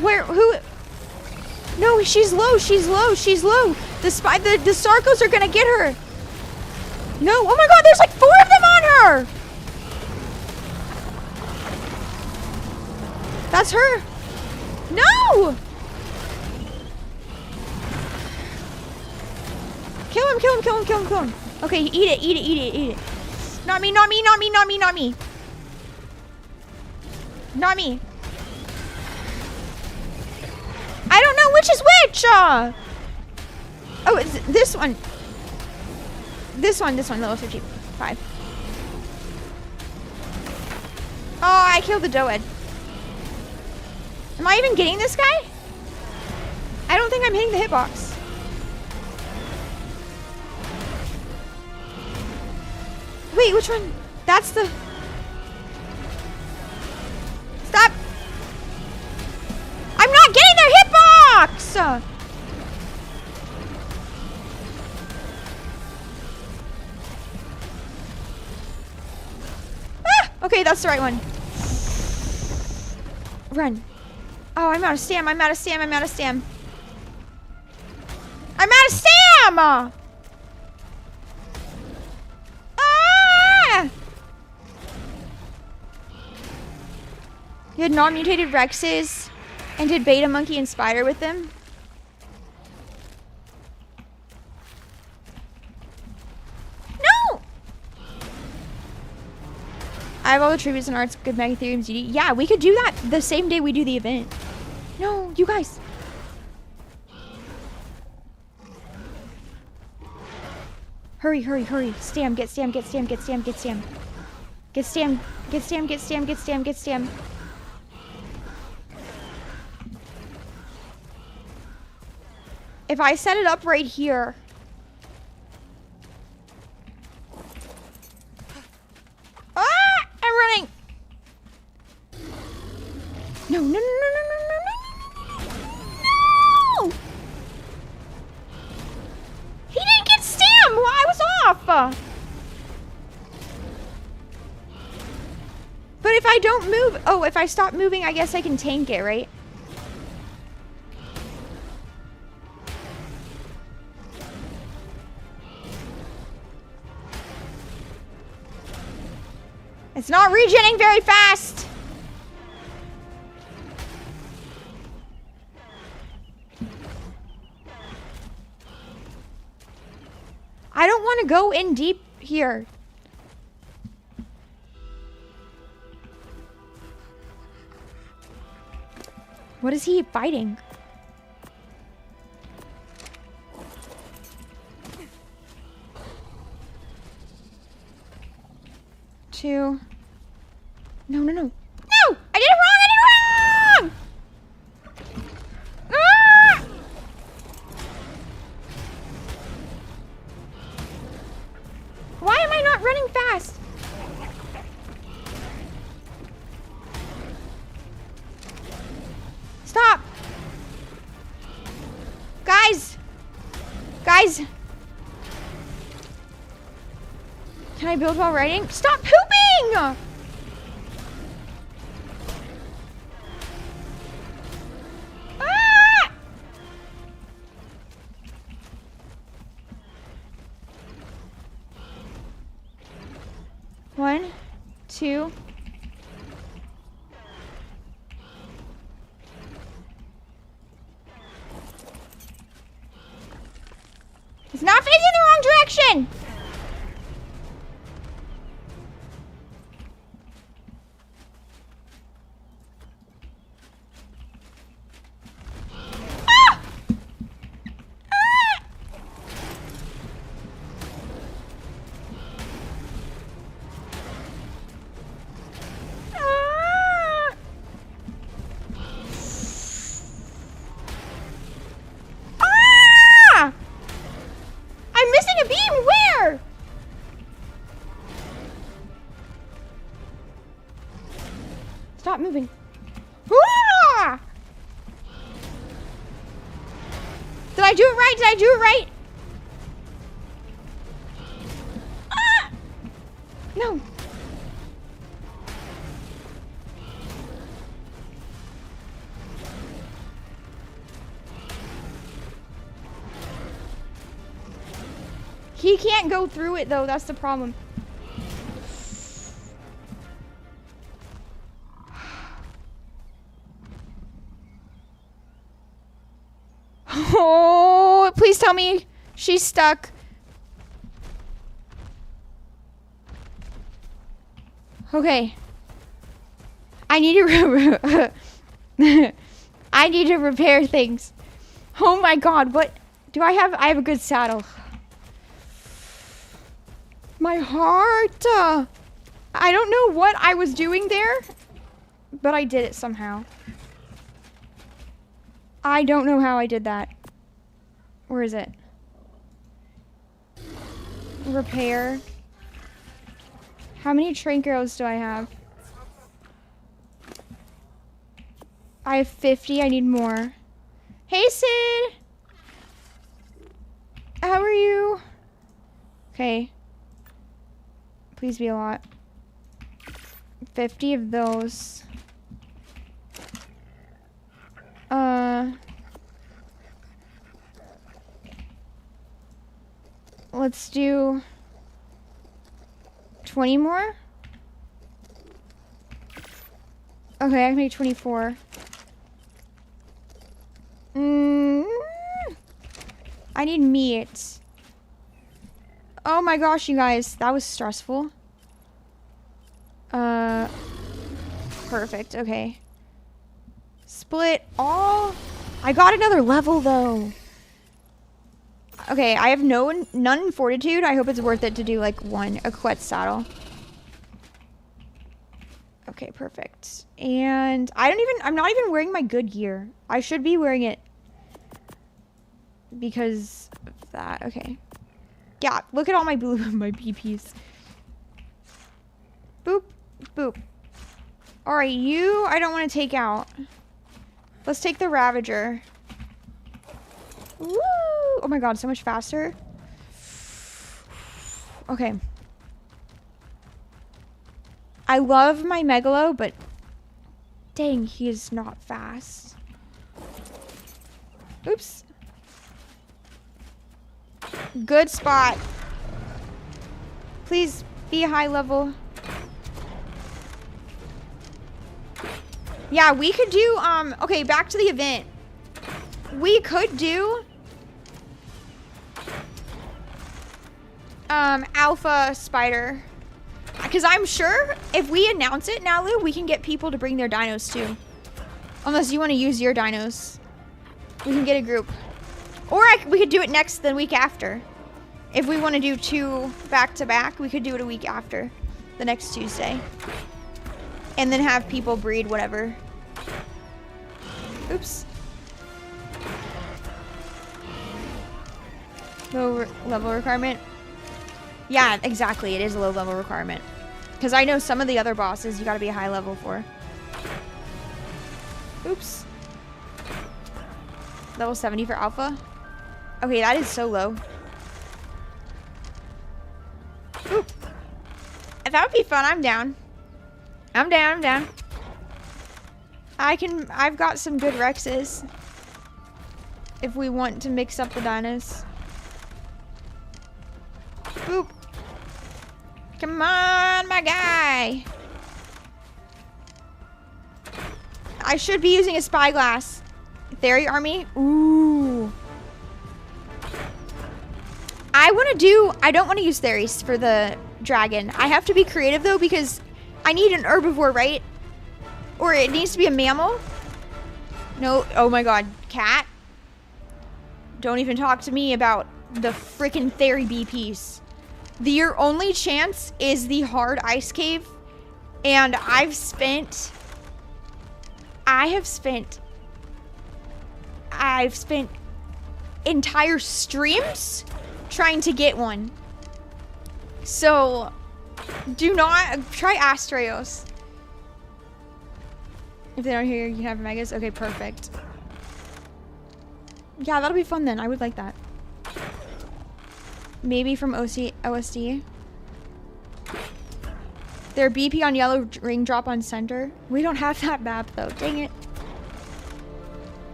Where, who? No, she's low, she's low, she's low. The Sarcos are gonna get her. No, oh my god, there's like 4 of them on her. That's her. No! Kill him, kill him, kill him, kill him, kill him. Okay, eat it, eat it, eat it, eat it. Not me, not me, not me, not me, not me. Not me. I don't know which is which. Oh, it's this one. This one, level 55. Oh, I killed the Doed. Am I even getting this guy? I don't think I'm hitting the hitbox. Wait, which one? That's the... Stop! I'm not getting their hitbox! Okay, that's the right one. Run. Oh, I'm out of stam. I'm out of stam. I'm out of stam. I'm out of stam! Ah! You had non-mutated Rexes and did Beta Monkey and Spider with them? I have all the tributes and arts, good mega theorems. Yeah, we could do that the same day we do the event. No, you guys. Hurry, hurry, hurry. Stam, get stam, get stam, get stam, get stam. Get stam, get stam, get stam, get stam, get stam. If I set it up right here. Ah! I'm running! No, no, no, no, no, no, no, no, no! He didn't get stam! Well, I was off! But if I don't move... Oh, if I stop moving, I guess I can tank it, right? It's not regenerating very fast! I don't want to go in deep here. What is he fighting? Two. No, no, no. No! I did it wrong! I did it wrong! Ah! Why am I not running fast? Stop! Guys! Guys! Can I build while writing? Stop pooping! Ah! One, two. He's not facing the wrong direction! Ah! Ah! Ah! Ah! I'm missing a beam! Where? Stop moving. Ah! Did I do it right? Did I do it right? Ah! No. He can't go through it though, that's the problem. Oh, please tell me she's stuck. Okay. I need to I need to repair things. Oh my god, what do I have? I have a good saddle. My heart. I don't know what I was doing there, but I did it somehow. I don't know how I did that. Where is it? Repair. How many trank arrows do I have? I have 50. I need more. Hey, Sid! How are you? Okay. Please be a lot. 50 of those. Let's do 20 more. Okay, I can make 24. I need meat. Oh my gosh, you guys, that was stressful. Perfect. Okay. Split all. I got another level though. Okay, I have none in fortitude. I hope it's worth it to do like a quetz saddle. Okay, perfect. And I'm not even wearing my good gear. I should be wearing it because of that. Okay. Yeah, look at all my my BPs. Boop, boop. All right, you I don't want to take out. Let's take the Ravager. Woo! Oh my god, so much faster. Okay. I love my Megalo, but dang, he is not fast. Oops. Good spot. Please be high level. Yeah, we could do, okay, back to the event. We could do alpha spider, because I'm sure if we announce it now, Lou, we can get people to bring their dinos too. Unless you want to use your dinos, we can get a group, or we could do it the week after. If we want to do 2 back to back, we could do it a week after, the next Tuesday, and then have people breed whatever. Oops. Low level requirement. Yeah, exactly. It is a low level requirement. Because I know some of the other bosses you gotta be a high level for. Oops. Level 70 for alpha. Okay, that is so low. Oop. If that would be fun, I'm down. I'm down. I've got some good Rexes. If we want to mix up the dinos. Boop. Come on, my guy. I should be using a spyglass. Theory army. Ooh. I don't want to use Theris for the dragon. I have to be creative though because I need an herbivore, right? Or it needs to be a mammal. No, oh my god, cat. Don't even talk to me about the freaking Theory BPs. Your only chance is the hard ice cave, and I have spent entire streams trying to get one. So do not try Astraeos. If they aren't here, you can have megas. Okay, perfect. Yeah, that'll be fun then. I would like that. Maybe from OSD. Their BP on yellow, ring drop on center. We don't have that map though. Dang it.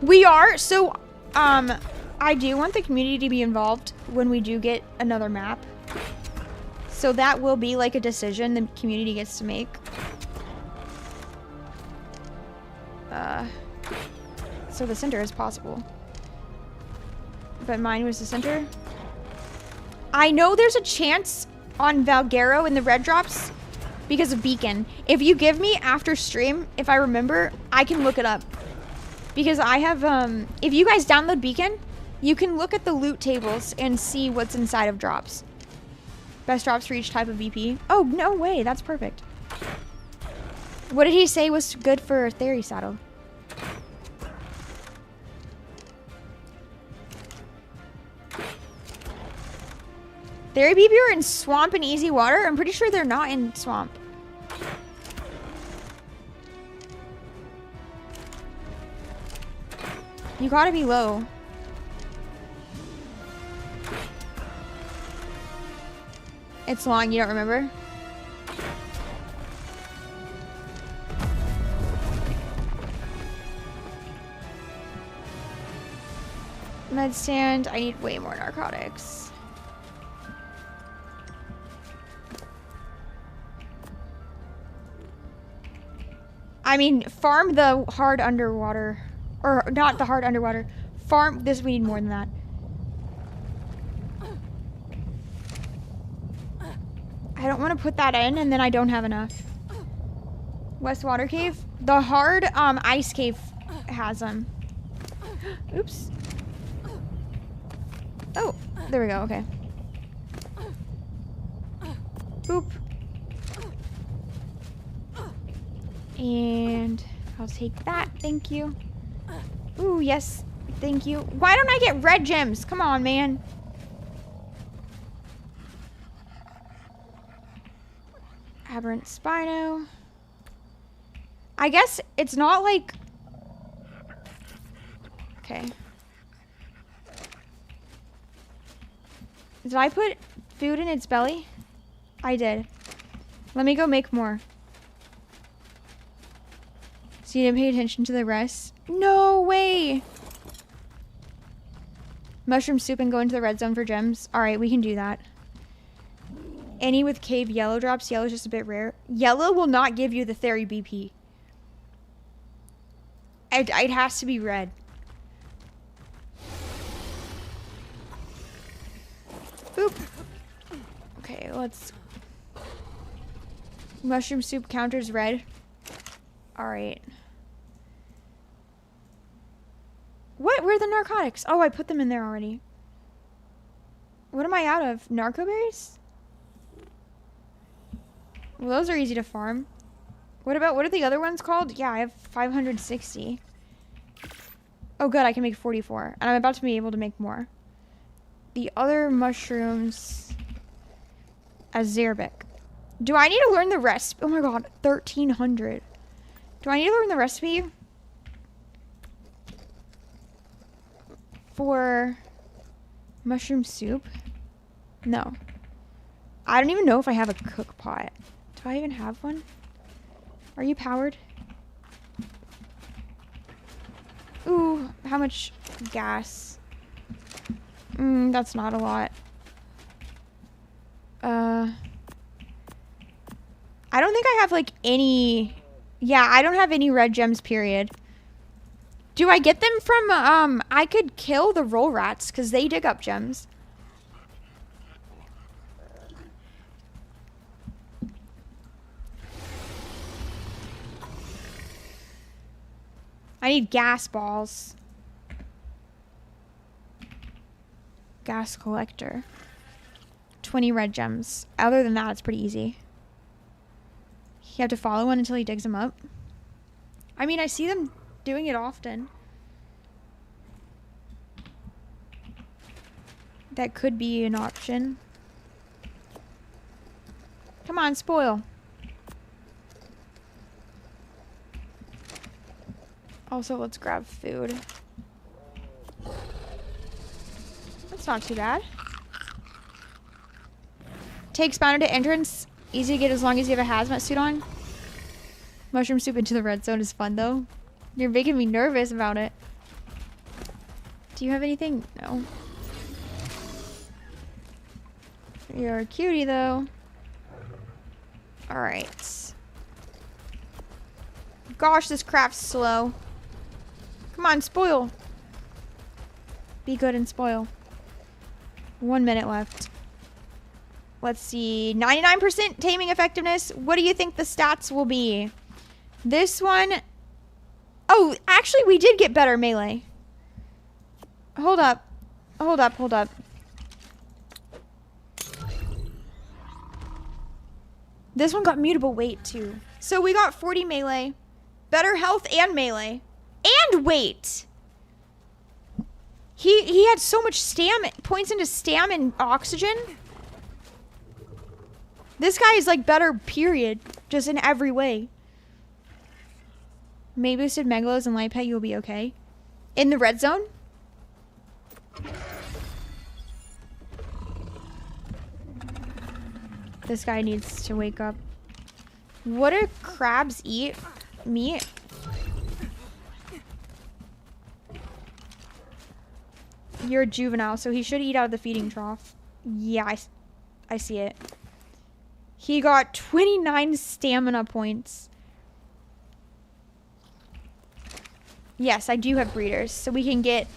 We are. So, I do want the community to be involved when we do get another map. So that will be like a decision the community gets to make. So the center is possible. But mine was the center. I know there's a chance on Valguero in the red drops because of beacon. If you give me after stream, if I remember, I can look it up. Because I have, if you guys download beacon, you can look at the loot tables and see what's inside of drops. Best drops for each type of VP. Oh, no way. That's perfect. What did he say was good for Theory Saddle? Theory BB are in swamp and easy water? I'm pretty sure they're not in swamp. You gotta be low. It's long, you don't remember? Med stand, I need way more narcotics. I mean, farm the hard underwater. Or not the hard underwater. Farm this, we need more than that. I don't want to put that in and then I don't have enough. West Water Cave? The hard ice cave has them. Oops. Oh, there we go. Okay. Boop. And I'll take that. Thank you. Ooh, yes. Thank you. Why don't I get red gems? Come on, man. Aberrant Spino. I guess it's not like... Okay. Did I put food in its belly? I did. Let me go make more. So you didn't pay attention to the rest? No way! Mushroom soup and go into the red zone for gems. Alright, we can do that. Any with cave yellow drops. Yellow is just a bit rare. Yellow will not give you the Theory BP. It has to be red. Boop. Okay, let's... Mushroom soup counters red. Alright. What? Where are the narcotics? Oh, I put them in there already. What am I out of? Narco berries? Well, those are easy to farm. What are the other ones called? Yeah, I have 560. Oh, good. I can make 44. And I'm about to be able to make more. The other mushrooms... Azerbaic. Do I need to learn the recipe? Oh my god, 1,300. Do I need to learn the recipe? For... mushroom soup? No. I don't even know if I have a cook pot. Do I even have one? Are you powered? Ooh, how much gas? That's not a lot. I don't think I have like any... Yeah, I don't have any red gems, period. Do I get them from, I could kill the roll rats because they dig up gems. I need gas balls. Gas collector. 20 red gems. Other than that, it's pretty easy. You have to follow one until he digs them up. I mean, I see them doing it often. That could be an option. Come on, spoil. Also, let's grab food. That's not too bad. Take spawner to entrance. Easy to get as long as you have a hazmat suit on. Mushroom soup into the red zone is fun, though. You're making me nervous about it. Do you have anything? No. You're a cutie, though. Alright. Gosh, this craft's slow. Come on, spoil. Be good and spoil. 1 minute left. Let's see. 99% taming effectiveness. What do you think the stats will be? This one... Oh, actually, we did get better melee. Hold up. Hold up, hold up. This one got mutable weight, too. So we got 40 melee. Better health and melee. And weight! He had so much points into stam and oxygen. This guy is like better, period. Just in every way. May boosted megalos and light pet, you'll be okay. In the red zone? This guy needs to wake up. What do crabs eat? Meat? You're a juvenile, so he should eat out of the feeding trough. Yeah, I see it. He got 29 stamina points. Yes, I do have breeders, so we can get...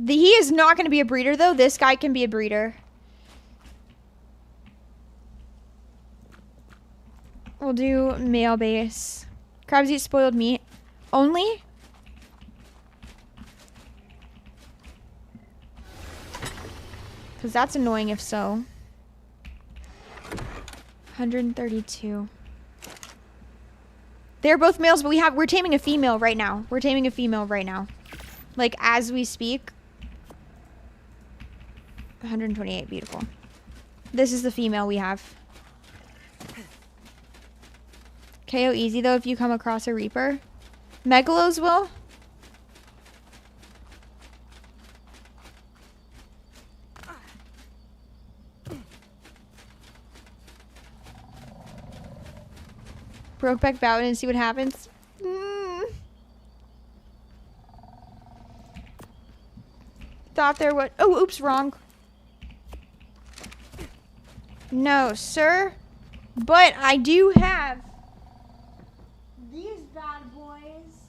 He is not going to be a breeder, though. This guy can be a breeder. We'll do male base. Crabs eat spoiled meat. Only? Because that's annoying if so. 132. They're both males, but we're taming a female right now. We're taming a female right now. Like, as we speak. 128, beautiful. This is the female we have. KO easy, though, if you come across a Reaper. Megalos will? Brokeback Mountain and see what happens. Thought there would. Oh, oops, wrong. No, sir. But I do have these bad boys.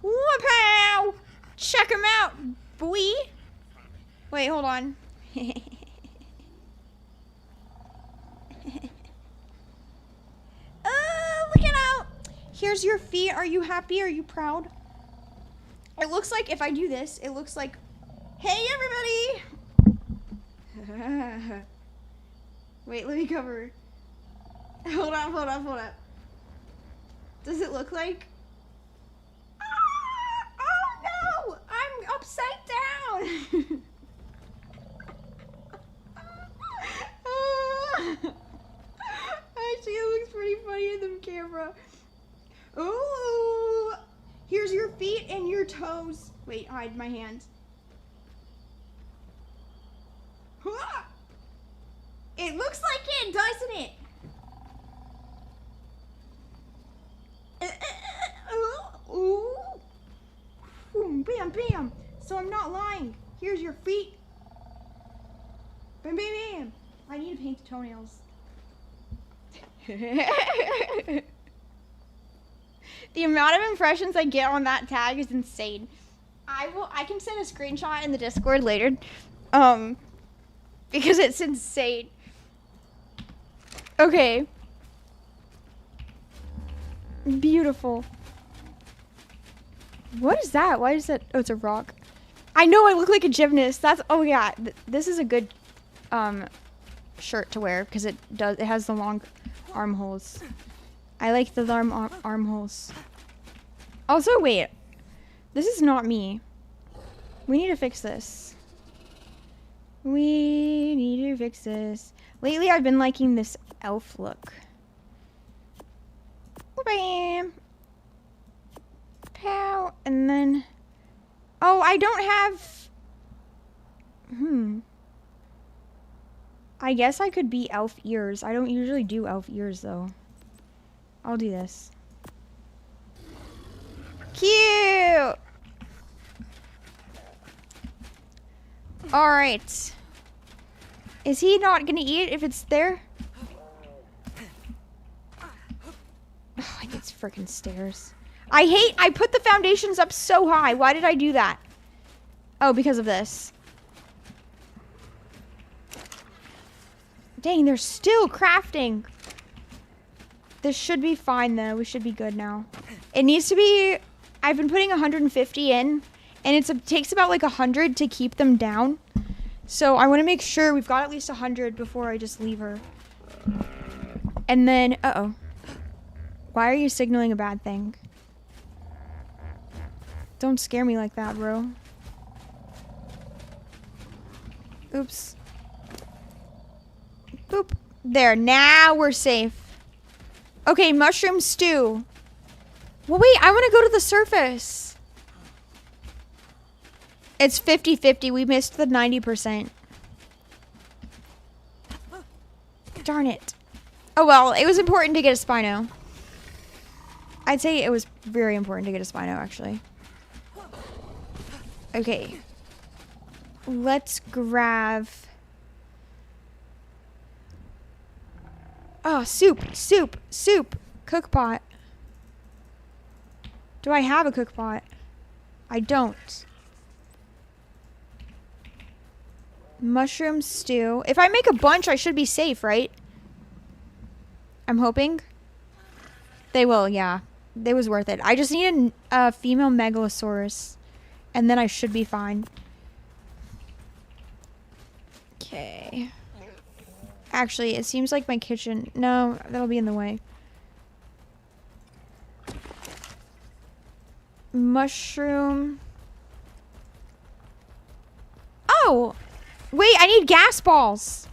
Whoop-ow! Check them out, boy. Wait, hold on. Oh, look it out. Here's your feet. Are you happy? Are you proud? It looks like if I do this, it looks like, hey, everybody. Wait, let me cover. Hold up, hold up, hold up. Does it look like? Ah, oh no! I'm upside down! Actually, it looks pretty funny in the camera. Ooh! Here's your feet and your toes. Wait, hide my hands. It looks like it, doesn't it? Ooh. Boom, bam, bam. So I'm not lying. Here's your feet. Bam, bam, bam. I need to paint the toenails. The amount of impressions I get on that tag is insane. I can send a screenshot in the Discord later. Because it's insane. Okay. Beautiful. What is that? Why is that? Oh, it's a rock. I know I look like a gymnast. That's, oh yeah. This is a good shirt to wear because it has the long armholes. I like the armholes. Also, wait. This is not me. We need to fix this. We need to fix this. Lately, I've been liking this elf look. Bam. Pow. And then... Oh, I don't have... I guess I could be elf ears. I don't usually do elf ears, though. I'll do this. Cute! Alright. Is he not gonna eat if it's there? Oh, I get freaking stairs. I put the foundations up so high. Why did I do that? Oh, because of this. Dang, they're still crafting. This should be fine, though. We should be good now. It needs to be... I've been putting 150 in, and it takes about like 100 to keep them down. So I want to make sure we've got at least 100 before I just leave her. And then... Uh-oh. Why are you signaling a bad thing? Don't scare me like that, bro. Oops. Boop. There, now we're safe. Okay, mushroom stew. Well, wait, I want to go to the surface. It's 50-50. We missed the 90%. Darn it. Oh, well, it was important to get a Spino. I'd say it was very important to get a Spino, actually. Okay. Let's grab... Oh, soup. Cook pot. Do I have a cook pot? I don't. Mushroom stew. If I make a bunch, I should be safe, right? I'm hoping. They will, yeah. It was worth it. I just need a female megalosaurus. And then I should be fine. Okay. Actually, it seems like my kitchen... No, that'll be in the way. Mushroom. Oh! Wait, I need gas balls.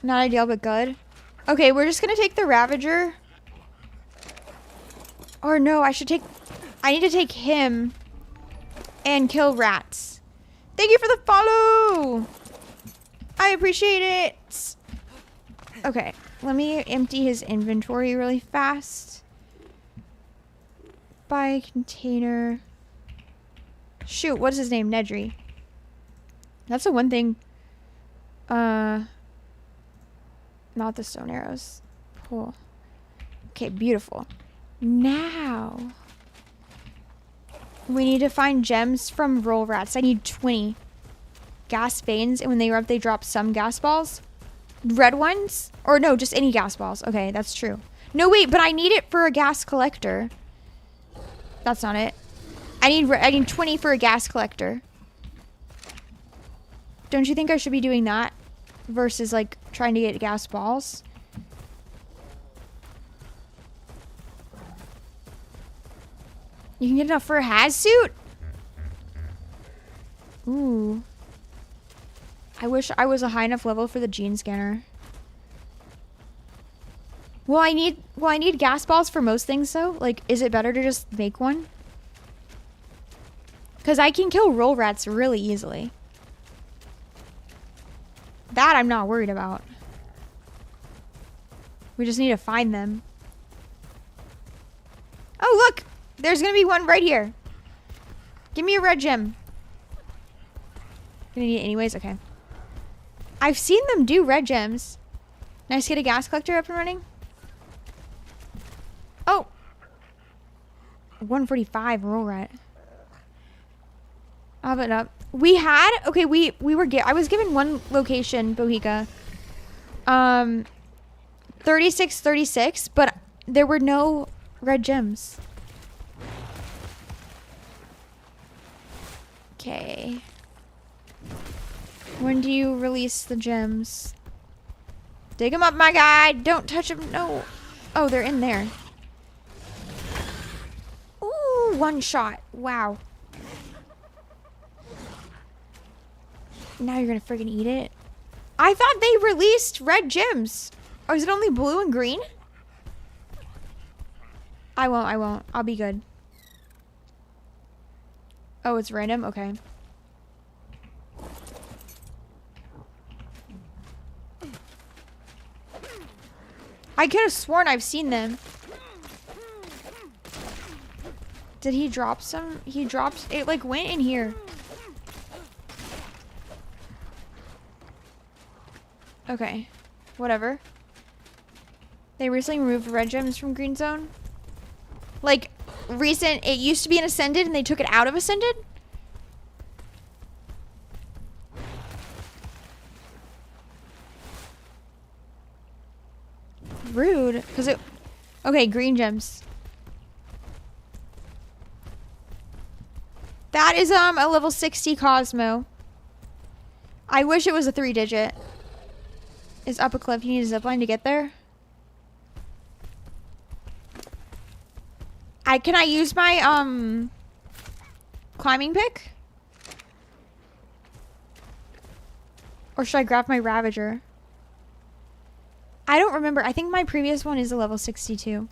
Not ideal, but good. Okay, we're just gonna take the Ravager. Or no, I need to take him and kill rats. Thank you for the follow! I appreciate it! Okay, let me empty his inventory really fast. Buy container. Shoot, what is his name? Nedry. That's the one thing. Not the stone arrows. Cool. Okay, beautiful. Now we need to find gems from roll rats. I need 20 gas veins, and when they erupt, they drop some gas balls. Red ones? Or no, just any gas balls. Okay, that's true. No, wait, but I need it for a gas collector. That's not it. I need 20 for a gas collector. Don't you think I should be doing that versus like trying to get gas balls? You can get enough for a Haz suit? Ooh. I wish I was a high enough level for the gene scanner. Well, I need gas balls for most things though. Like, is it better to just make one? Because I can kill roll rats really easily. That I'm not worried about. We just need to find them. Oh, look! There's gonna be one right here. Give me a red gem. Gonna need it anyways? Okay. I've seen them do red gems. Nice to get a gas collector up and running. Oh! 145 roll rat. I'll have it up. We had... Okay, we were... I was given one location, Bohica. 36, but there were no red gems. Okay. When do you release the gems? Dig them up, my guy. Don't touch them. No. Oh, they're in there. Ooh, one shot. Wow. Now you're gonna freaking eat it. I thought they released red gems. Or is it only blue and green? I won't. I'll be good. Oh, it's random? Okay. I could have sworn I've seen them. Did he drop some? He dropped... It, like, went in here. Okay. Whatever. They recently removed red gems from Green Zone. Like, recent... It used to be in Ascended, and they took it out of Ascended? Rude. Because it... Okay, green gems. That is, a level 60 Cosmo. I wish it was a 3-digit. Is up a cliff. You need a zipline to get there? Can I use my, climbing pick? Or should I grab my Ravager? I don't remember. I think my previous one is a level 62.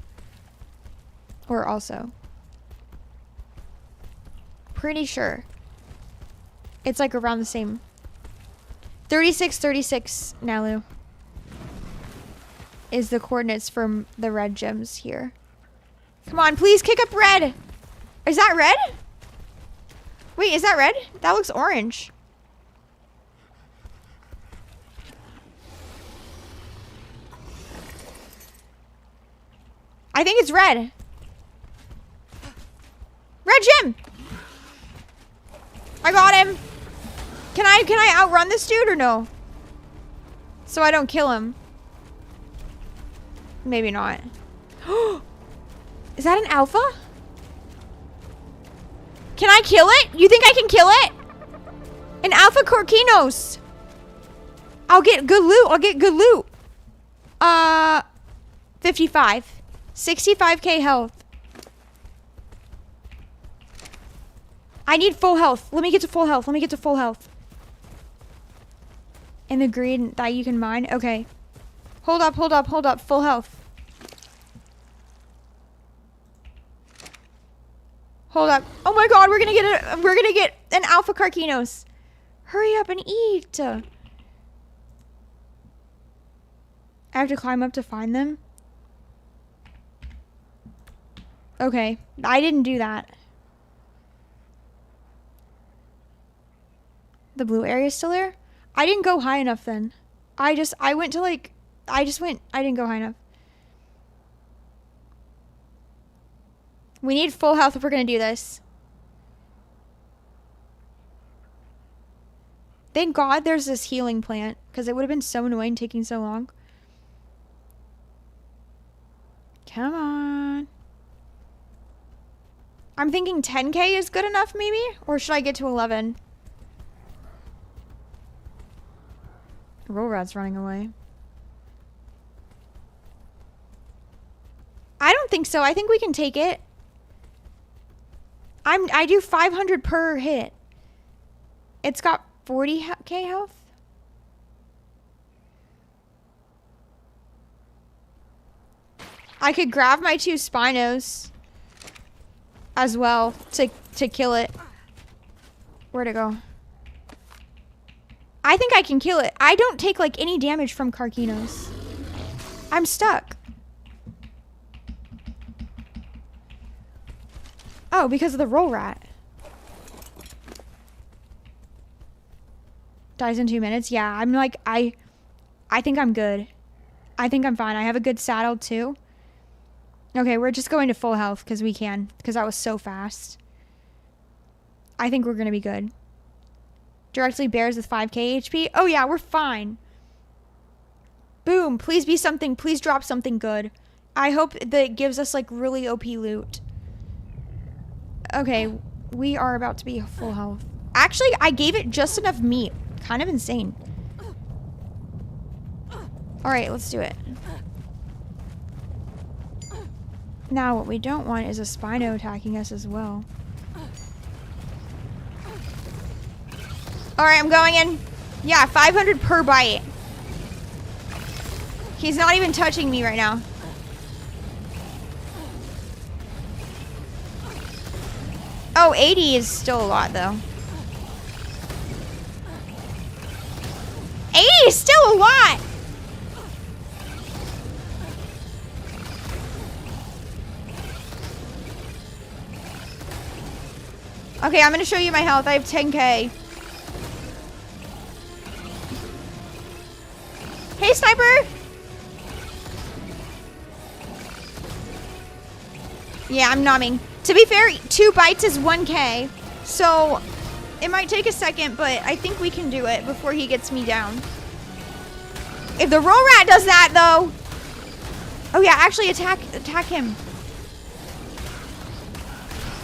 Or also. Pretty sure. It's like around the same. 36, Nalu. Is the coordinates from the red gems here. Come on, please kick up red. Is that red? Wait, is that red? That looks orange. I think it's red. Red gem! I got him. Can I outrun this dude or no? So I don't kill him. Maybe not. Is that an alpha? Can I kill it? You think I can kill it? An alpha Corquinos. I'll get good loot. I'll get good loot. 55. 65k health. I need full health. Let me get to full health. Let me get to full health. And the green that you can mine. Okay. Hold up, hold up, hold up. Full health. Hold up. Oh my god, we're gonna get an alpha Carquinos. Hurry up and eat. I have to climb up to find them. Okay. I didn't do that. The blue area is still there? I didn't go high enough then. I didn't go high enough. We need full health if we're gonna do this. Thank God there's this healing plant, because it would have been so annoying taking so long. Come on. I'm thinking 10k is good enough maybe? Or should I get to 11? Roll rat's running away. I don't think so. I think we can take it. I do 500 per hit. It's got 40k health. I could grab my 2 Spinos as well to kill it. Where'd it go? I think I can kill it. I don't take like any damage from Carquinos. I'm stuck. Oh, because of the roll rat. Dies in 2 minutes. Yeah, I'm like, I think I'm good. I think I'm fine. I have a good saddle too. Okay, we're just going to full health because we can. Because that was so fast. I think we're going to be good. Directly bears with 5k HP. Oh yeah, we're fine. Boom. Please be something. Please drop something good. I hope that it gives us like really OP loot. Okay, we are about to be full health. Actually, I gave it just enough meat. Kind of insane. Alright, let's do it. Now, what we don't want is a Spino attacking us as well. Alright, I'm going in. Yeah, 500 per bite. He's not even touching me right now. Oh, 80 is still a lot, though. 80 is still a lot! Okay, I'm gonna show you my health. I have 10k. Hey, sniper! Yeah, I'm nomming. To be fair, 2 bites is 1k. So, it might take a second, but I think we can do it before he gets me down. If the roll rat does that, though... Oh, yeah, actually attack him.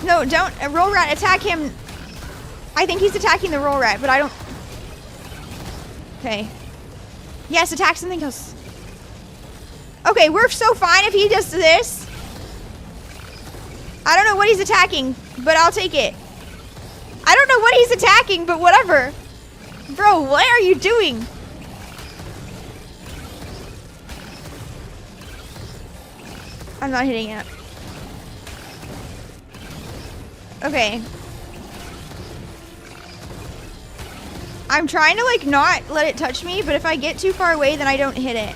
No, don't. Roll rat, attack him. I think he's attacking the roll rat, but I don't... Okay. Yes, attack something else. Okay, we're so fine if he does this. I don't know what he's attacking, but I'll take it. I don't know what he's attacking, but whatever. Bro, what are you doing? I'm not hitting it. Okay. I'm trying to, like, not let it touch me, but if I get too far away, then I don't hit it.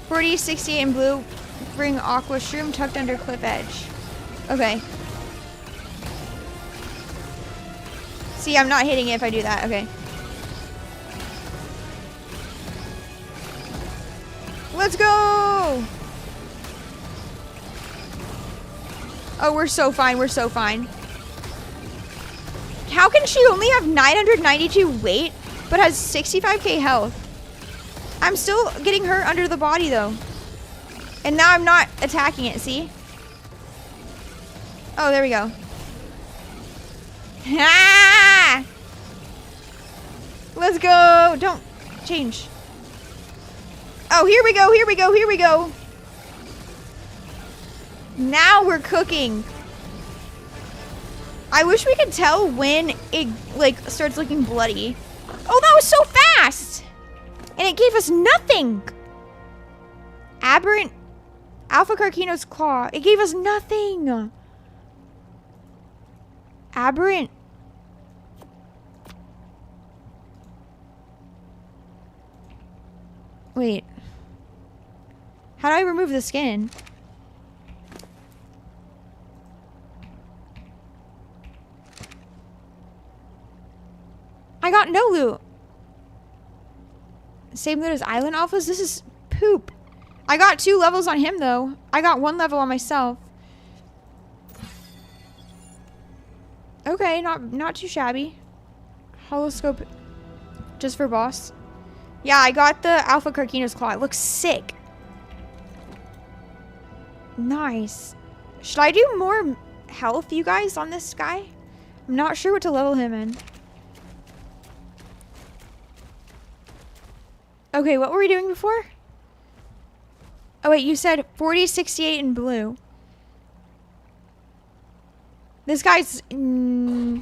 40, 68 in blue. Bring aqua shroom tucked under cliff edge. Okay. See, I'm not hitting it if I do that. Okay. Let's go! Oh, we're so fine. We're so fine. How can she only have 992 weight? but has 65k health. I'm still getting her under the body though. And now I'm not attacking it, see? Oh, there we go. Ah! Let's go. Don't change. Oh, here we go, here we go, here we go. Now we're cooking. I wish we could tell when it like starts looking bloody. Oh, that was so fast. And it gave us nothing. Aberrant Alpha Carcino's Claw. It gave us nothing. Aberrant. Wait. How do I remove the skin? I got no loot. Same loot as Island Alphas? This is poop. I got 2 levels on him though. I got 1 level on myself. Okay, not too shabby. Holoscope just for boss. Yeah, I got the Alpha Carcino's Claw. It looks sick. Nice. Should I do more health, you guys, on this guy? I'm not sure what to level him in. Okay, what were we doing before? Oh, wait, you said 40, 68 in blue. This guy's... no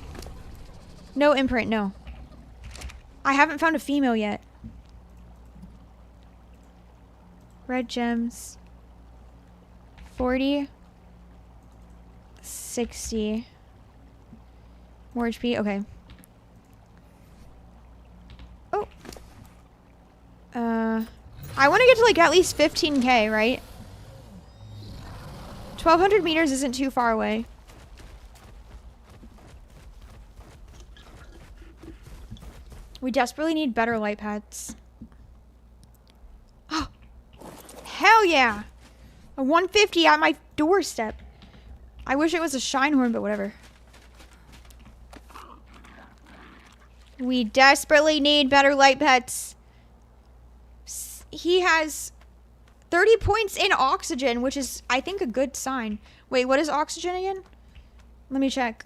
imprint, no. I haven't found a female yet. Red gems. 40. 60. More HP, okay. Oh. I want to get to like at least 15k, right? 1200 meters isn't too far away. We desperately need better light pads. Oh, hell yeah! A 150 at my doorstep. I wish it was a Shinehorn, but whatever. We desperately need better light pets. He has 30 points in oxygen, which is, I think, a good sign. Wait, what is oxygen again? Let me check.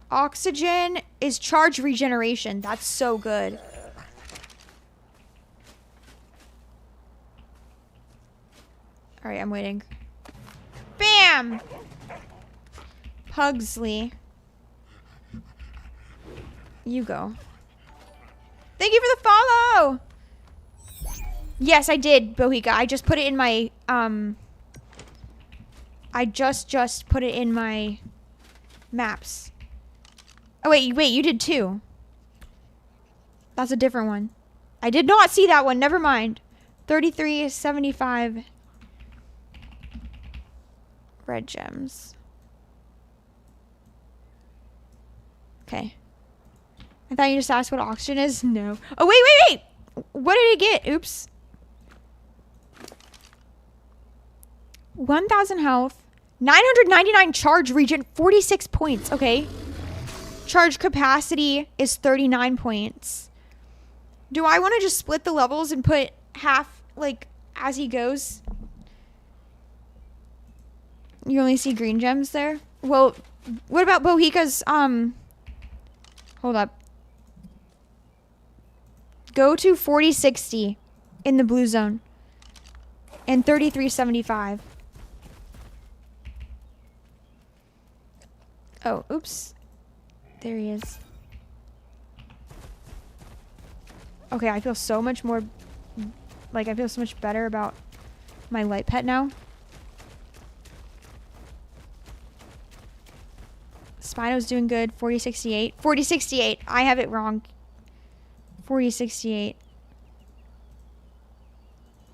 Oxygen is charge regeneration. That's so good. All right, I'm waiting. Bam! Pugsley. You go. Thank you for the follow! Yes, I did, Bohika. I just put it in my, I just put it in my maps. Oh, wait, you did too. That's a different one. I did not see that one. Never mind. 33.75. Red gems. Okay. I thought you just asked what oxygen is. No. Oh, wait. What did it get? Oops. 1,000 health. 999 charge regen. 46 points. Okay. Charge capacity is 39 points. Do I want to just split the levels and put half, like, as he goes? You only see green gems there? Well, what about Bohika's, hold up. Go to 4060 in the blue zone. And 3375. Oh, oops. There he is. Okay, I feel so much more... Like, I feel so much better about my light pet now. Spino's doing good. 4068. 4068. I have it wrong. 4068.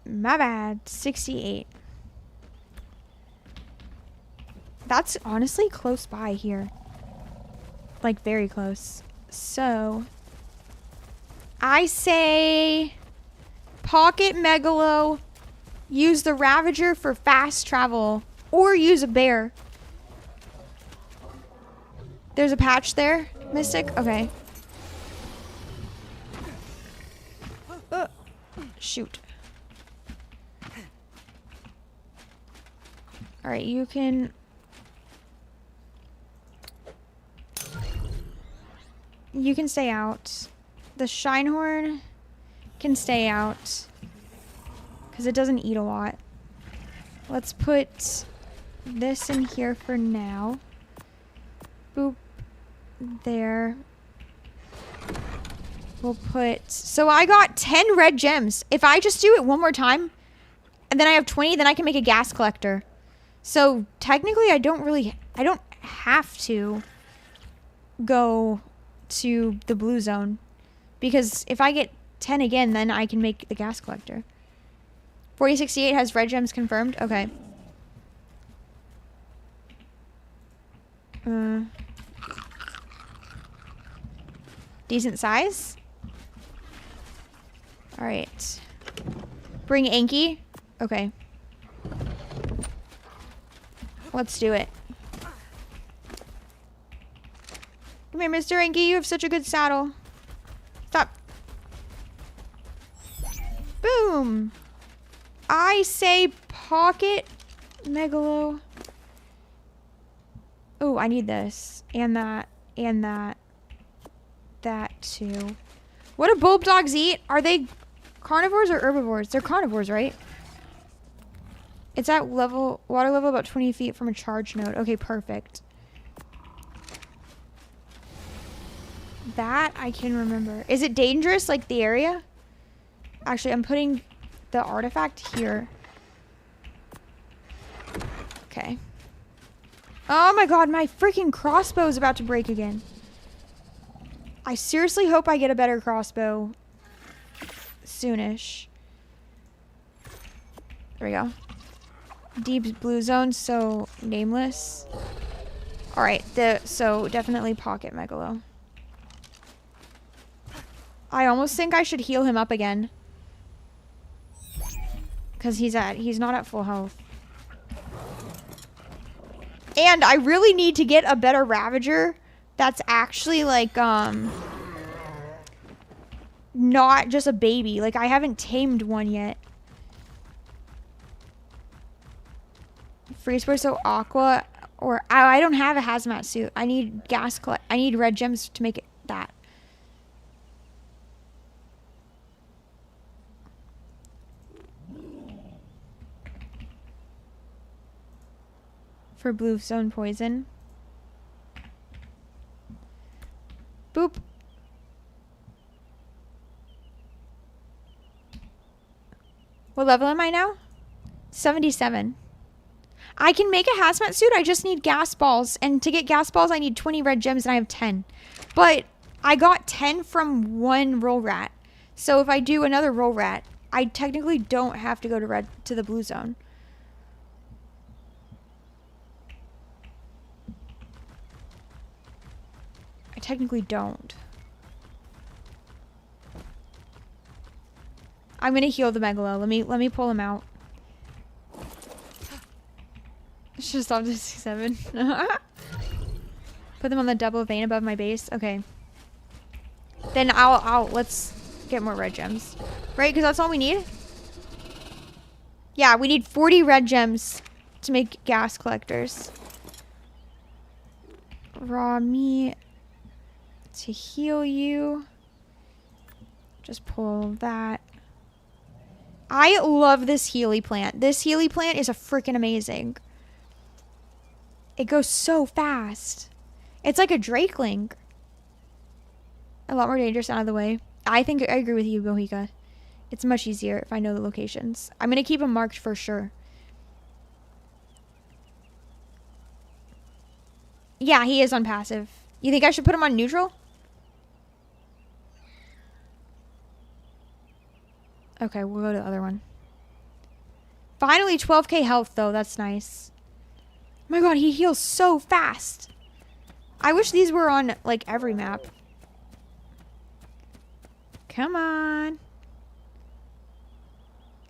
My bad. 68. That's honestly close by here. Like, very close. So, I say pocket Megalo, use the Ravager for fast travel, or use a bear. There's a patch there, Mystic? Okay. Shoot. Alright, you can... You can stay out. The Shinehorn can stay out. Because it doesn't eat a lot. Let's put this in here for now. Boop. There. We'll put... So I got 10 red gems. If I just do it one more time, and then I have 20, then I can make a gas collector. So technically I don't have to go to the blue zone. Because if I get 10 again, then I can make the gas collector. 4068 has red gems confirmed. Okay. Decent size. Alright. Bring Anki. Okay. Let's do it. Come here, Mr. Anki. You have such a good saddle. Stop. Boom. I say pocket megalo. Oh, I need this. And that. And that. That too. What do bulb dogs eat? Are they carnivores or herbivores? They're carnivores, right? It's at level, water level about 20 feet from a charge node. Okay, perfect. That I can remember. Is it dangerous, like the area? Actually, I'm putting the artifact here. Okay. Oh my god, my freaking crossbow is about to break again. I seriously hope I get a better crossbow soonish. There we go. Deep blue zone, so nameless. Alright, so definitely pocket megalo. I almost think I should heal him up again. Because he's not at full health. And I really need to get a better Ravager that's actually like not just a baby. Like I haven't tamed one yet. Free so aqua or I don't have a hazmat suit. I need I need red gems to make it that. For blue zone poison. Boop. What level am I now? 77. I can make a hazmat suit. I just need gas balls. And to get gas balls, I need 20 red gems and I have 10. But I got 10 from one roll rat. So if I do another roll rat, I technically don't have to go to the blue zone. I technically don't. I'm gonna heal the megalo. Let me pull him out. Should have stopped at 67. Put them on the double vein above my base. Okay. Then let's get more red gems. Right? Because that's all we need? Yeah, we need 40 red gems to make gas collectors. Raw meat to heal you. Just pull that. I love this Healy plant. This Healy plant is a freaking amazing. It goes so fast. It's like a Drakeling. A lot more dangerous out of the way. I think I agree with you, Bohika. It's much easier if I know the locations. I'm going to keep them marked for sure. Yeah, he is on passive. You think I should put him on neutral? Okay, we'll go to the other one. Finally, 12k health, though. That's nice. Oh my god, he heals so fast. I wish these were on, like, every map. Come on.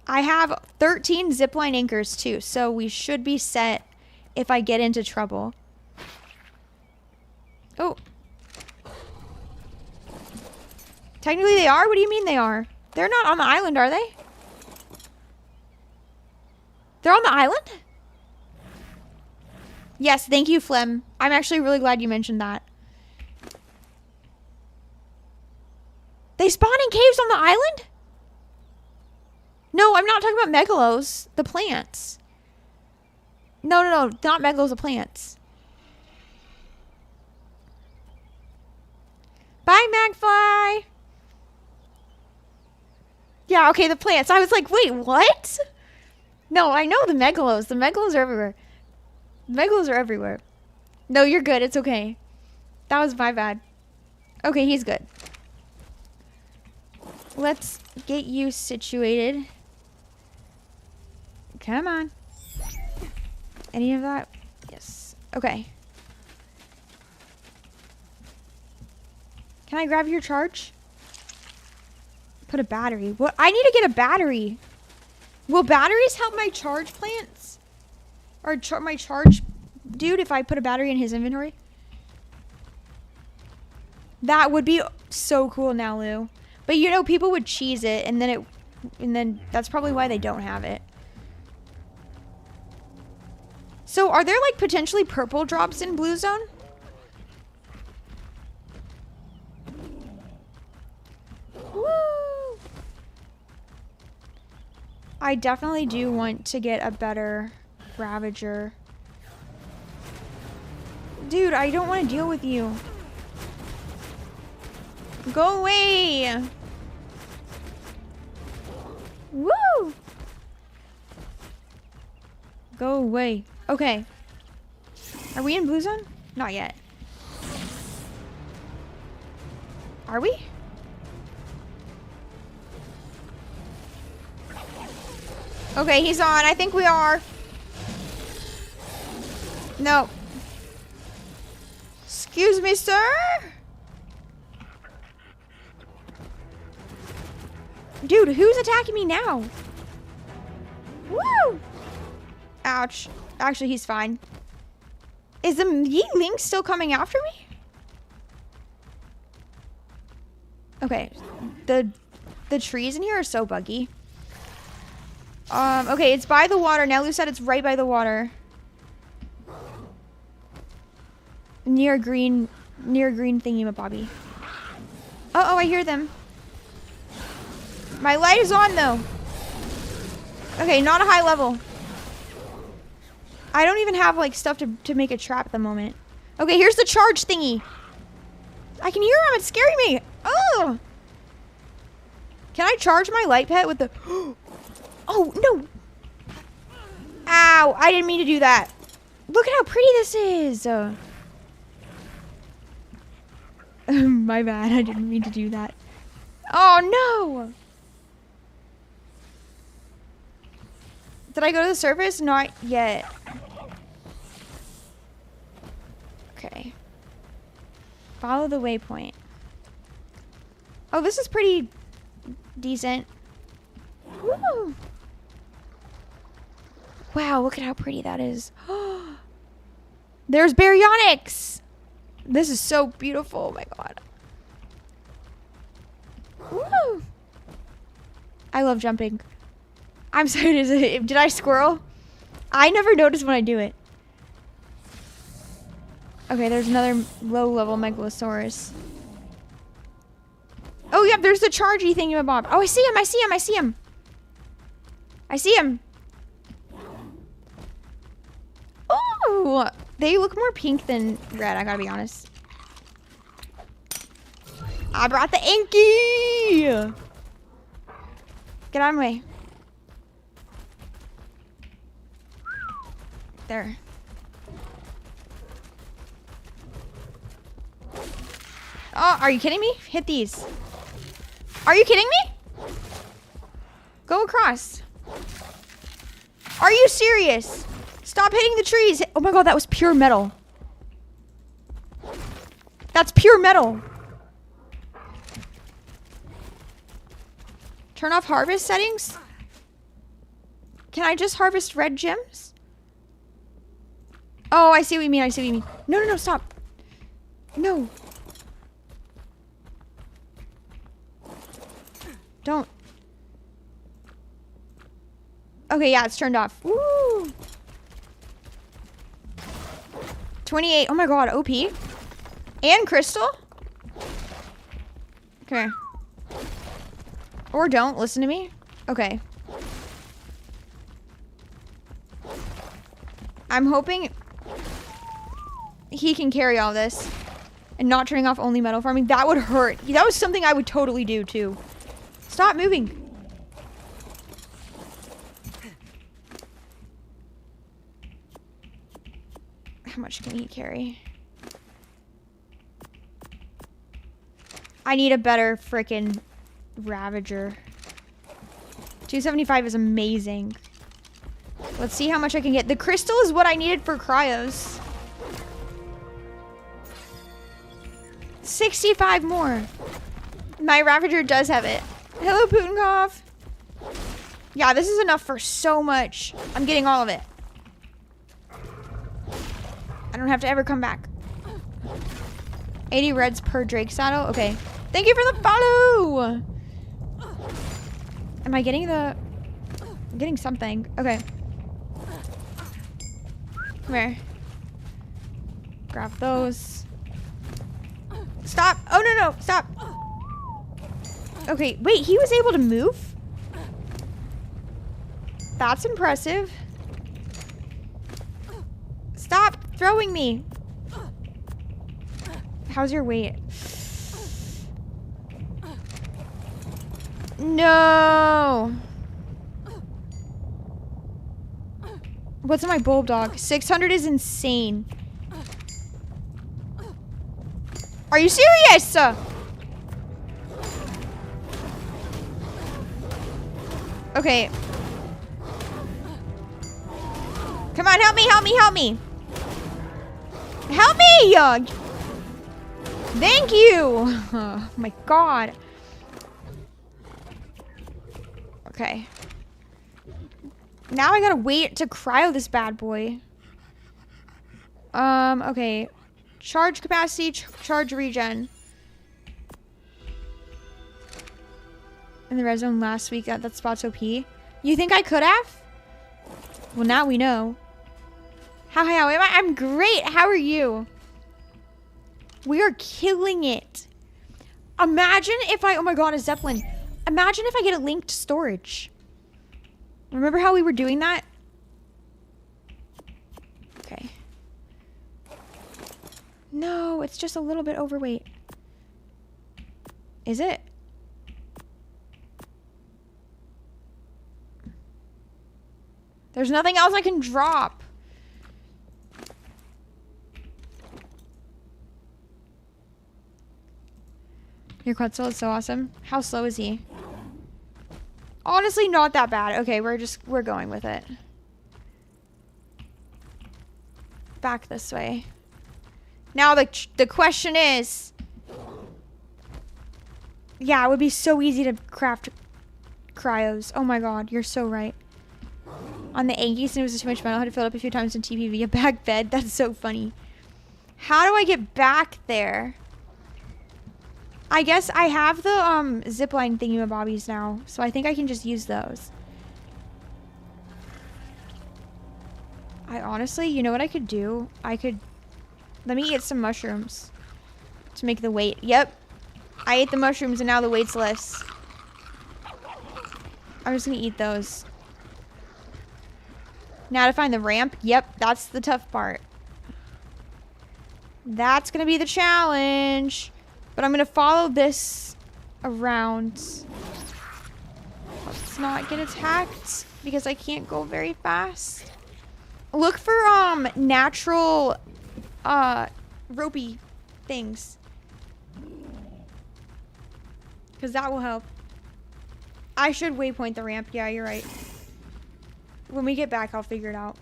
I have 13 zipline anchors, too, so we should be set if I get into trouble. Oh. Technically, they are? What do you mean they are? They're not on the island, are they? They're on the island? Yes, thank you, Flem. I'm actually really glad you mentioned that. They spawn in caves on the island? No, I'm not talking about megalos. The plants. No, not megalos, the plants. Bye, Magfly. Yeah, okay, the plants. I was like, wait, what? No, I know the megalos. The megalos are everywhere. The megalos are everywhere. No, you're good. It's okay. That was my bad. Okay, he's good. Let's get you situated. Come on. Any of that? Yes. Okay. Can I grab your charge? Put a battery. What? I need to get a battery. Will batteries help my charge plants? Or my charge dude if I put a battery in his inventory? That would be so cool now, Lou. But you know, people would cheese it and then that's probably why they don't have it. So are there like potentially purple drops in Blue Zone? Woo! I definitely do want to get a better Ravager. Dude, I don't want to deal with you. Go away! Woo! Go away. Okay. Are we in Blue Zone? Not yet. Are we? Okay, he's on. I think we are. No. Excuse me, sir? Dude, who's attacking me now? Woo! Ouch. Actually, he's fine. Is the Yeet Link still coming after me? Okay. The trees in here are so buggy. Okay, it's by the water. Now Lou said it's right by the water. Near green thingy-mabobby. Uh-oh, I hear them. My light is on, though. Okay, not a high level. I don't even have, like, stuff to make a trap at the moment. Okay, here's the charge thingy. I can hear him. It's scaring me. Oh! Can I charge my light pet with the... Oh, no. Ow, I didn't mean to do that. Look at how pretty this is. My bad, I didn't mean to do that. Oh, no. Did I go to the surface? Not yet. Okay. Follow the waypoint. Oh, this is pretty decent. Woo. Wow, look at how pretty that is. There's baryonyx. This is so beautiful. Oh my god. Woo. I love jumping. I'm sorry, did I squirrel? I never notice when I do it. Okay, there's another low-level Megalosaurus. Oh, yep, there's the chargy thingamabob. Oh, I see him, I see him, I see him. I see him. Oh, they look more pink than red, I gotta be honest. I brought the Inky! Get out of my way. There. Oh, are you kidding me? Hit these. Are you kidding me? Go across. Are you serious? Stop hitting the trees. Oh my god, that was pure metal. That's pure metal. Turn off harvest settings? Can I just harvest red gems? Oh, I see what you mean. I see what you mean. No, no, no, stop. No. Don't. Okay, yeah, it's turned off. Woo! 28. Oh my god, OP. And crystal? Okay. Or don't. Listen to me. Okay. I'm hoping he can carry all this. And not turning off only metal farming. That would hurt. That was something I would totally do too. Stop moving. How much can he carry? I need a better frickin' Ravager. 275 is amazing. Let's see how much I can get. The crystal is what I needed for cryos. 65 more. My Ravager does have it. Hello, Putinkoff. Yeah, this is enough for so much. I'm getting all of it. I don't have to ever come back. 80 reds per Drake saddle. Okay. Thank you for the follow. Am I getting the... I'm getting something. Okay. Come here. Grab those. Stop. Oh, no. Stop. Okay. Wait, he was able to move? That's impressive. Stop throwing me. How's your weight? No. What's in my bulldog? 600 is insane. Are you serious? Okay. Come on, help me. Help me! Thank you! Oh my god. Okay. Now I gotta wait to cryo this bad boy. Okay. Charge capacity, charge regen. In the red zone last week, that spot's OP. You think I could have? Well, now we know. How am I? I'm great. How are you? We are killing it. Imagine if I... Oh my god, a Zeppelin. Imagine if I get a linked storage. Remember how we were doing that? Okay. No, it's just a little bit overweight. Is it? There's nothing else I can drop. Your Quetzal is so awesome. How slow is he? Honestly, not that bad. Okay, we're going with it. Back this way. Now the question is... Yeah, it would be so easy to craft cryos. Oh my god, you're so right. On the Ankies, and it was too much metal. I had to fill it up a few times in TPV. A back bed. That's so funny. How do I get back there? I guess I have the zipline thingamabobbies now, so I think I can just use those. I honestly, you know what I could do? Let me eat some mushrooms to make the weight. Yep. I ate the mushrooms and now the weight's less. I'm just gonna eat those. Now to find the ramp. Yep, that's the tough part. That's gonna be the challenge. But I'm gonna follow this around. Let's not get attacked because I can't go very fast. Look for natural ropey things. Because that will help. I should waypoint the ramp. Yeah, you're right. When we get back, I'll figure it out.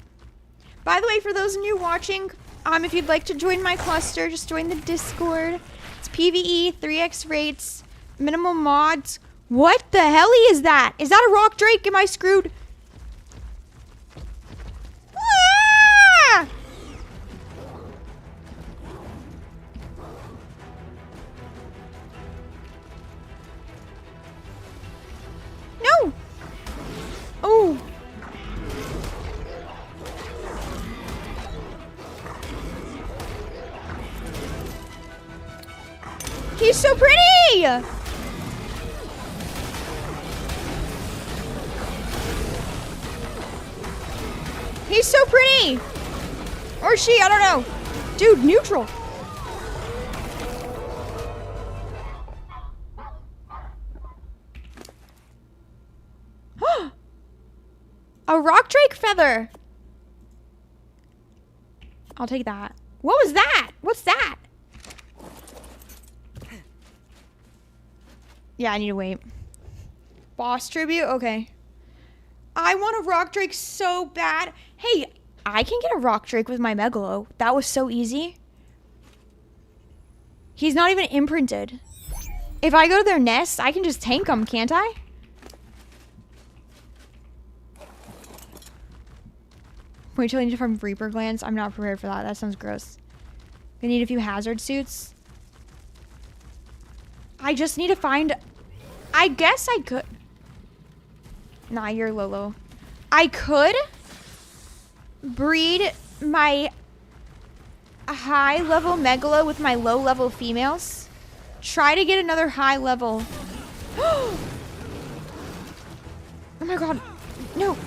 By the way, for those new watching, if you'd like to join my cluster, just join the Discord. It's PvE, 3x rates, minimal mods. What the hell is that? Is that a rock drake? Am I screwed? Ah! No! Oh! He's so pretty! He's so pretty! Or she, I don't know. Dude, neutral. A rock drake feather. I'll take that. What was that? What's that? Yeah, I need to wait. Boss tribute? Okay. I want a rock drake so bad. Hey, I can get a rock drake with my Megalo. That was so easy. He's not even imprinted. If I go to their nest, I can just tank them, can't I? Wait till I need to farm Reaper glands. I'm not prepared for that. That sounds gross. I need a few hazard suits. I just need to find... I guess I could... Nah, you're Lolo. I could breed my high-level Megalo with my low-level females. Try to get another high-level... Oh my god. No.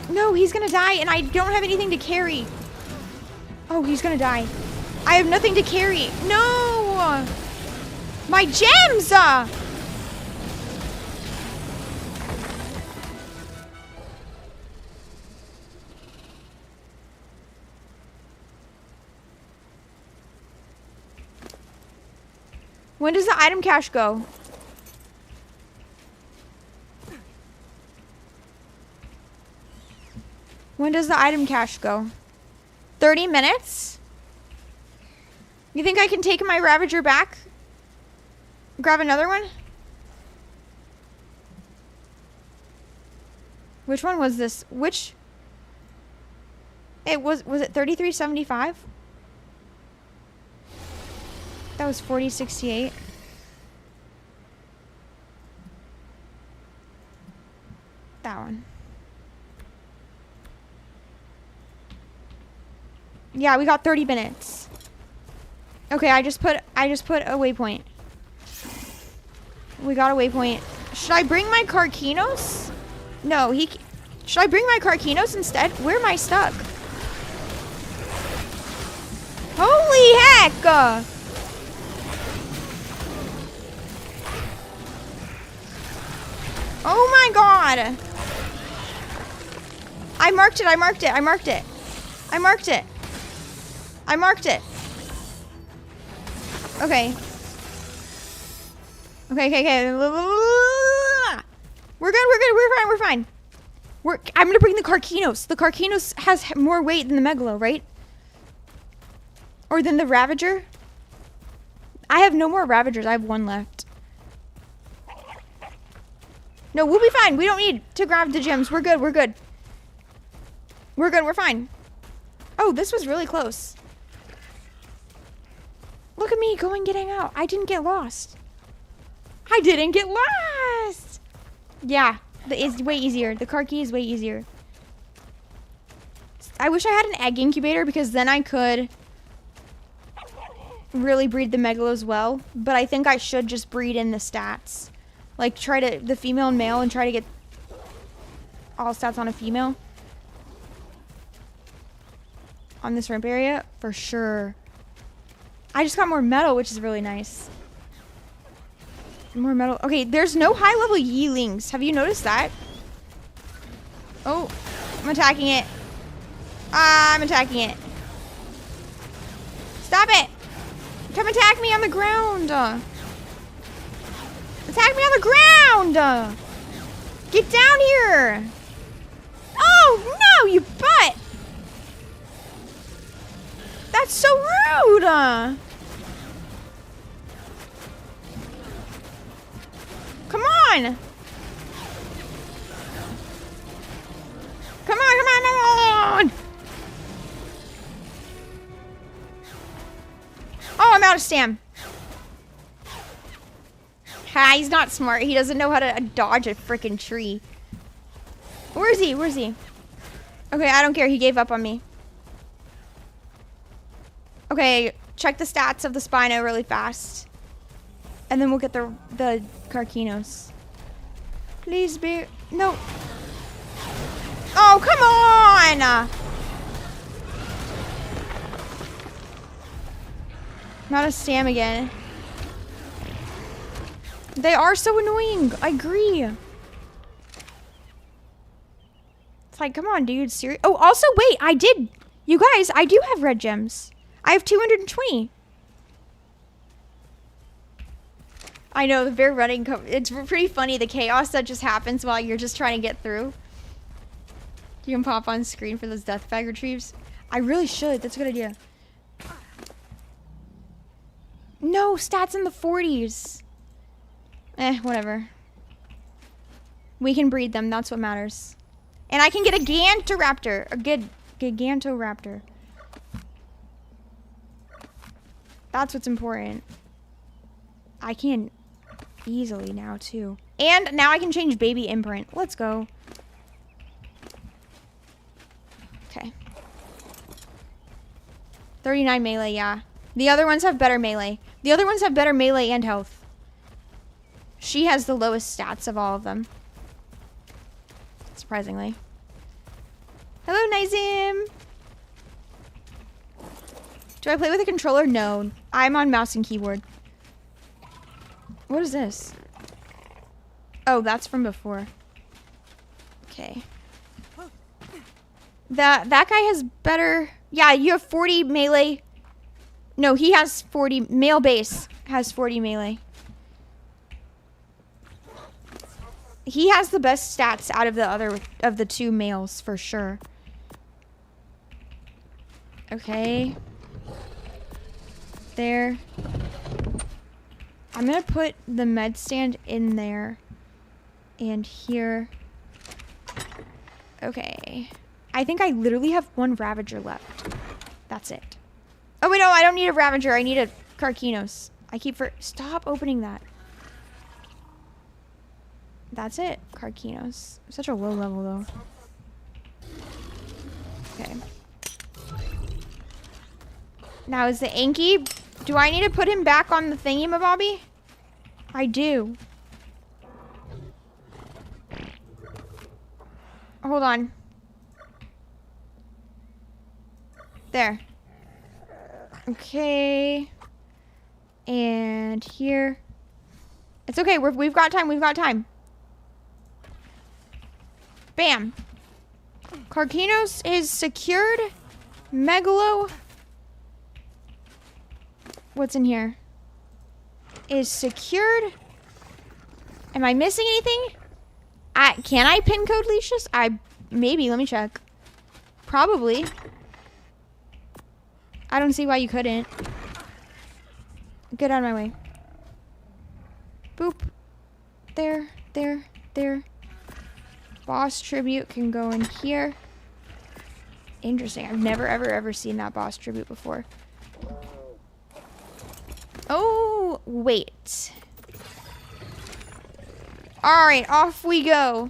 No, he's gonna die, and I don't have anything to carry. Oh, he's gonna die. I have nothing to carry. No! My gems! When does the item cache go? When does the item cache go? 30 minutes? You think I can take my Ravager back? Grab another one? Which one was this? Which? It was it 33.75? That was 40.68. That one. Yeah, we got 30 minutes. Okay, I just put a waypoint. We got a waypoint. Should I bring my Karkinos? No, should I bring my Karkinos instead? Where am I stuck? Holy heck! Oh my god! I marked it. Okay. Okay. We're good. We're fine. I'm gonna bring the Karkinos. The Karkinos has more weight than the Megalo, right? Or than the Ravager? I have no more Ravagers. I have one left. No, we'll be fine. We don't need to grab the gems. We're good. We're fine. Oh, this was really close. Look at me getting out. I didn't get lost. Yeah, it's way easier. The car key is way easier. I wish I had an egg incubator because then I could really breed the Megalos well. But I think I should just breed in the stats. Like, the female and male and try to get all stats on a female. On this ramp area, for sure. I just got more metal, which is really nice. More metal. Okay, there's no high-level Yeelings. Have you noticed that? Oh, I'm attacking it. I'm attacking it. Stop it! Come attack me on the ground. Attack me on the ground! Get down here! Oh, no, you butt! That's so rude! Come on! Come on! Oh, I'm out of stam. Ha, he's not smart. He doesn't know how to dodge a freaking tree. Where is he? Okay, I don't care. He gave up on me. Okay, check the stats of the Spino really fast. And then we'll get the Carquinos. Please be... No. Oh, come on! Not a Sam again. They are so annoying. I agree. It's like, come on, dude. Serious. Oh, also, wait. I did. You guys, I do have red gems. I have 220. I know, the bear running. It's pretty funny, the chaos that just happens while you're just trying to get through. You can pop on screen for those death bag retrieves. I really should. That's a good idea. No, stats in the 40s. Whatever. We can breed them. That's what matters. And I can get a Gantoraptor. A good Gigantoraptor. That's what's important. I can easily now, too. And now I can change baby imprint. Let's go. Okay. 39 melee, yeah. The other ones have better melee. The other ones have better melee and health. She has the lowest stats of all of them. Surprisingly. Hello, Nizim! Do I play with a controller? No. I'm on mouse and keyboard. What is this? Oh, that's from before. Okay. That guy has better... Yeah, you have 40 melee. No, he has 40... Male base has 40 melee. He has the best stats out of the two males, for sure. Okay. There. I'm gonna put the med stand in there. And here. Okay. I think I literally have one Ravager left. That's it. Oh, wait, no, I don't need a Ravager. I need a Carquinos. Stop opening that. That's it. Carquinos. Such a low level, though. Okay. Now, is the Anki... Do I need to put him back on the thingy-mabobby? I do. Hold on. There. Okay. And here. It's okay. We've got time. We've got time. Bam. Carquinos is secured. Megalo. What's in here? Is secured. Am I missing anything? Can I pin code leashes? Maybe. Let me check. Probably. I don't see why you couldn't. Get out of my way. Boop. There. There. There. Boss tribute can go in here. Interesting. I've never, ever seen that boss tribute before. Oh, wait. Alright, off we go.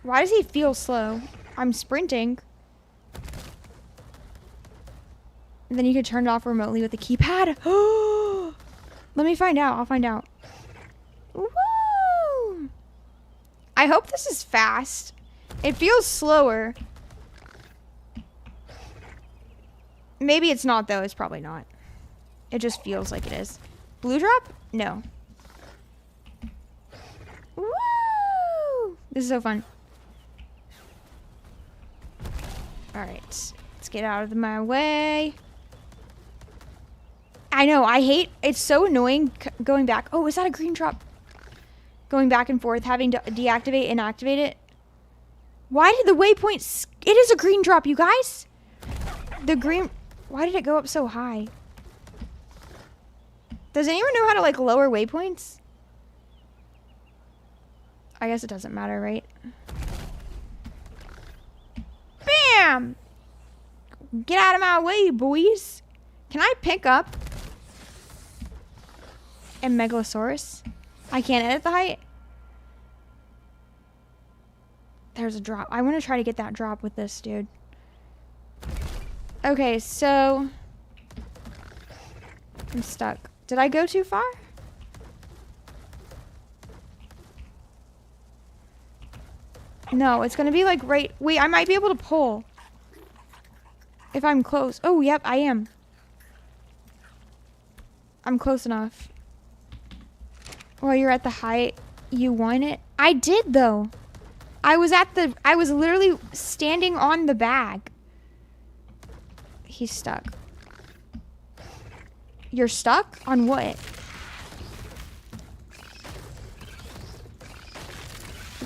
Why does he feel slow? I'm sprinting. And then you could turn it off remotely with the keypad. Oh, let me find out. I'll find out. Woo! I hope this is fast. It feels slower. Maybe it's not, though. It's probably not. It just feels like it is. Blue drop? No. Woo! This is so fun. Alright. Let's get out of my way. I know. I hate... It's so annoying going back. Oh, is that a green drop? Going back and forth, having to deactivate and activate it. Why did the waypoint... It is a green drop, you guys! The green... Why did it go up so high? Does anyone know how to, like, lower waypoints? I guess it doesn't matter, right? Bam! Get out of my way, boys. Can I pick up a Megalosaurus? I can't edit the height. There's a drop. I want to try to get that drop with this, dude. Okay, so I'm stuck. Did I go too far? No, it's gonna be like right... Wait, I might be able to pull. If I'm close. Oh, yep, I am. I'm close enough. Well, you're at the height. You won it. I did, though. I was literally standing on the bag. He's stuck. You're stuck? On what?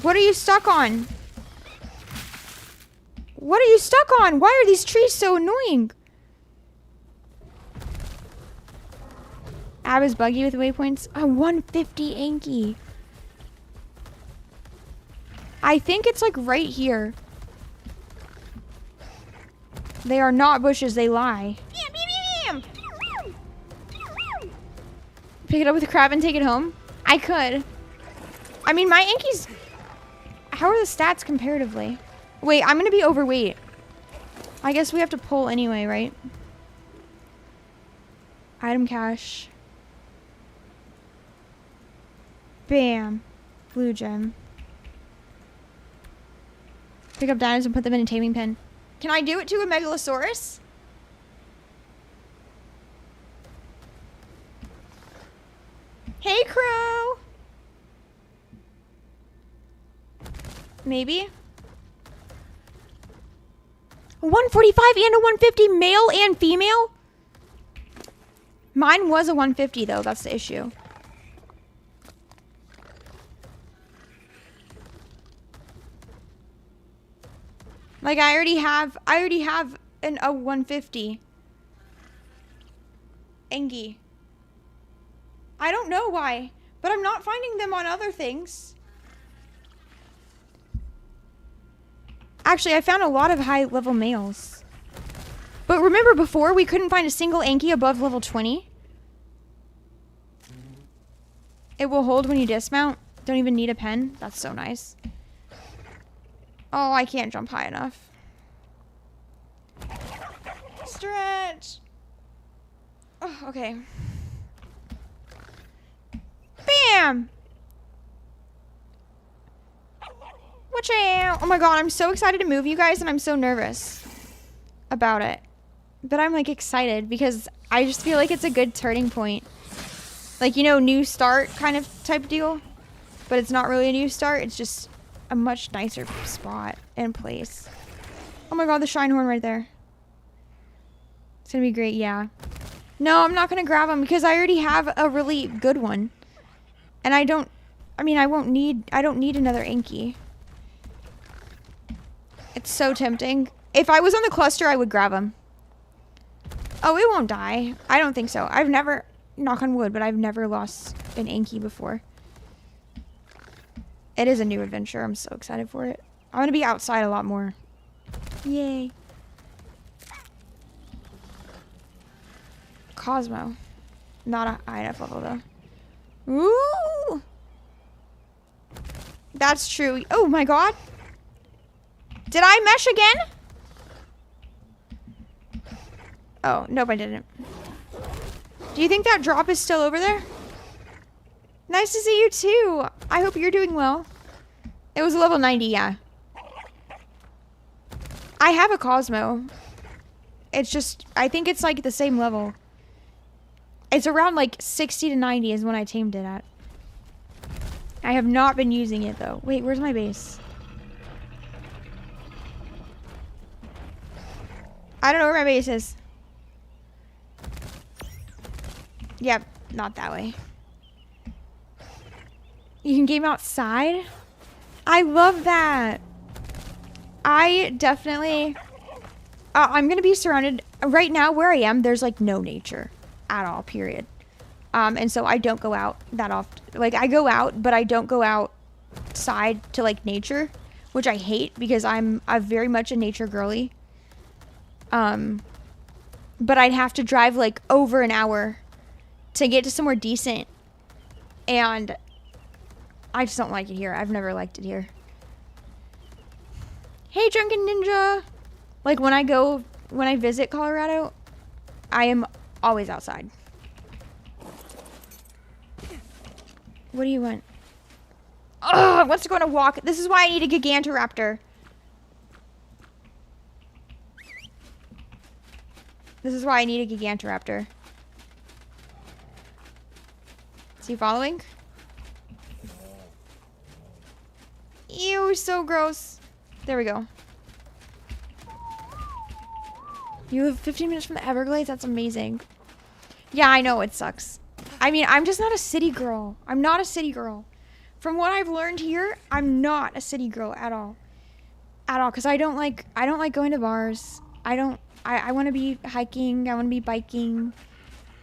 What are you stuck on? What are you stuck on? Why are these trees so annoying? Ab is buggy with waypoints. A 150 Anki. I think it's like right here. They are not bushes, they lie. Pick it up with a crab and take it home? I could. I mean, my Anki's... How are the stats comparatively? Wait, I'm gonna be overweight. I guess we have to pull anyway, right? Item cache. Bam. Blue gem. Pick up dinos and put them in a taming pen. Can I do it to a Megalosaurus? Hey, Crow! Maybe? 145 and a 150, male and female? Mine was a 150 though, that's the issue. Like I already have a 150. Engie. I don't know why, but I'm not finding them on other things. Actually, I found a lot of high-level males. But remember before, we couldn't find a single Anki above level 20? It will hold when you dismount. Don't even need a pen. That's so nice. Oh, I can't jump high enough. Stretch! Oh, okay. Bam! Watch out! Oh my god, I'm so excited to move you guys, and I'm so nervous about it. But I'm like excited because I just feel like it's a good turning point. Like, you know, new start kind of type deal. But it's not really a new start, it's just a much nicer spot and place. Oh my god, the Shinehorn right there. It's gonna be great, yeah. No, I'm not gonna grab him because I already have a really good one. And I don't need another Anki. It's so tempting. If I was on the cluster, I would grab him. Oh, it won't die. I don't think so. I've never, knock on wood, but I've never lost an Anki before. It is a new adventure. I'm so excited for it. I'm gonna be outside a lot more. Yay. Cosmo. Not a high enough level though. Ooh! That's true. Oh my god. Did I mesh again? Oh, nope, I didn't. Do you think that drop is still over there? Nice to see you too. I hope you're doing well. It was level 90, yeah. I have a Cosmo. It's just, I think it's like the same level. It's around like 60 to 90 is when I tamed it at. I have not been using it though. Wait, where's my base? I don't know where my base is. Yep, not that way. You can game outside? I love that. I definitely... I'm going to be surrounded... Right now, where I am, there's like no nature at all, period. And so I don't go out that often. Like, I go out, but I don't go outside to like nature, which I hate because I'm very much a nature girly. But I'd have to drive like over an hour to get to somewhere decent. And I just don't like it here. I've never liked it here. Hey, Drunken Ninja. Like when I visit Colorado, I am always outside. What do you want? Ugh, wants to go on a walk. This is why I need a Gigantoraptor. This is why I need a Gigantoraptor. Is he following? Ew, so gross. There we go. You live 15 minutes from the Everglades? That's amazing. Yeah, I know it sucks. I mean, I'm just not a city girl. I'm not a city girl. From what I've learned here, I'm not a city girl at all. At all, because I don't like going to bars. I want to be hiking. I want to be biking.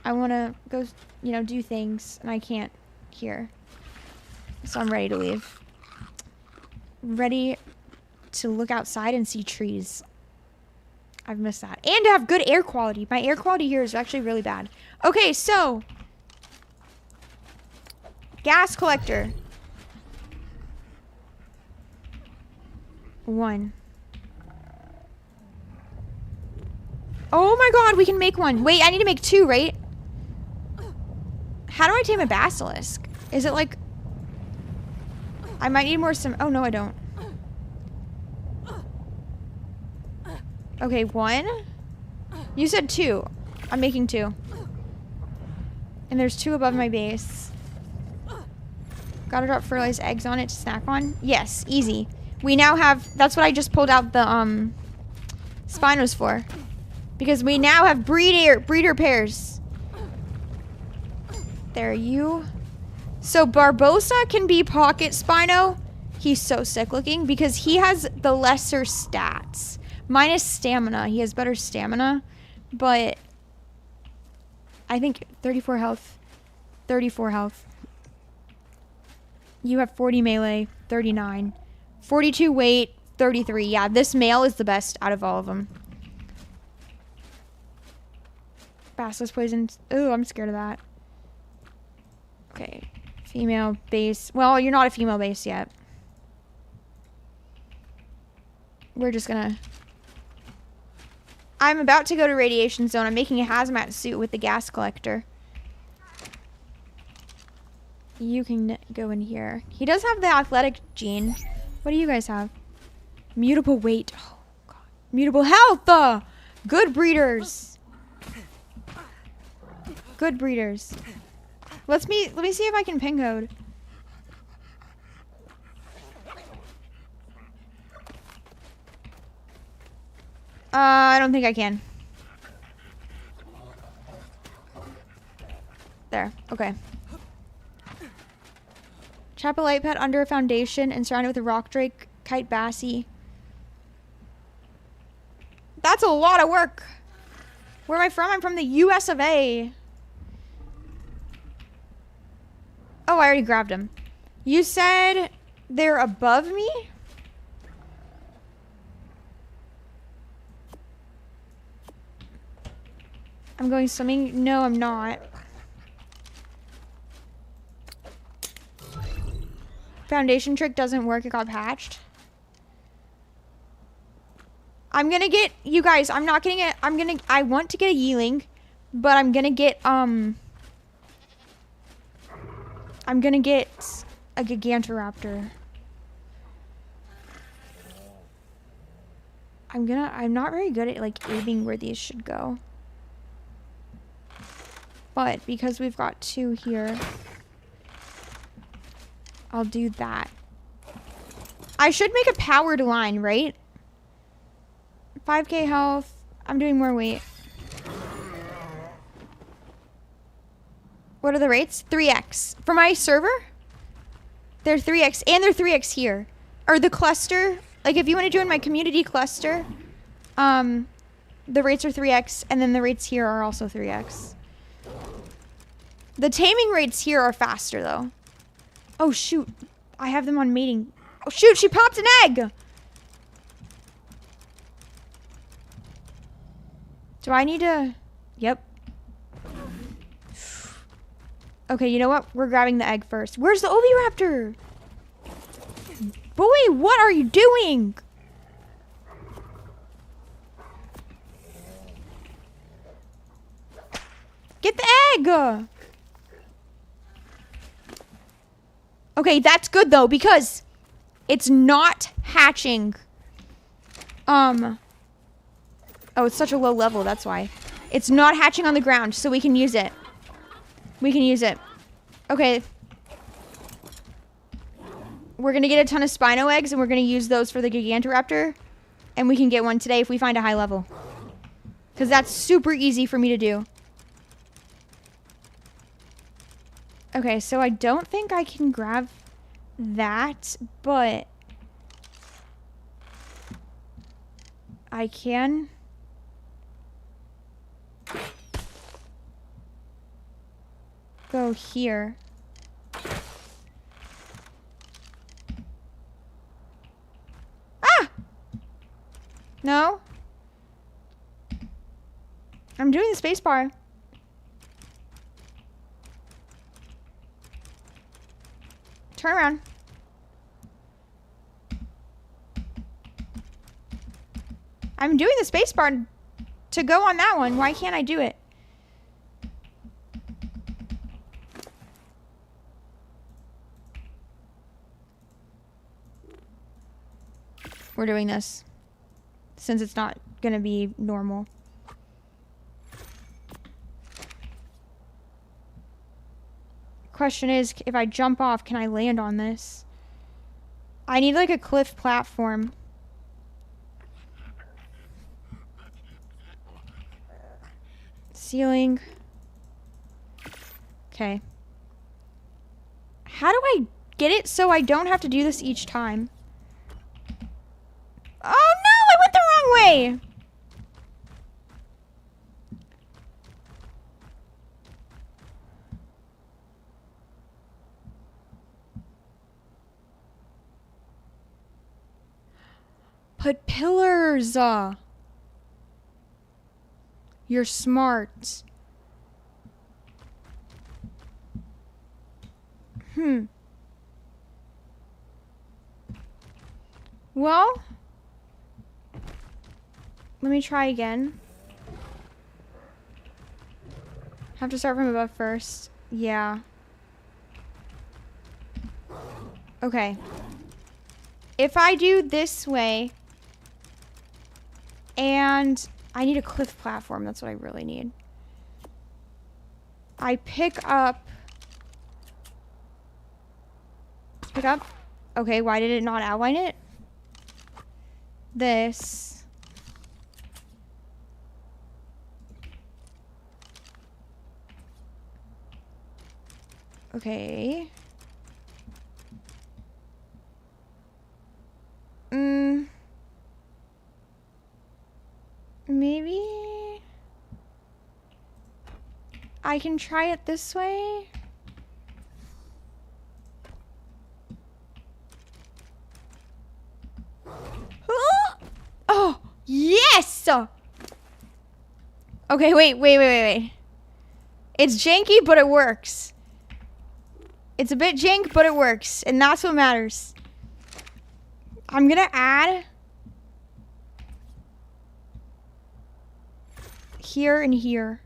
I want to go, you know, do things, and I can't here. So I'm ready to leave. Ready to look outside and see trees. I've missed that. And to have good air quality. My air quality here is actually really bad. Okay, so. Gas collector. 1. Oh my god, we can make one. Wait, I need to make 2, right? How do I tame a basilisk? Is it like... I might need more some... Oh, no, I don't. Okay, 1. You said 2. I'm making 2. And there's 2 above my base. Gotta drop fertilized eggs on it to snack on? Yes, easy. We now have... That's what I just pulled out the, Spinos for. Because we now have breeder pairs. There, you... So Barbosa can be pocket Spino. He's so sick looking because he has the lesser stats. Minus stamina. He has better stamina. But I think 34 health. 34 health. You have 40 melee. 39. 42 weight. 33. Yeah, this male is the best out of all of them. Basilisk poison. Ooh, I'm scared of that. Okay. Female base. Well, you're not a female base yet. We're just gonna... I'm about to go to radiation zone. I'm making a hazmat suit with the gas collector. You can go in here. He does have the athletic gene. What do you guys have? Mutable weight. Oh, God. Mutable health! Good breeders. Good breeders. Let me see if I can pin code. I don't think I can. There. Okay. Trap a light pad under a foundation and surround it with a rock drake, kite bassie. That's a lot of work. Where am I from? I'm from the US of A. Oh, I already grabbed him. You said they're above me? I'm going swimming? No, I'm not. Foundation trick doesn't work. It got patched. I'm gonna get... You guys, I'm not getting it. I want to get a yearling, but I'm gonna get, I'm gonna get a Gigantoraptor. I'm not very good at, like, aiming where these should go. But because we've got 2 here, I'll do that. I should make a powered line, right? 5k health. I'm doing more weight. What are the rates? 3x. For my server, they're 3x. And they're 3x here. Or the cluster. Like, if you want to join my community cluster, the rates are 3x. And then the rates here are also 3x. The taming rates here are faster, though. Oh, shoot. I have them on mating. Oh, shoot. She popped an egg. Do I need to... Yep. Okay, you know what? We're grabbing the egg first. Where's the Oviraptor? Boy, what are you doing? Get the egg! Okay, that's good though, because it's not hatching. Oh, it's such a low level, that's why. It's not hatching on the ground, so we can use it. We can use it. Okay. We're gonna get a ton of Spino eggs, and we're gonna use those for the Gigantoraptor. And we can get one today if we find a high level. Because that's super easy for me to do. Okay, so I don't think I can grab that, but I can. Go here. Ah! No? I'm doing the space bar. Turn around. I'm doing the space bar to go on that one. Why can't I do it? We're doing this since it's not going to be normal. Question is, if I jump off, can I land on this? I need like a cliff platform. Ceiling. Okay. How do I get it so I don't have to do this each time? Oh no, I went the wrong way! Put pillars. You're smart. Well, let me try again. Have to start from above first. Yeah. Okay. If I do this way, and I need a cliff platform. That's what I really need. I pick up. Pick up. Okay, why did it not outline it? This. Okay. Maybe I can try it this way. Oh, yes! Okay, wait. It's janky, but it works. It's a bit jank, but it works. And that's what matters. I'm gonna add here and here.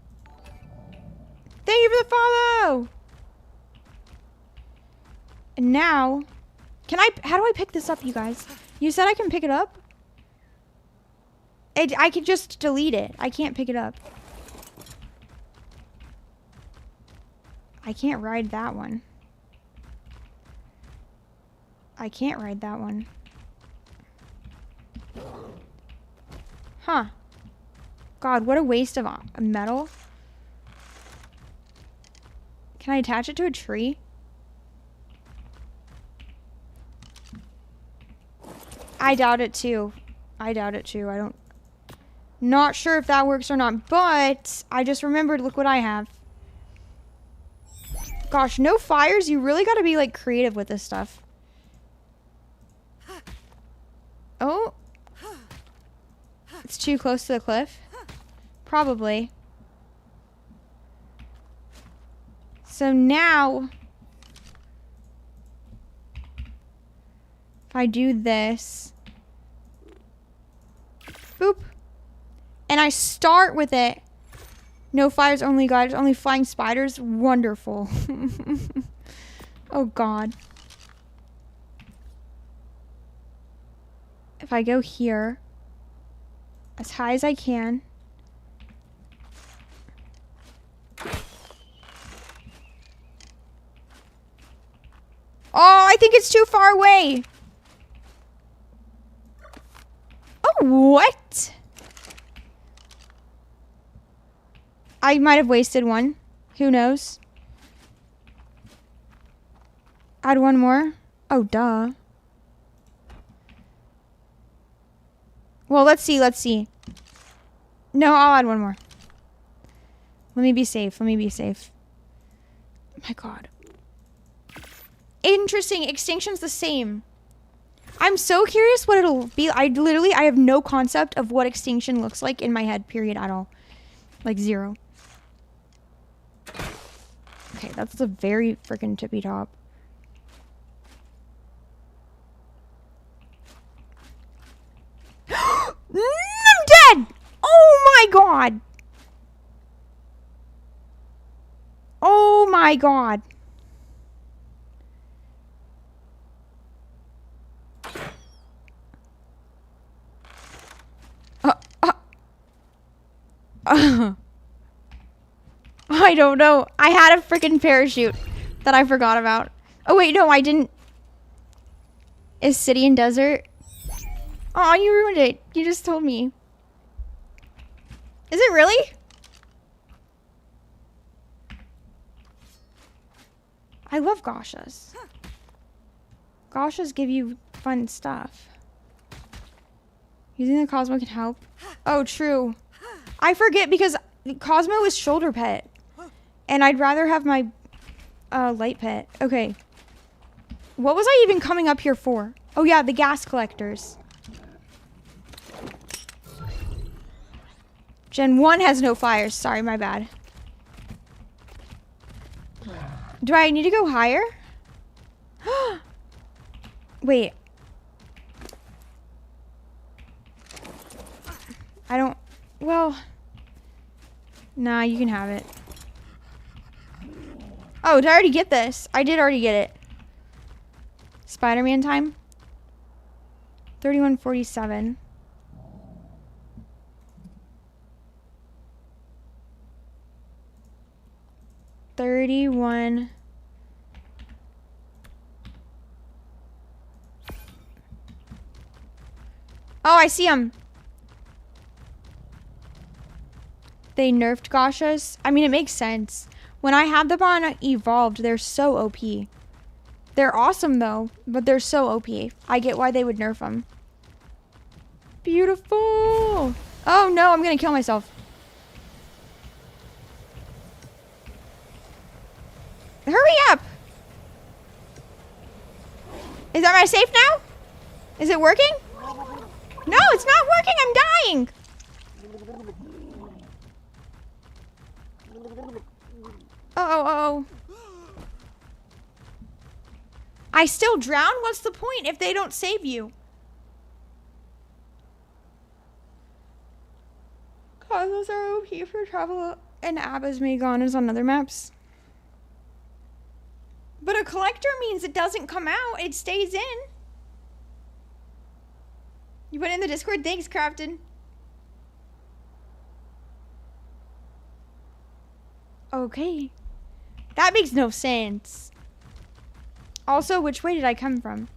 Thank you for the follow! And now, how do I pick this up, you guys? You said I can pick it up? I could just delete it. I can't pick it up. I can't ride that one. I can't ride that one. Huh. God, what a waste of metal. Can I attach it to a tree? I doubt it too. I don't... Not sure if that works or not, but I just remembered, look what I have. Gosh, no fires? You really gotta be, like, creative with this stuff. Oh. It's too close to the cliff. Probably. So now, if I do this, boop, and I start with it, no fires, only gliders, only flying spiders, wonderful. Oh God. if I go here, as high as I can. Oh, I think it's too far away. Oh, what? I might have wasted one. Who knows? Add one more. Oh, duh. Well, let's see. Let's see. No, I'll add one more. Let me be safe. Let me be safe. My God. Interesting. Extinction's the same. I'm so curious what it'll be. I have no concept of what extinction looks like in my head, period, at all. Like, zero. Okay, that's the very freaking tippy top. I'm dead! Oh my God! Oh my God. I don't know. I had a freaking parachute that I forgot about. Oh wait, no, I didn't. Is city and desert? Oh, you ruined it. You just told me. Is it really? I love gashas. Gashas give you fun stuff. Using the Cosmo can help. Oh, true. I forget because Cosmo is shoulder pet. And I'd rather have my light pet. Okay. What was I even coming up here for? Oh yeah, the gas collectors. Gen 1 has no fires. Sorry, my bad. Do I need to go higher? Wait. I don't... Well... Nah, you can have it. Oh, did I already get this? I did already get it. Spider-Man time? 3147. $31. Oh, I see them. They nerfed gashas. I mean, it makes sense. When I had them on Evolved, they're so OP. They're awesome, though, but they're so OP. I get why they would nerf them. Beautiful. Oh, no, I'm going to kill myself. Hurry up. Is that my safe now? Is it working? No, it's not working. I'm dying. Uh-oh. I still drown? What's the point if they don't save you? God, those are OP for travel and Abba's Meganas on other maps. But a collector means it doesn't come out. It stays in. You put it in the Discord? Thanks, Crafton. Okay. That makes no sense. Also, which way did I come from?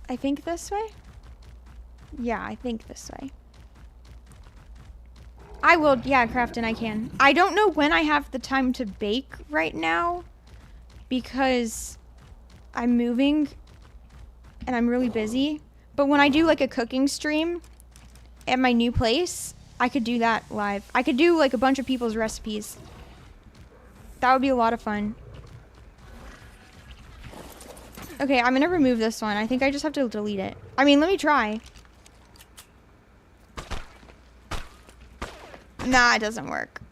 I think this way? Yeah, I think this way. I will, yeah, Crafton, I can. I don't know when I have the time to bake right now because I'm moving and I'm really busy. But when I do like a cooking stream at my new place, I could do that live. I could do like a bunch of people's recipes. That would be a lot of fun. Okay, I'm gonna remove this one. I think I just have to delete it. I mean, let me try. Nah, it doesn't work.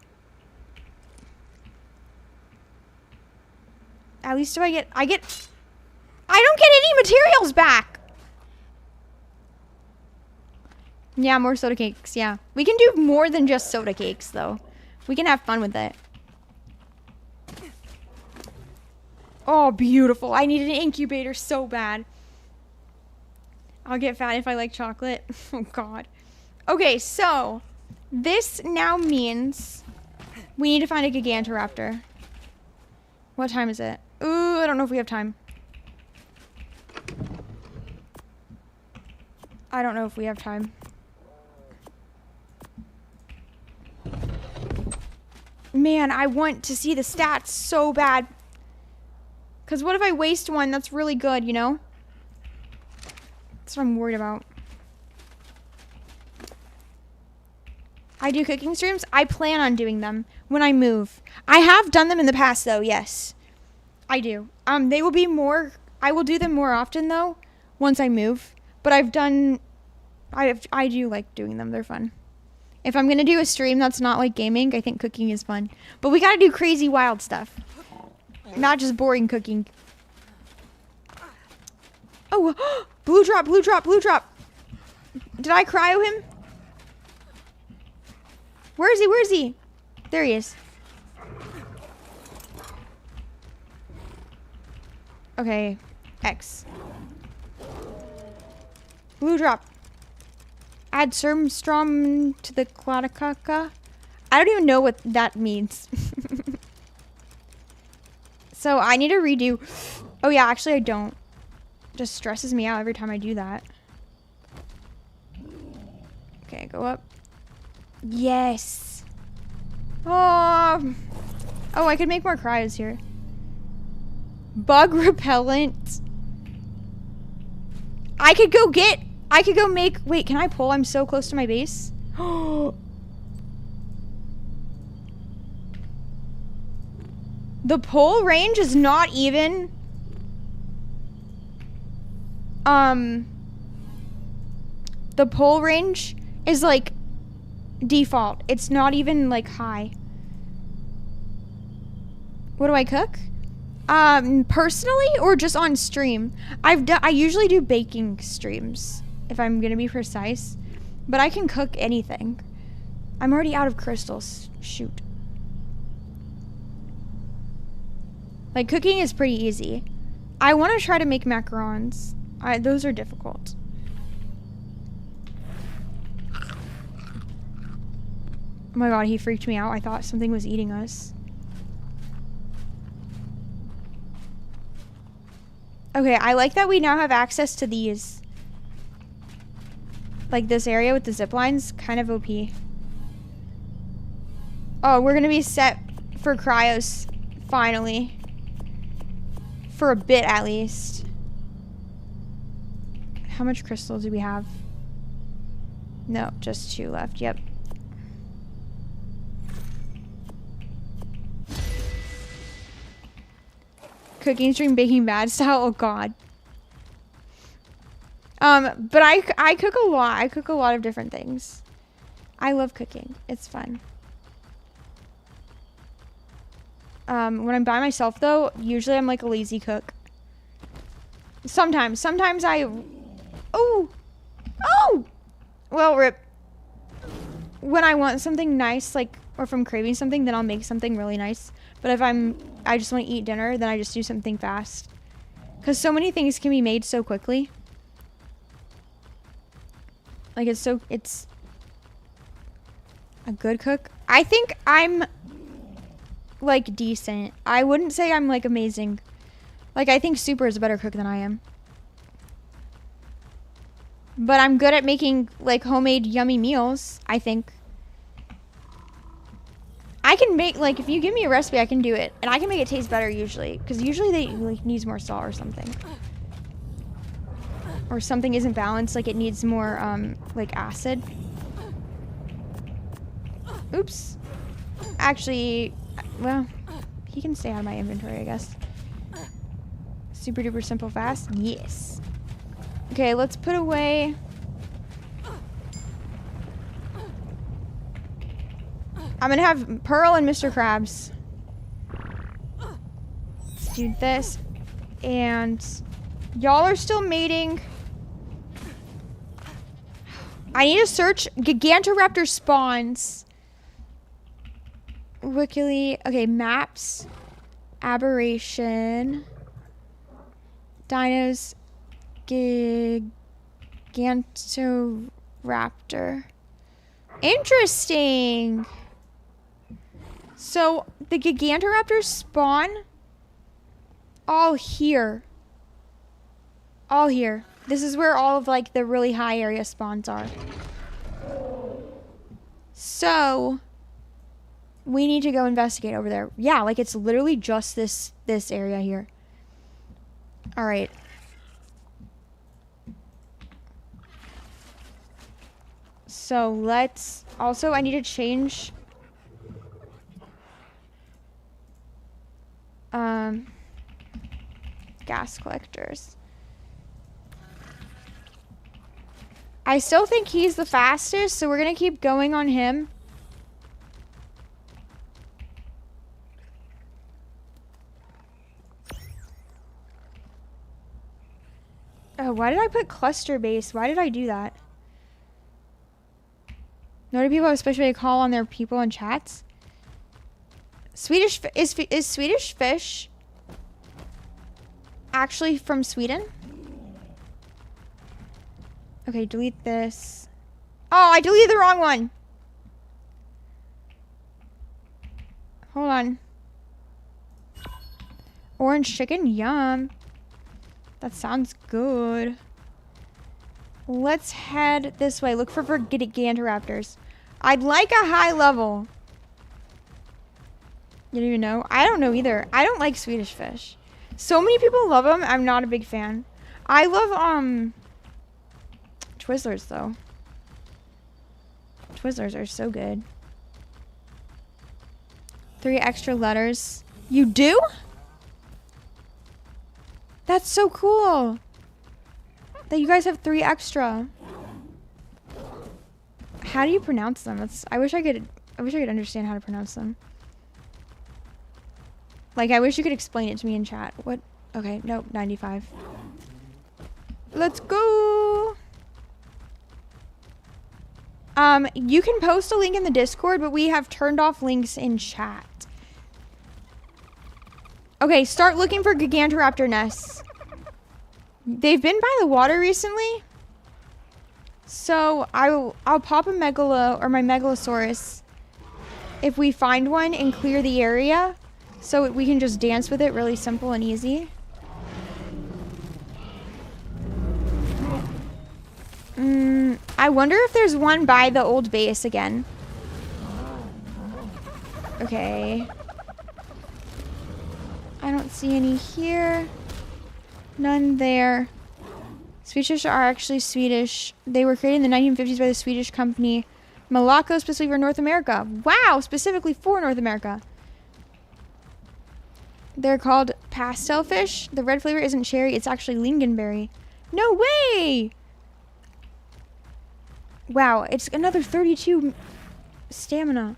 At least I don't get any materials back. Yeah, more soda cakes, yeah. We can do more than just soda cakes, though. We can have fun with it. Oh, beautiful. I need an incubator so bad. I'll get fat if I like chocolate. Oh, God. Okay, so this now means we need to find a Gigantoraptor. What time is it? Ooh, I don't know if we have time. I don't know if we have time. Man, I want to see the stats so bad. Because what if I waste one that's really good, you know? That's what I'm worried about. I do cooking streams. I plan on doing them when I move. I have done them in the past, though, yes. I do. They will be more... I will do them more often, though, once I move. But I've done... I do like doing them. They're fun. If I'm going to do a stream that's not like gaming, I think cooking is fun. But we got to do crazy, wild stuff. Not just boring cooking. Oh, blue drop, blue drop, blue drop. Did I cryo him? Where is he? Where is he? There he is. Okay, X. Blue drop. Add Sermstrom to the Cladakaka. I don't even know what that means. So I need to redo. Oh yeah, actually I don't. It just stresses me out every time I do that. Okay, go up. Yes. Oh. Oh, I could make more cryos here. Bug repellent. I could go make, wait, can I pull? I'm so close to my base. The pull range is not even, the pull range is like default. It's not even like high. What do I cook? Personally or just on stream? I usually do baking streams, if I'm gonna be precise, but I can cook anything. I'm already out of crystals. Shoot. Like, cooking is pretty easy. I want to try to make macarons. Those are difficult. Oh my god, he freaked me out. I thought something was eating us. Okay, I like that we now have access to these. Like this area with the zip lines, kind of OP. Oh, we're gonna be set for cryos, finally. For a bit, at least. How much crystal do we have? No, just 2 left, yep. Cooking stream, baking bad style, oh god. But I cook a lot. I cook a lot of different things. I love cooking. It's fun. When I'm by myself, though, usually I'm like a lazy cook. Sometimes I... Oh! Oh! Well, rip. When I want something nice, like, or if I'm craving something, then I'll make something really nice. But if I just want to eat dinner, then I just do something fast. Because so many things can be made so quickly. Like, it's a good cook. I think I'm, like, decent. I wouldn't say I'm, like, amazing. Like, I think Super is a better cook than I am. But I'm good at making, like, homemade yummy meals, I think. I can make, like, if you give me a recipe, I can do it. And I can make it taste better, usually. Because usually they, like, needs more salt or something. Or something isn't balanced, like it needs more, like, acid. Oops. Actually, well, he can stay out of my inventory, I guess. Super duper simple fast. Yes. Okay, let's put away... I'm gonna have Pearl and Mr. Krabs. Let's do this. And y'all are still mating. I need to search Gigantoraptor spawns. Wikily. Okay, maps. Aberration. Dinos. Gigantoraptor. Interesting. So the Gigantoraptors spawn all here. All here. This is where all of like the really high area spawns are. So we need to go investigate over there. Yeah, like it's literally just this area here. All right. So let's also, I need to change gas collectors. I still think he's the fastest, so we're gonna keep going on him. Oh, why did I put cluster base? Why did I do that? No do people especially call on their people in chats? Swedish is Swedish fish actually from Sweden? Okay, delete this. Oh, I deleted the wrong one. Hold on. Orange chicken, yum. That sounds good. Let's head this way. Look for Gigantoraptors. I'd like a high level. You don't even know? I don't know either. I don't like Swedish fish. So many people love them. I'm not a big fan. I love, Twizzlers, though. Twizzlers are so good. 3 extra letters. You do? That's so cool. That you guys have 3 extra. How do you pronounce them? I wish I could understand how to pronounce them. Like, I wish you could explain it to me in chat. What? Okay, nope, 95. Let's go. You can post a link in the Discord, but we have turned off links in chat. Okay, start looking for Gigantoraptor nests. They've been by the water recently. So I'll pop a my Megalosaurus if we find one and clear the area so we can just dance with it really simple and easy. I wonder if there's one by the old base again. Okay. I don't see any here. None there. Swedish fish are actually Swedish. They were created in the 1950s by the Swedish company Malaco, specifically for North America. Wow, specifically for North America. They're called pastel fish. The red flavor isn't cherry, it's actually lingonberry. No way! Wow, it's another 32 stamina.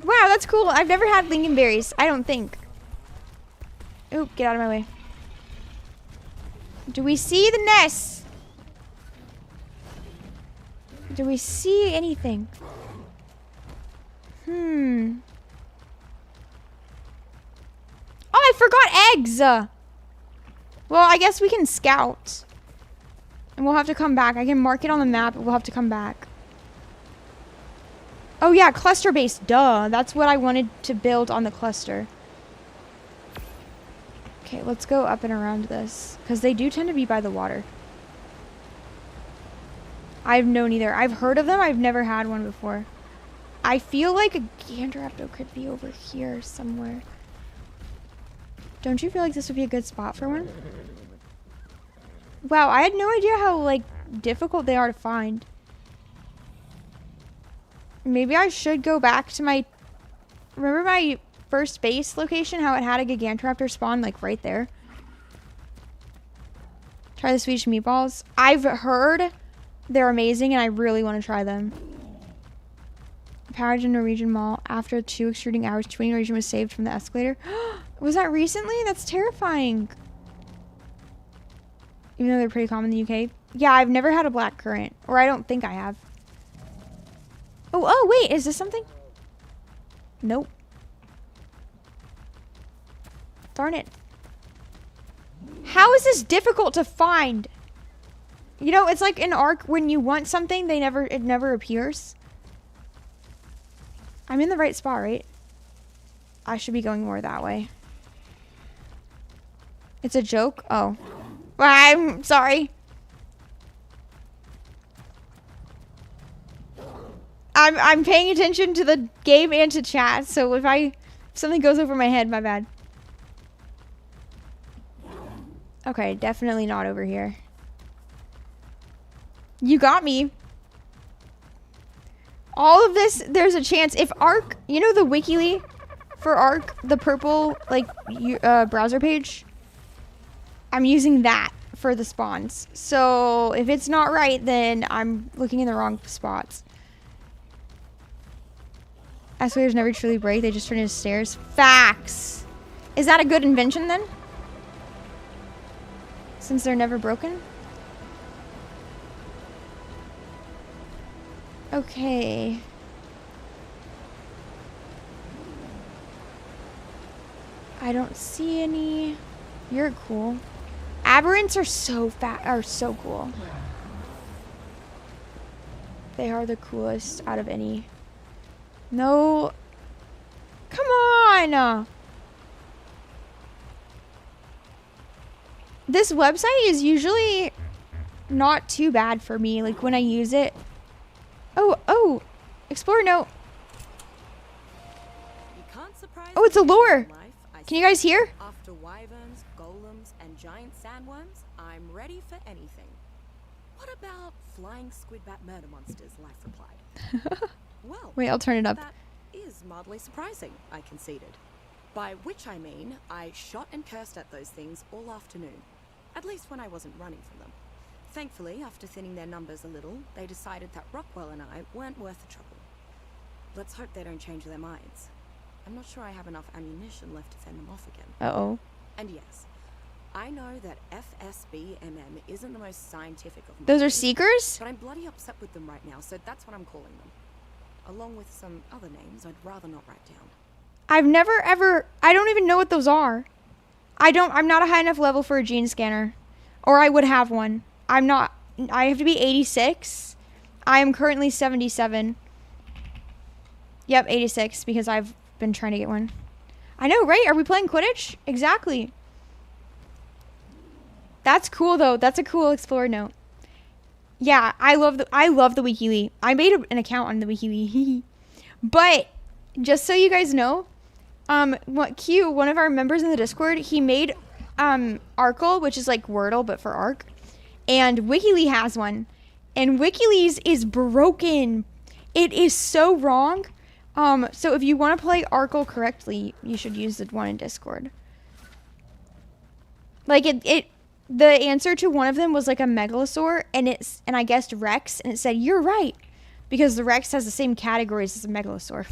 Wow, that's cool. I've never had lingonberries, I don't think. Oop, get out of my way. Do we see the nest? Do we see anything? Oh, I forgot eggs! Well, I guess we can scout. And we'll have to come back. I can mark it on the map, but we'll have to come back. Oh yeah, cluster base, duh. That's what I wanted to build on the cluster. Okay, let's go up and around this. Because they do tend to be by the water. I've known either. I've heard of them. I've never had one before. I feel like a Gigantoraptor could be over here somewhere. Don't you feel like this would be a good spot for one? Wow, I had no idea how, like, difficult they are to find. Maybe I should go back to my... Remember my first base location? How it had a Gigantoraptor spawn, like, right there? Try the Swedish meatballs. I've heard they're amazing, and I really want to try them. Powered in Norwegian Mall. After 2 extruding hours, 20 Norwegian was saved from the escalator. Was that recently? That's terrifying. Even though they're pretty common in the UK. Yeah, I've never had a black currant. Or I don't think I have. Oh, wait. Is this something? Nope. Darn it. How is this difficult to find? You know, it's like in Ark when you want something, it never appears. I'm in the right spot, right? I should be going more that way. It's a joke? Oh. I'm sorry. I'm paying attention to the game and to chat, so if something goes over my head, my bad. Okay, definitely not over here. You got me. All of this, there's a chance. If Ark, you know the wiki for Ark, the purple, like, browser page? I'm using that for the spawns. So, if it's not right, then I'm looking in the wrong spots. Escalators never truly break, they just turn into stairs. Facts! Is that a good invention, then? Since they're never broken? Okay. I don't see any. You're cool. Aberrants are so cool. They are the coolest out of any. No. Come on. This website is usually not too bad for me. Like when I use it. Oh, Explorer note. Oh, it's a lure. Can you guys hear? After wyverns, golems, and giant sandworms, I'm ready for anything. What about flying squidbat murder monsters? Life replied. Well, wait, I'll turn it up. That is mildly surprising, I conceded. By which I mean, I shot and cursed at those things all afternoon. At least when I wasn't running from them. Thankfully, after thinning their numbers a little, they decided that Rockwell and I weren't worth the trouble. Let's hope they don't change their minds. I'm not sure I have enough ammunition left to fend them off again. Uh-oh. And yes, I know that FSBMM isn't the most scientific of Those are minds, seekers? but I'm bloody upset with them right now, so that's what I'm calling them. Along with some other names I'd rather not write down. I've never ever, I don't even know what those are. I'm not a high enough level for a gene scanner. Or I would have one. I have to be 86. I am currently 77. Yep, 86, because I've been trying to get one. I know, right? Are we playing Quidditch? Exactly. That's cool, though. That's a cool Explorer note. Yeah, I love the WikiLeaks. I made an account on the WikiLeaks. But just so you guys know, one of our members in the Discord, he made Arkle, which is like Wordle but for Ark, and WikiLeaks has one, and WikiLeaks is broken. It is so wrong. So if you want to play Arkle correctly, you should use the one in Discord. Like the answer to one of them was like a megalosaur, and I guessed Rex, and it said you're right because the Rex has the same categories as a megalosaur.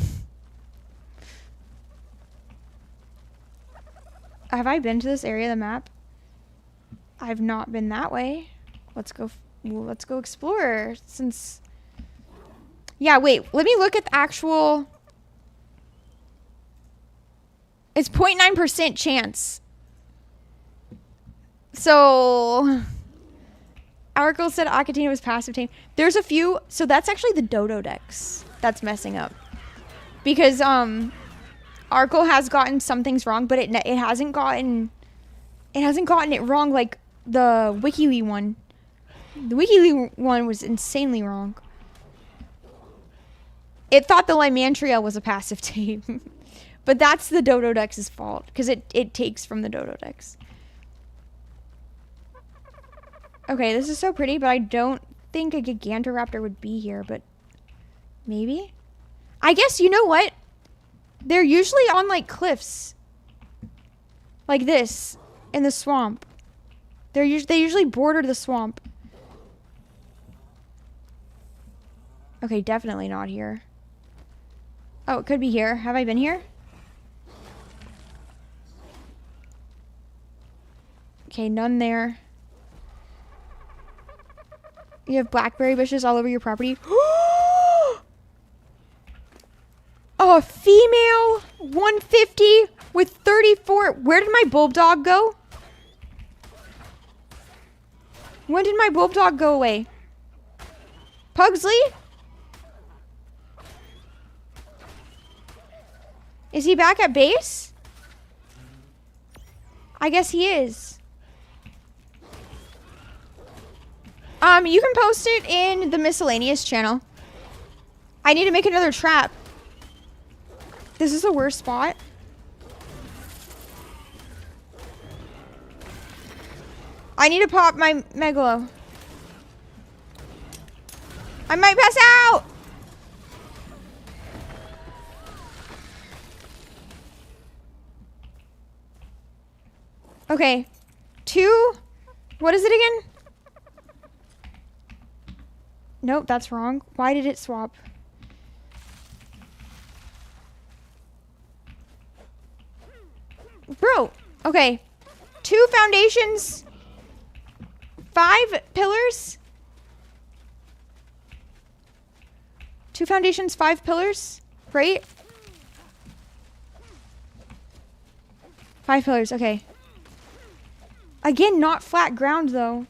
Have I been to this area of the map? I've not been that way. Let's go explore since. Yeah, wait. Let me look at the actual. It's 0.9% chance. So, Arkle said Akatina was passive tame. There's a few. So that's actually the Dodo Dex that's messing up. Because Arkle has gotten some things wrong, but it hasn't gotten it wrong like the WikiLeaks one. The WikiLeaks one was insanely wrong. It thought the Lymantria was a passive tame. But that's the Dodo Dex's fault, because it takes from the Dodo Dex. Okay, this is so pretty, but I don't think a Gigantoraptor would be here, but maybe? I guess, you know what? They're usually on, like, cliffs. Like this, in the swamp. They usually border the swamp. Okay, definitely not here. Oh, it could be here. Have I been here? Okay, none there. You have blackberry bushes all over your property. Oh, female 150 with 34. Where did my bulldog go? When did my bulldog go away? Pugsley? Is he back at base? I guess he is. You can post it in the miscellaneous channel. I need to make another trap. This is the worst spot. I need to pop my Megalo. I might pass out! Okay. 2. What is it again? Nope, that's wrong. Why did it swap? Bro, okay. 2 foundations. 5 pillars. 2 foundations, 5 pillars, right? 5 pillars, okay. Again, not flat ground though.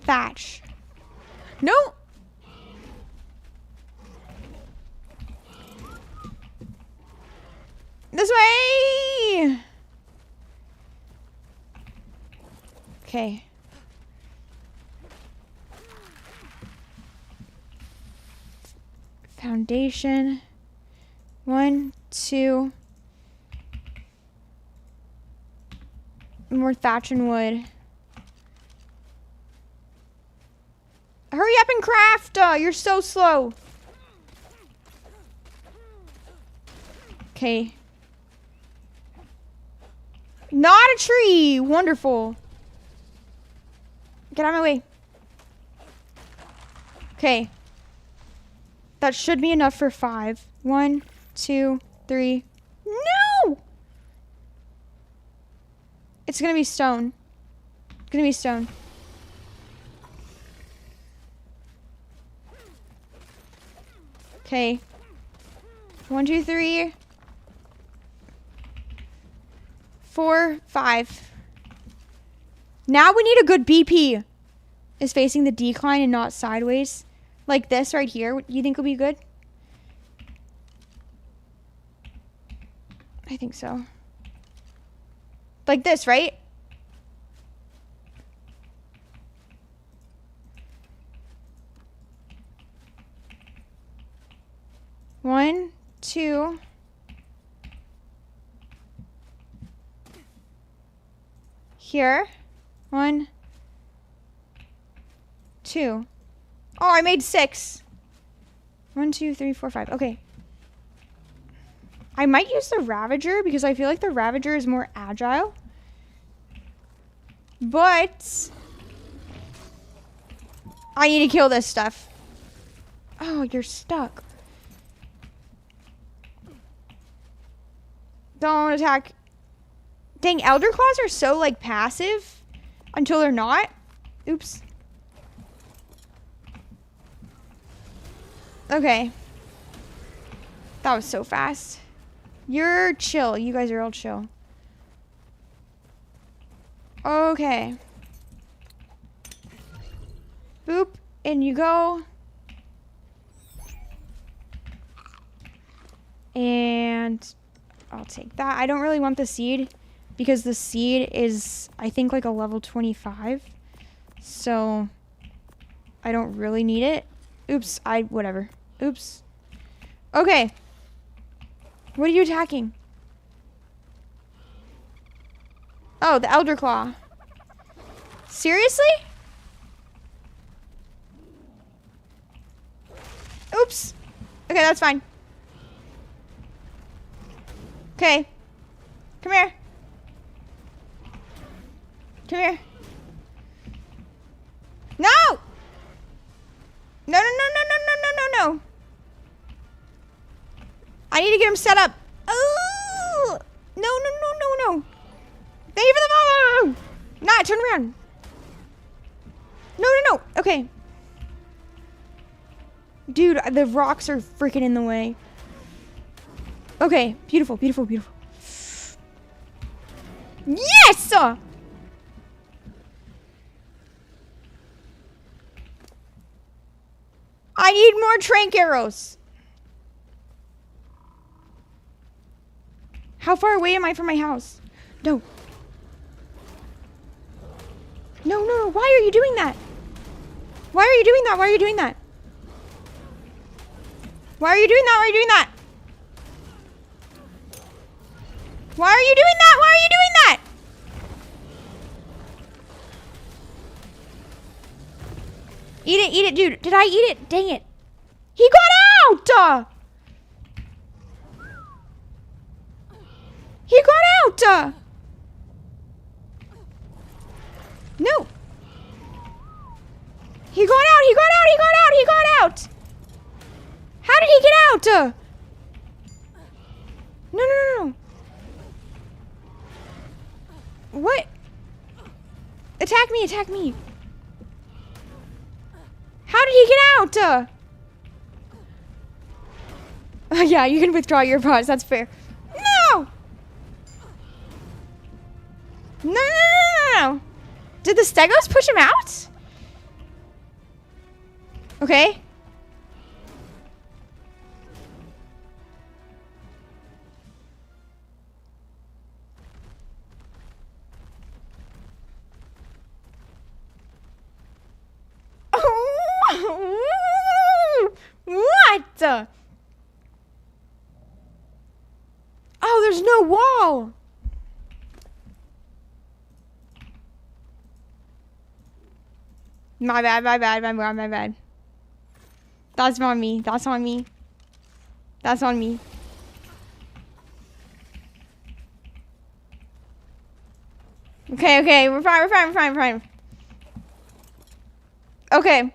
Thatch. No. This way. Okay. Foundation. 1, 2. More thatch and wood. Hurry up and craft! You're so slow. Okay. Not a tree! Wonderful. Get out of my way. Okay. That should be enough for 5. 1, 2, 3. No! It's gonna be stone. It's gonna be stone. Okay. 1, 2, 3. 4, 5. Now we need a good BP. Is facing the decline and not sideways. Like this right here. You think will be good? I think so. Like this, right? One, 2. Here. 1, 2. Oh, I made 6. 1, 2, 3, 4, 5. Okay. I might use the Ravager because I feel like the Ravager is more agile. But I need to kill this stuff. Oh, you're stuck. Don't attack. Dang, Elder Claws are so, like, passive until they're not. Oops. Okay. That was so fast. You're chill. You guys are all chill. Okay. Boop. In you go. And I'll take that. I don't really want the seed because the seed is, I think, like a level 25. So I don't really need it. Oops. Whatever. Oops. Okay. What are you attacking? Oh, the Elder Claw. Seriously? Oops. Okay, that's fine. Okay. Come here. Come here. No! No, no, no, no, no, no, no, no, no. I need to get him set up. Oh! No, no, no, no, no. Thank you for the follow. Nah, turn around. No, no, no. Okay. Dude, the rocks are freaking in the way. Okay, beautiful, beautiful, beautiful. Yes! I need more trank arrows. How far away am I from my house? No. No, no, no. Why are you doing that? Why are you doing that? Why are you doing that? Why are you doing that? Why are you doing that? Why are you doing that? Why are you doing that? Eat it, dude. Did I eat it? Dang it. He got out! He got out! No. He got out, he got out, he got out, he got out! How did he get out? No, no, no, no. What? Attack me, attack me. How did he get out? Yeah, you can withdraw your paws, that's fair. No! No, no, no, no, no. Did the Stegos push him out? Okay. What? Oh, there's no wall. My bad, my bad, my bad, my bad. That's on me. That's on me. That's on me. Okay, okay, we're fine, we're fine, we're fine, we're fine. Okay.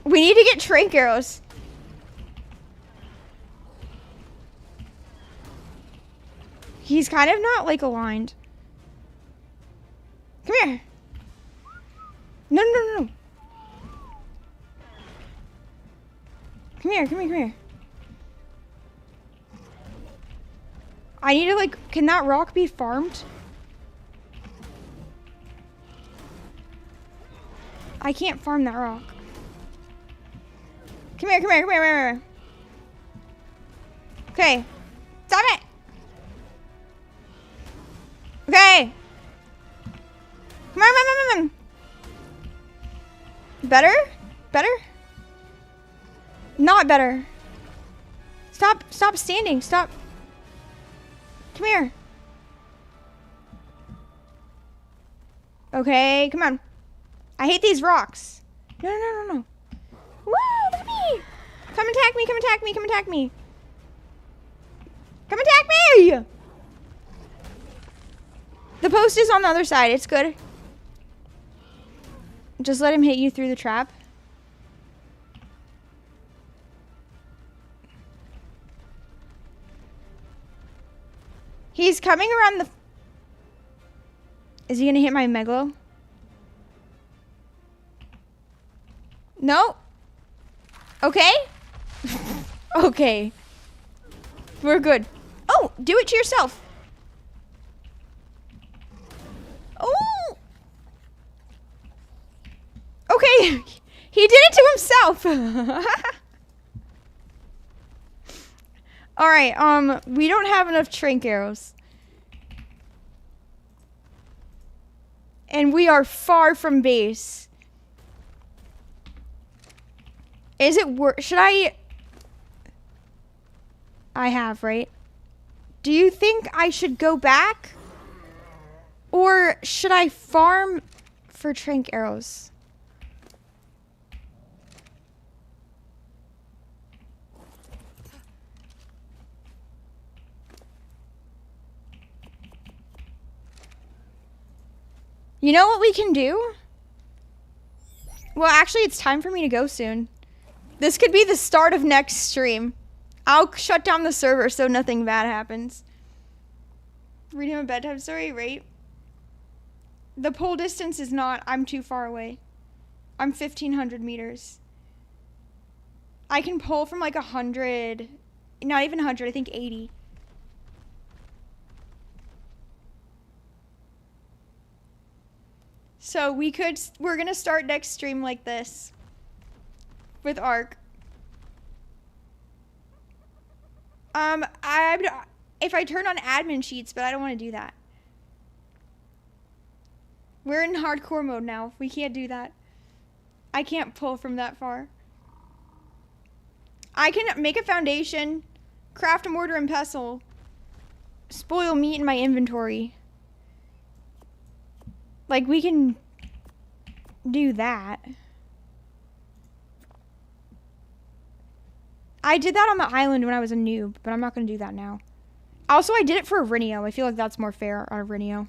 We need to get trank arrows. He's kind of not like aligned. Come here. No, no, no, no. Come here, come here, come here. I need to like, can that rock be farmed? I can't farm that rock. Come here, come here, come here, come here. Okay. Stop it. Okay. Come on, come on, come on. Better? Better? Not better. Stop, stop standing, stop. Come here. Okay, come on. I hate these rocks. No, no, no, no, no. Woo, look at me. Come attack me, come attack me, come attack me. Come attack me! The post is on the other side, it's good. Just let him hit you through the trap. He's coming around the... Is he gonna hit my Megalo? No? Okay? Okay. We're good. Oh, do it to yourself. Oh! Okay, he did it to himself. All right, we don't have enough trank arrows. And we are far from base. Is it worth, should I have, right? Do you think I should go back? Or should I farm for trank arrows? You know what we can do? Well, actually, it's time for me to go soon. This could be the start of next stream. I'll shut down the server so nothing bad happens. Read him a bedtime story, right? The pole distance is not, I'm too far away. I'm 1,500 meters. I can pull from like 100, not even 100, I think 80. So we're gonna start next stream like this. With Ark. If I turn on admin sheets, but I don't want to do that. We're in hardcore mode now. We can't do that. I can't pull from that far. I can make a foundation, craft a mortar and pestle, spoil meat in my inventory. Like, we can do that. I did that on the island when I was a noob, but I'm not going to do that now. Also, I did it for Arinio. I feel like that's more fair on Arinio.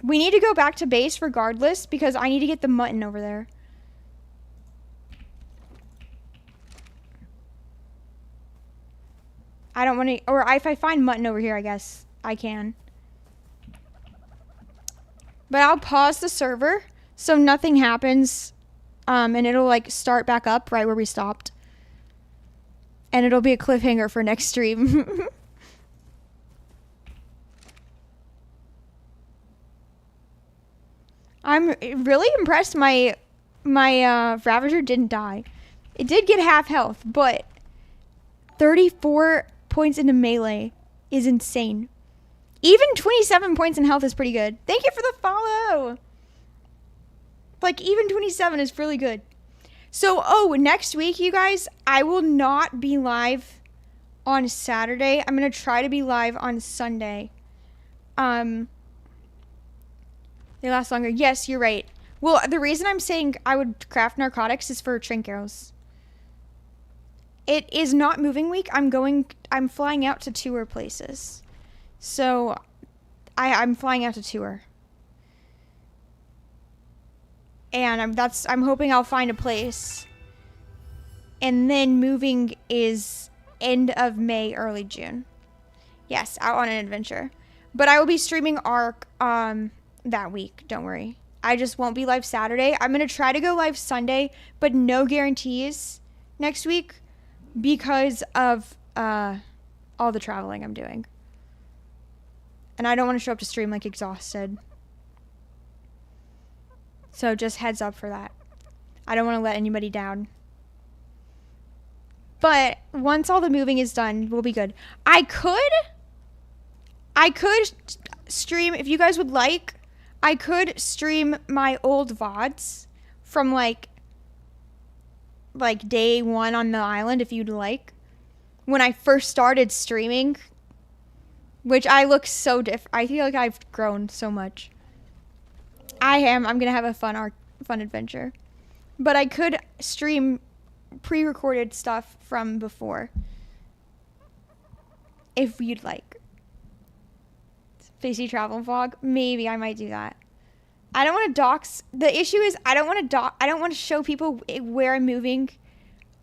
We need to go back to base regardless because I need to get the mutton over there. I don't want to... Or if I find mutton over here, I guess I can. But I'll pause the server so nothing happens. And it'll like start back up right where we stopped. And it'll be a cliffhanger for next stream. I'm really impressed my Ravager didn't die. It did get half health, but 34 points into melee is insane. Even 27 points in health is pretty good. Thank you for the follow. Like, even 27 is really good. So, next week, you guys, I will not be live on Saturday. I'm going to try to be live on Sunday. They last longer. Yes, you're right. Well, the reason I'm saying I would craft narcotics is for trink arrows. It is not moving week. I'm flying out to tour places. So, I'm flying out to tour. And I'm hoping I'll find a place. And then moving is end of May, early June. Yes, out on an adventure. But I will be streaming Ark that week. Don't worry. I just won't be live Saturday. I'm going to try to go live Sunday, but no guarantees next week because of all the traveling I'm doing. And I don't want to show up to stream like exhausted. So just heads up for that. I don't want to let anybody down. But once all the moving is done, we'll be good. I could stream, if you guys would like, I could stream my old VODs from like day one on the island if you'd like. When I first started streaming, which I look so different. I feel like I've grown so much. I'm going to have a fun adventure. But I could stream pre-recorded stuff from before. If you'd like. Facey travel vlog. Maybe I might do that. I don't want to dox. The issue is I don't want to show people where I'm moving.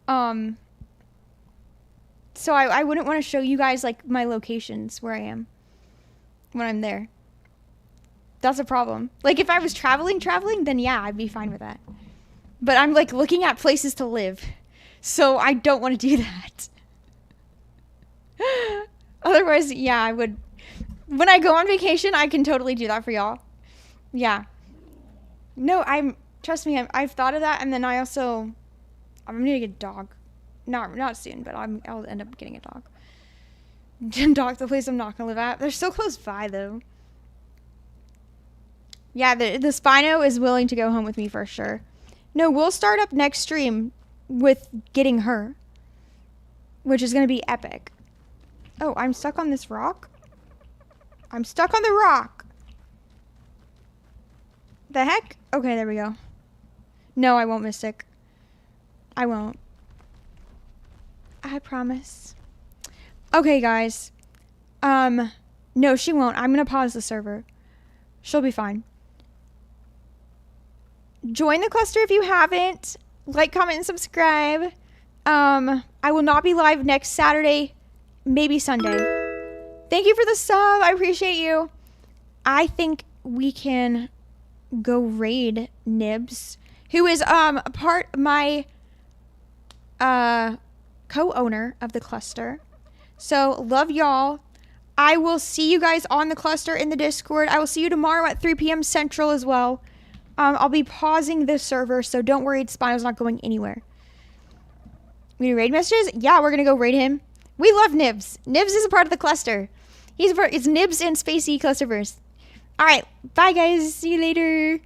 So I wouldn't want to show you guys like my locations where I am when I'm there. That's a problem. Like, if I was traveling, then yeah, I'd be fine with that. But I'm, like, looking at places to live. So I don't want to do that. Otherwise, yeah, I would. When I go on vacation, I can totally do that for y'all. Yeah. No, trust me, I've thought of that, and then I'm going to get a dog. Not soon, but I'll end up getting a dog. Dog, the place I'm not going to live at. They're so close by, though. Yeah, the Spino is willing to go home with me for sure. No, we'll start up next stream with getting her, which is going to be epic. Oh, I'm stuck on this rock? I'm stuck on the rock. The heck? Okay, there we go. No, I won't, Mystic. I won't. I promise. Okay, guys. No, she won't. I'm going to pause the server. She'll be fine. Join the cluster if you haven't. Like, comment, and subscribe. I will not be live next Saturday. Maybe Sunday. Thank you for the sub. I appreciate you. I think we can go raid Nibs, who is my co-owner of the cluster. So love y'all. I will see you guys on the cluster in the Discord. I will see you tomorrow at 3 p.m. Central as well. I'll be pausing this server, so don't worry, Spino's not going anywhere. We do raid messages? Yeah, we're gonna go raid him. We love Nibs. Nibs is a part of the cluster. It's Nibs and Spacey Clusterverse. Alright, bye guys. See you later.